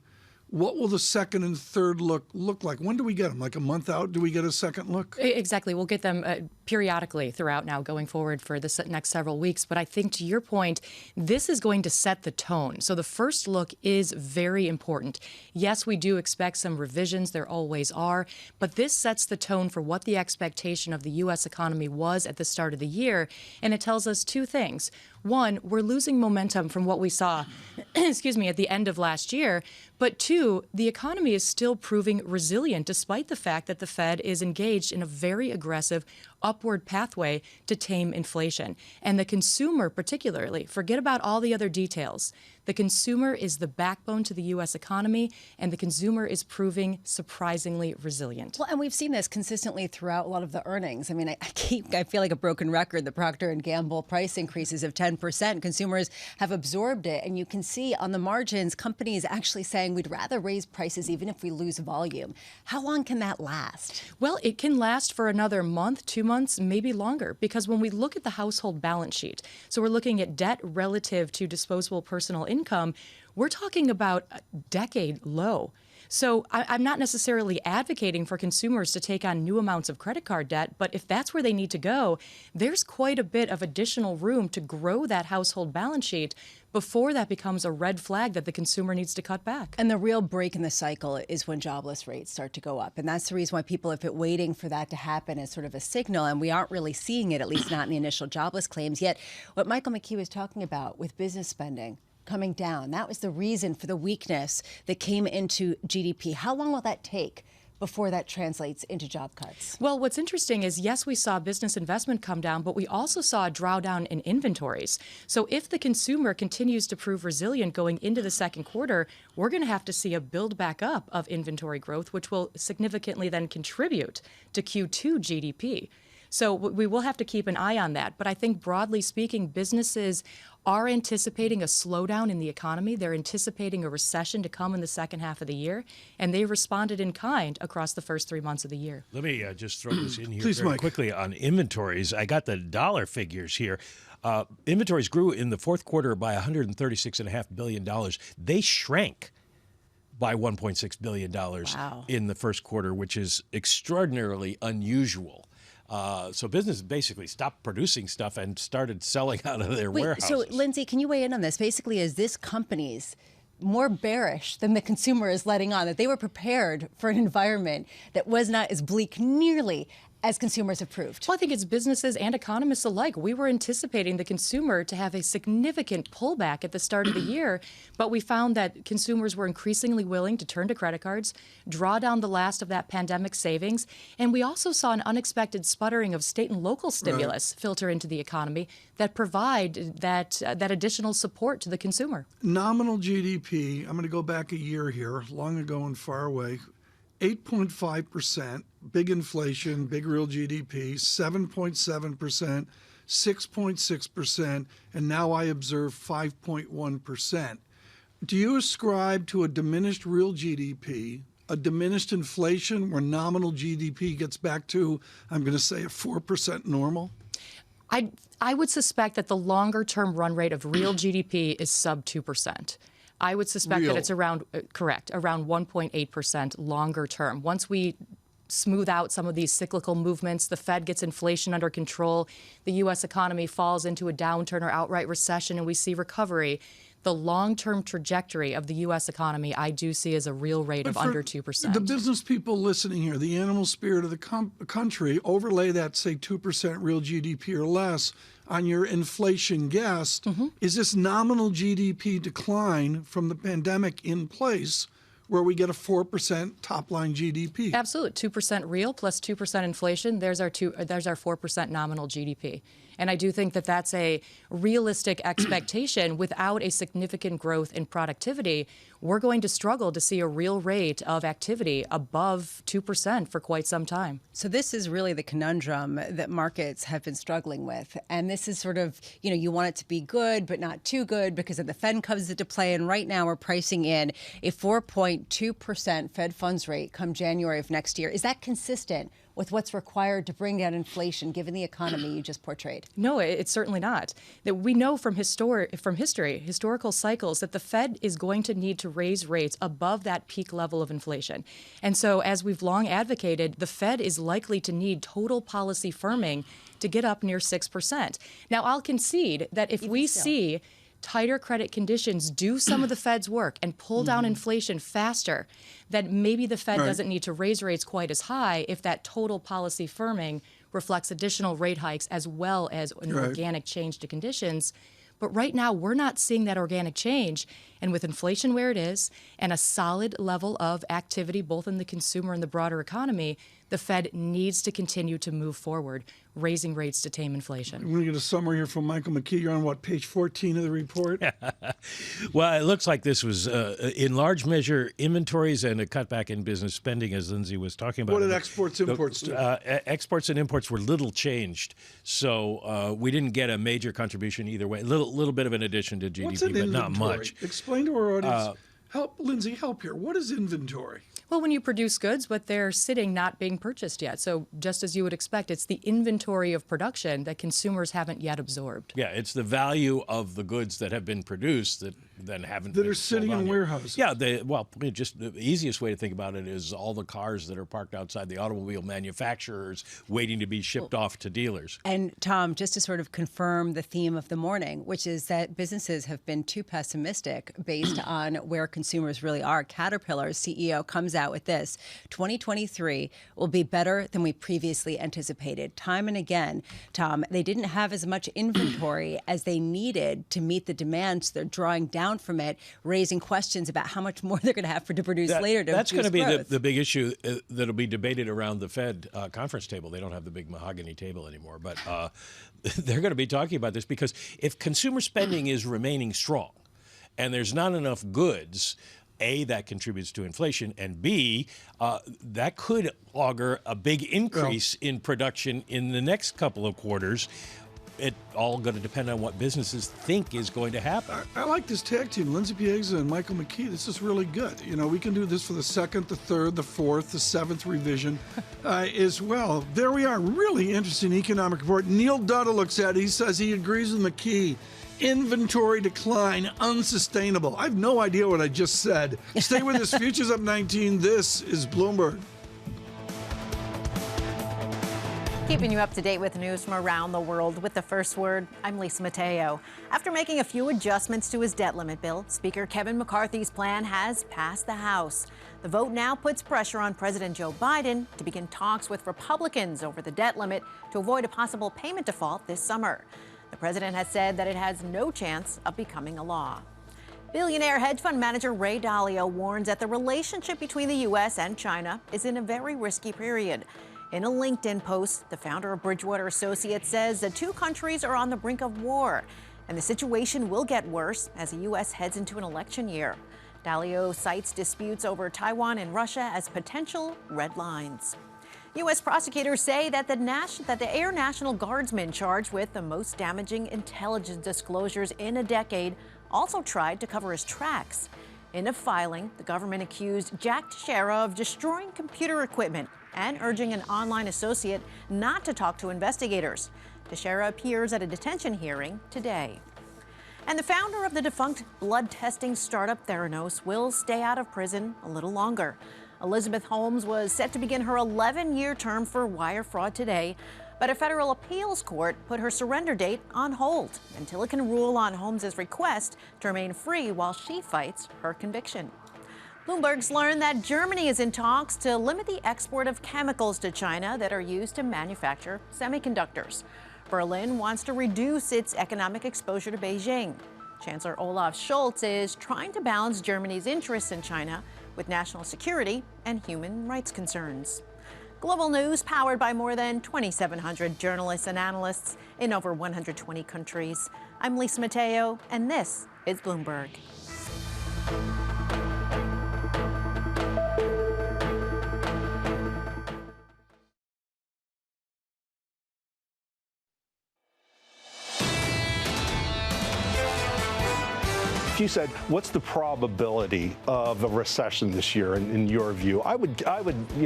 [SPEAKER 8] What will the second and third look like? When do we get them? Like a month out, do we get a second look?
[SPEAKER 17] Exactly. We'll get them periodically throughout now going forward for the next several weeks. But I think to your point, this is going to set the tone. So the first look is very important. Yes, we do expect some revisions. There always are. But this sets the tone for what the expectation of the U.S. economy was at the start of the year. And it tells us two things. one, we're losing momentum from what we saw, excuse me, at the end of last year. But two, the economy is still proving resilient despite the fact that the Fed is engaged in a very aggressive upward pathway to tame inflation. And the consumer particularly, forget about all the other details. The consumer is the backbone to the U.S. economy, and the consumer is proving surprisingly resilient.
[SPEAKER 9] Well, and we've seen this consistently throughout a lot of the earnings. I mean, I feel like a broken record. The Procter & Gamble price increases of 10%. Consumers have absorbed it, and you can see on the margins, companies actually saying we'd rather raise prices even if we lose volume. How long can that last?
[SPEAKER 17] Well, it can last for another month, 2 months, maybe longer, because when we look at the household balance sheet, so we're looking at debt relative to disposable personal income, we're talking about a decade low. So I'm not necessarily advocating for consumers to take on new amounts of credit card debt, but if that's where they need to go, there's quite a bit of additional room to grow that household balance sheet before that becomes a red flag that the consumer needs to cut back.
[SPEAKER 9] And the real break in the cycle is when jobless rates start to go up. And that's the reason why people have been waiting for that to happen as sort of a signal. And we aren't really seeing it, at least not in the initial jobless claims. Yet what Michael McKee was talking about with business spending coming down, that was the reason for the weakness that came into GDP. How long will that take before that translates into job cuts?
[SPEAKER 17] Well, what's interesting is, yes, we saw business investment come down, but we also saw a drawdown in inventories. So if the consumer continues to prove resilient going into the second quarter, we're going to have to see a build back up of inventory growth, which will significantly then contribute to Q2 GDP. So we will have to keep an eye on that. But I think broadly speaking, businesses are anticipating a slowdown in the economy. They're anticipating a recession to come in the second half of the year, and they responded in kind across the first 3 months of the year.
[SPEAKER 5] Let me just throw this in here
[SPEAKER 8] Please,
[SPEAKER 5] very
[SPEAKER 8] Mike.
[SPEAKER 5] quickly on inventories. I got the dollar figures here. Inventories grew in the fourth quarter by $136.5 billion. They shrank by $1.6 billion in the first quarter, which is extraordinarily unusual. So business basically stopped producing stuff and started selling out of their warehouses.
[SPEAKER 9] So, Lindsay, can you weigh in on this? Basically, is this companies more bearish than the consumer is letting on, that they were prepared for an environment that was not as bleak nearly as consumers have proved?
[SPEAKER 17] Well, I think it's businesses and economists alike. We were anticipating the consumer to have a significant pullback at the start of the year, but we found that consumers were increasingly willing to turn to credit cards, draw down the last of that pandemic savings, and we also saw an unexpected sputtering of state and local stimulus filter into the economy that provide that additional support to the consumer.
[SPEAKER 8] Nominal GDP, I'm going to go back a year here, long ago and far away, 8.5%, big inflation, big real GDP, 7.7%, 6.6%, and now I observe 5.1%. Do you ascribe to a diminished real GDP, a diminished inflation where nominal GDP gets back to, I'm going to say, a 4% normal?
[SPEAKER 17] I would suspect that the longer-term run rate of real GDP is sub 2%. I would suspect that it's around 1.8% longer term. Once we smooth out some of these cyclical movements, the Fed gets inflation under control, the U.S. economy falls into a downturn or outright recession, and we see recovery, the long-term trajectory of the U.S. economy I do see as a real rate of under 2%.
[SPEAKER 8] The business people listening here, the animal spirit of the country, overlay that, say, 2% real GDP or less on your inflation guess. Is this nominal GDP decline from the pandemic in place where we get a 4% top-line GDP?
[SPEAKER 17] Absolutely. 2% real plus 2% inflation, there's our 4% nominal GDP. And I do think that that's a realistic expectation. Without a significant growth in productivity, we're going to struggle to see a real rate of activity above 2% for quite some time.
[SPEAKER 9] So this is really the conundrum that markets have been struggling with. And this is sort of, you want it to be good, but not too good because of the Fed comes into play. And right now we're pricing in a 4.2% Fed funds rate come January of next year. Is that consistent with what's required to bring down inflation, given the economy you just portrayed?
[SPEAKER 17] No, it's certainly not. That we know from historical cycles, that the Fed is going to need to raise rates above that peak level of inflation. And so, as we've long advocated, the Fed is likely to need total policy firming to get up near 6%. Now, I'll concede that if we see tighter credit conditions do some of the Fed's work and pull down inflation faster, that maybe the Fed doesn't need to raise rates quite as high if that total policy firming reflects additional rate hikes as well as an organic change to conditions. But right now, we're not seeing that organic change. And with inflation where it is and a solid level of activity, both in the consumer and the broader economy, the Fed needs to continue to move forward, raising rates to tame inflation.
[SPEAKER 8] We're going to get a summary here from Michael McKee. You're on, what, page 14 of the report?
[SPEAKER 5] Well, it looks like this was, in large measure, inventories and a cutback in business spending, as Lindsay was talking about.
[SPEAKER 8] What did exports, imports do?
[SPEAKER 5] Exports and imports were little changed, so we didn't get a major contribution either way. A little bit of an addition to GDP,
[SPEAKER 8] What's an
[SPEAKER 5] but
[SPEAKER 8] inventory?
[SPEAKER 5] not much.
[SPEAKER 8] Explain to our audience. Help, Lindsay, help here. What is inventory?
[SPEAKER 17] Well, when you produce goods, but they're sitting not being purchased yet. So just as you would expect, it's the inventory of production that consumers haven't yet absorbed.
[SPEAKER 5] Yeah, it's the value of the goods that have been produced that then haven't
[SPEAKER 8] That
[SPEAKER 5] been
[SPEAKER 8] are sitting
[SPEAKER 5] sold
[SPEAKER 8] in
[SPEAKER 5] on yet.
[SPEAKER 8] warehouses.
[SPEAKER 5] Yeah, just the easiest way to think about it is all the cars that are parked outside the automobile manufacturers waiting to be shipped off to dealers.
[SPEAKER 9] And Tom, just to sort of confirm the theme of the morning, which is that businesses have been too pessimistic based on where consumers really are. Caterpillar's CEO comes out with this: 2023 will be better than we previously anticipated. Time and again, Tom, they didn't have as much inventory as they needed to meet the demand, so they're drawing down from it, raising questions about how much more they're going to have to produce later.
[SPEAKER 5] That's going to be
[SPEAKER 9] growth.
[SPEAKER 5] the big issue that'll be debated around the Fed conference table. They don't have the big mahogany table anymore, but they're going to be talking about this because if consumer spending is remaining strong and there's not enough goods, A, that contributes to inflation, and B, that could augur a big increase in production in the next couple of quarters. It's all going to depend on what businesses think is going to happen.
[SPEAKER 8] I like this tag team, Lindsay Piegza and Michael McKee. This is really good. You know, we can do this for the second, the third, the fourth, the seventh revision as well. There we are. Really interesting economic report. Neil Dutta looks at it. He says he agrees with McKee. Inventory decline, unsustainable. I have no idea what I just said. Stay with us. Futures up 19. This is Bloomberg.
[SPEAKER 11] Keeping you up to date with news from around the world with the first word, I'm Lisa Mateo. After making a few adjustments to his debt limit bill, Speaker Kevin McCarthy's plan has passed the House. The vote now puts pressure on President Joe Biden to begin talks with Republicans over the debt limit to avoid a possible payment default this summer. The president has said that it has no chance of becoming a law. Billionaire hedge fund manager Ray Dalio warns that the relationship between the U.S. and China is in a very risky period. In a LinkedIn post, the founder of Bridgewater Associates says the two countries are on the brink of war, and the situation will get worse as the U.S. heads into an election year. Dalio cites disputes over Taiwan and Russia as potential red lines. U.S. prosecutors say that the Air National Guardsman charged with the most damaging intelligence disclosures in a decade also tried to cover his tracks. In a filing, the government accused Jack Teixeira of destroying computer equipment and urging an online associate not to talk to investigators. Teixeira appears at a detention hearing today. And the founder of the defunct blood testing startup Theranos will stay out of prison a little longer. Elizabeth Holmes was set to begin her 11-year term for wire fraud today, but a federal appeals court put her surrender date on hold until it can rule on Holmes' request to remain free while she fights her conviction. Bloomberg's learned that Germany is in talks to limit the export of chemicals to China that are used to manufacture semiconductors. Berlin wants to reduce its economic exposure to Beijing. Chancellor Olaf Scholz is trying to balance Germany's interests in China with national security and human rights concerns. Global news powered by more than 2,700 journalists and analysts in over 120 countries. I'm Lisa Mateo, and this is Bloomberg.
[SPEAKER 10] If you said, what's the probability of a recession this year in your view? I would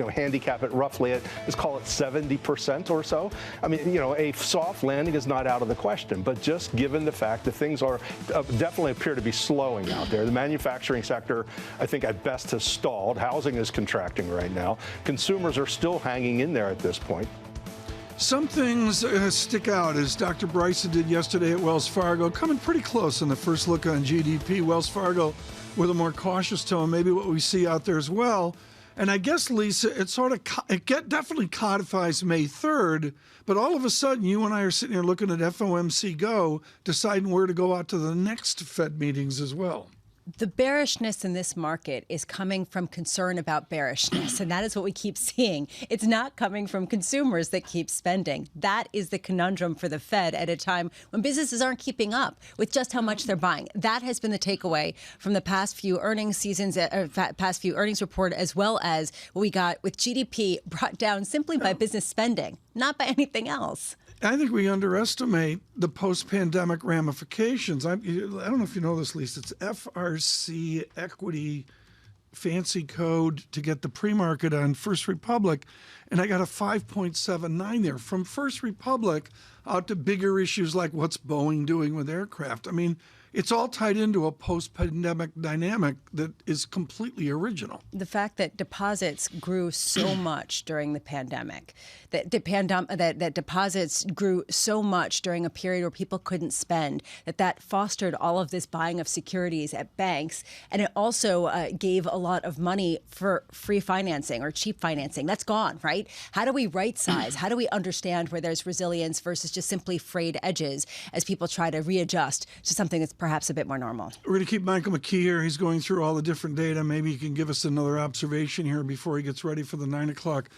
[SPEAKER 10] handicap it roughly at, let's call it 70% or so. I mean, a soft landing is not out of the question, but just given the fact that things are definitely appear to be slowing out there. The manufacturing sector, I think at best has stalled. Housing is contracting right now. Consumers are still hanging in there at this point.
[SPEAKER 8] Some things stick out, as Dr. Bryson did yesterday at Wells Fargo, coming pretty close on the first look on GDP. Wells Fargo with a more cautious tone, maybe what we see out there as well. And I guess, Lisa, it definitely codifies May 3rd, but all of a sudden you and I are sitting here looking at FOMC Go, deciding where to go out to the next Fed meetings as well.
[SPEAKER 9] The bearishness in this market is coming from concern about bearishness, and that is what we keep seeing. It's not coming from consumers that keep spending. That is the conundrum for the Fed at a time when businesses aren't keeping up with just how much they're buying. That has been the takeaway from the past few earnings seasons, past few earnings report, as well as what we got with GDP brought down simply by business spending, not by anything else.
[SPEAKER 8] I think we underestimate the post-pandemic ramifications. I don't know if you know this, Lisa. It's FRC equity fancy code to get the pre-market on First Republic, and I got a 5.79 there. From First Republic out to bigger issues like what's Boeing doing with aircraft. I mean, it's all tied into a post-pandemic dynamic that is completely original.
[SPEAKER 9] The fact that deposits grew so much during the pandemic, that deposits grew so much during a period where people couldn't spend, that fostered all of this buying of securities at banks, and it also gave a lot of money for free financing or cheap financing. That's gone, right? How do we right size? How do we understand where there's resilience versus just simply frayed edges as people try to readjust to something that's perhaps a bit more normal?
[SPEAKER 8] We're going to keep Michael McKee here. He's going through all the different data. Maybe he can give us another observation here before he gets ready for the 9 o'clock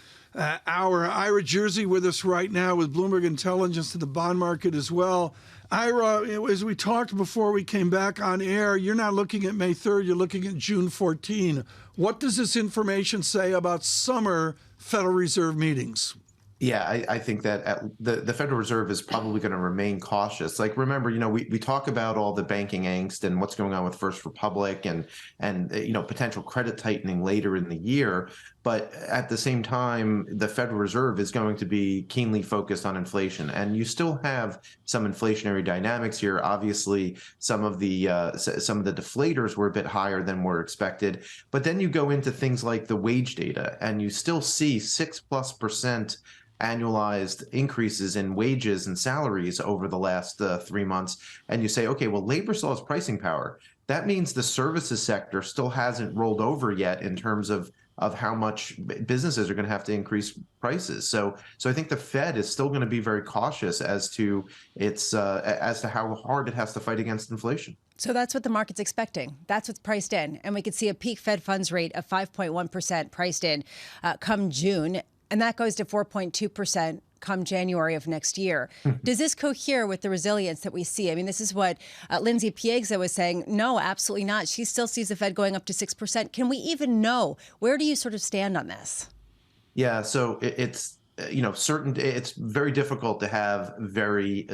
[SPEAKER 8] hour. Ira Jersey with us right now with Bloomberg Intelligence to the bond market as well. Ira, as we talked before we came back on air, you're not looking at May 3rd, you're looking at June 14. What does this information say about summer Federal Reserve meetings?
[SPEAKER 18] Yeah, I think that the Federal Reserve is probably going to remain cautious. Like, remember, we talk about all the banking angst and what's going on with First Republic and potential credit tightening later in the year. But at the same time, the Federal Reserve is going to be keenly focused on inflation. And you still have some inflationary dynamics here. Obviously, some of the deflators were a bit higher than were expected. But then you go into things like the wage data, and you still see 6+% annualized increases in wages and salaries over the last 3 months. And you say, okay, well, labor still has pricing power. That means the services sector still hasn't rolled over yet in terms of how much businesses are going to have to increase prices. So I think the Fed is still going to be very cautious as to how hard it has to fight against inflation.
[SPEAKER 9] So that's what the market's expecting. That's what's priced in. And we could see a peak Fed funds rate of 5.1% priced in come June. And that goes to 4.2% come January of next year. Does this cohere with the resilience that we see? I mean, this is what Lindsay Piegza was saying. No, absolutely not. She still sees the Fed going up to 6%. Can we even know? Where do you sort of stand on this?
[SPEAKER 18] Yeah, so it's it's very difficult to have very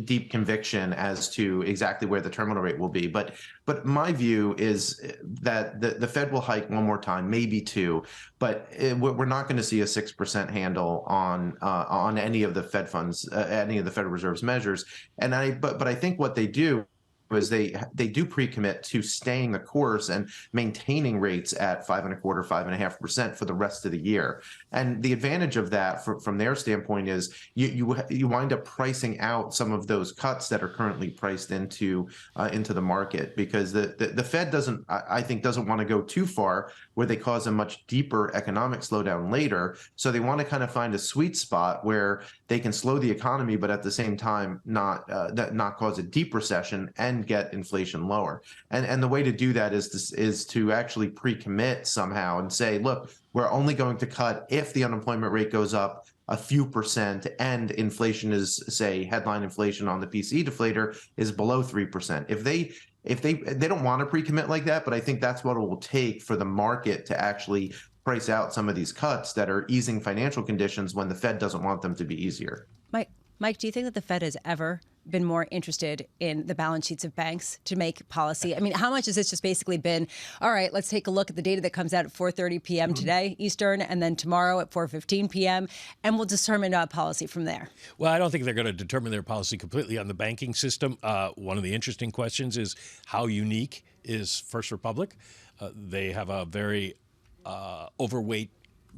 [SPEAKER 18] deep conviction as to exactly where the terminal rate will be. But my view is that the Fed will hike one more time, maybe two, but we're not going to see a 6% handle on any of the Fed funds, any of the Federal Reserve's measures. And I think what they do is they do pre-commit to staying the course and maintaining rates at 5.25%, 5.5% for the rest of the year. And the advantage of that from their standpoint is you wind up pricing out some of those cuts that are currently priced into the market, because the Fed doesn't want to go too far where they cause a much deeper economic slowdown later. So they want to kind of find a sweet spot where they can slow the economy, but at the same time not cause a deep recession and get inflation lower. And the way to do that is to actually pre-commit somehow and say, look, we're only going to cut if the unemployment rate goes up a few percent and inflation is, say, headline inflation on the PCE deflator is below 3%. If they don't want to pre-commit like that, but I think that's what it will take for the market to actually price out some of these cuts that are easing financial conditions when the Fed doesn't want them to be easier.
[SPEAKER 9] Mike, do you think that the Fed has ever been more interested in the balance sheets of banks to make policy? I mean, how much has this just basically been, all right, let's take a look at the data that comes out at 4:30 p.m. today, Eastern, and then tomorrow at 4:15 p.m., and we'll determine policy from there?
[SPEAKER 5] Well, I don't think they're going to determine their policy completely on the banking system. One of the interesting questions is how unique is First Republic? They have a very overweight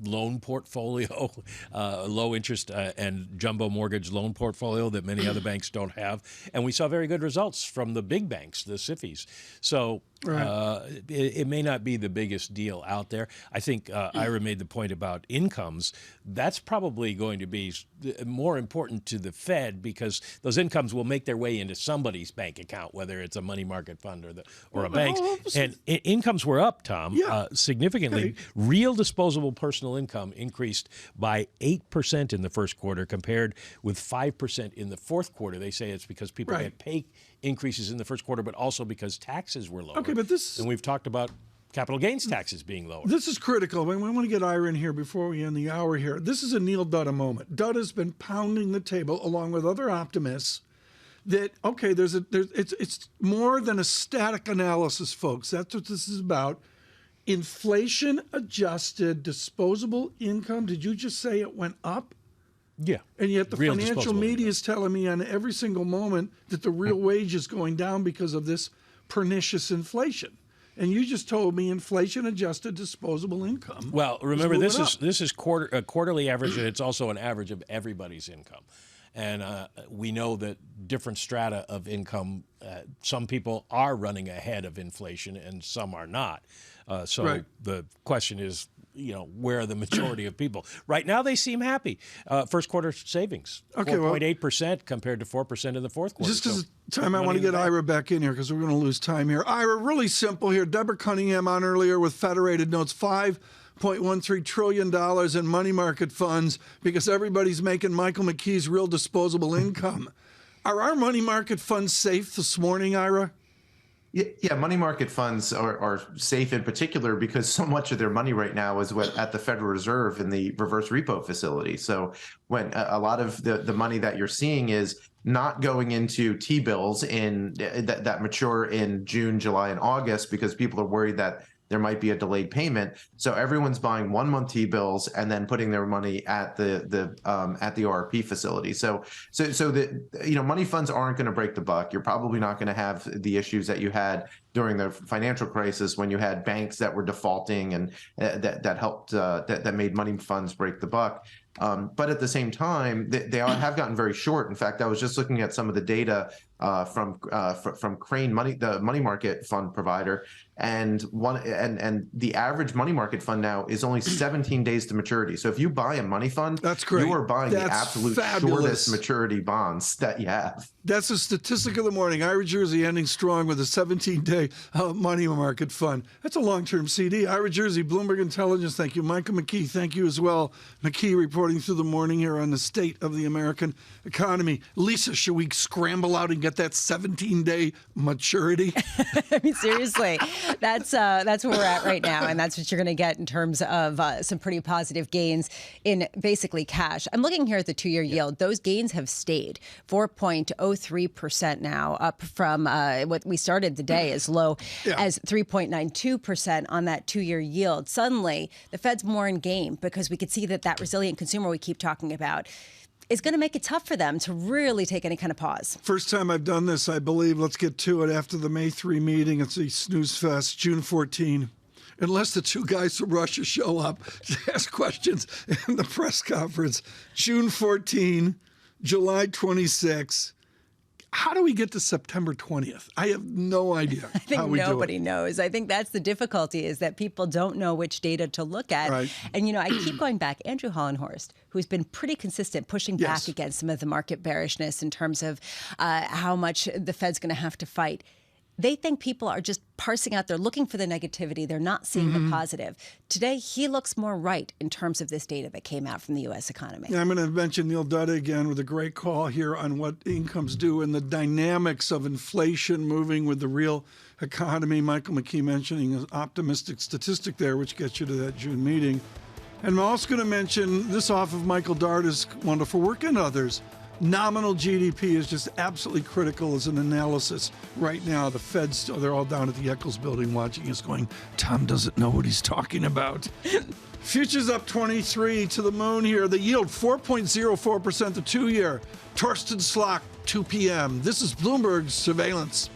[SPEAKER 5] loan portfolio, low interest and jumbo mortgage loan portfolio that many other banks don't have. And we saw very good results from the big banks, the SIFIs. So it may not be the biggest deal out there. I think Ira made the point about incomes. That's probably going to be more important to the Fed because those incomes will make their way into somebody's bank account, whether it's a money market fund or a bank. And incomes were up, Tom, significantly. Real disposable personal income increased by 8% in the first quarter compared with 5% in the fourth quarter. They say it's because people had pay increases in the first quarter, but also because taxes were lower.
[SPEAKER 8] Okay, but
[SPEAKER 5] and we've talked about capital gains taxes being lower.
[SPEAKER 8] This is critical. We want to get Ira in here before we end the hour here. This is a Neil Dutta moment. Dutta's been pounding the table along with other optimists that, okay, it's more than a static analysis, folks. That's what this is about. Inflation-adjusted disposable income, did you just say it went up?
[SPEAKER 5] Yeah.
[SPEAKER 8] And yet the
[SPEAKER 5] Real
[SPEAKER 8] financial media is telling me on every single moment that the real wage is going down because of this pernicious inflation. And you just told me inflation-adjusted disposable income.
[SPEAKER 5] Well, remember, this is a quarterly average, and it's also an average of everybody's income. And we know that different strata of income, some people are running ahead of inflation and some are not. So the question is, where are the majority of people? Right now, they seem happy. First quarter savings, 4.8% compared to 4% in the fourth quarter.
[SPEAKER 8] Just because of time, I want to get Ira back in here because we're going to lose time here. Ira, really simple here. Deborah Cunningham on earlier with Federated notes, $5.13 trillion in money market funds because everybody's making Michael McKee's real disposable income. Are our money market funds safe this morning, Ira?
[SPEAKER 18] Yeah, money market funds are safe in particular because so much of their money right now is at the Federal Reserve in the reverse repo facility. So when a lot of the money that you're seeing is not going into T-bills that mature in June, July, and August because people are worried that there might be a delayed payment. So everyone's buying 1 month T-bills and then putting their money at the ORP facility. So the money funds aren't going to break the buck. You're probably not going to have the issues that you had during the financial crisis when you had banks that were defaulting and that helped that made money funds break the buck. But at the same time, they have gotten very short. In fact, I was just looking at some of the data from Crane Money, the money market fund provider, and the average money market fund now is only 17 days to maturity. So if you buy a money fund,
[SPEAKER 8] that's great.
[SPEAKER 18] You are buying the absolute shortest maturity bonds that you have.
[SPEAKER 8] That's a statistic of the morning. Ira Jersey ending strong with a 17-day money market fund. That's a long-term CD. Ira Jersey, Bloomberg Intelligence, thank you. Michael McKee, thank you as well. McKee reporting through the morning here on the state of the American economy. Lisa, should we scramble out and get that 17-day maturity?
[SPEAKER 9] I mean, seriously, that's where we're at right now, and that's what you're going to get in terms of some pretty positive gains in basically cash. I'm looking here at the 2-year yield. Those gains have stayed 4.03% now, up from what we started the day as low as 3.92% on that 2-year yield. Suddenly, the Fed's more in game because we could see that resilient consumer we keep talking about is going to make it tough for them to really take any kind of pause.
[SPEAKER 8] First time I've done this, I believe. Let's get to it after the May 3 meeting. It's a snooze fest, June 14. Unless the two guys from Russia show up to ask questions in the press conference. June 14, July 26. How do we get to September 20th? I have no idea
[SPEAKER 9] I think
[SPEAKER 8] how we
[SPEAKER 9] nobody
[SPEAKER 8] do it.
[SPEAKER 9] knows. I think that's the difficulty is that people don't know which data to look at.
[SPEAKER 8] Right.
[SPEAKER 9] And, I keep going back. Andrew Hollenhorst, who's been pretty consistent pushing back against some of the market bearishness in terms of how much the Fed's going to have to fight. They think people are just parsing out. They're looking for the negativity. They're not seeing the positive. Today, he looks more right in terms of this data that came out from the U.S. economy.
[SPEAKER 8] Yeah, I'm going to mention Neil Dutta again with a great call here on what incomes do and the dynamics of inflation moving with the real economy. Michael McKee mentioning an optimistic statistic there, which gets you to that June meeting. And I'm also going to mention this off of Michael Darda's wonderful work and others. Nominal GDP is just absolutely critical as an analysis right now. The Fed's, they're all down at the Eccles building watching us going, Tom doesn't know what he's talking about. Futures up 23 to the moon here. The yield 4.04%, the 2-year. Torsten Slok, 2 p.m. This is Bloomberg Surveillance.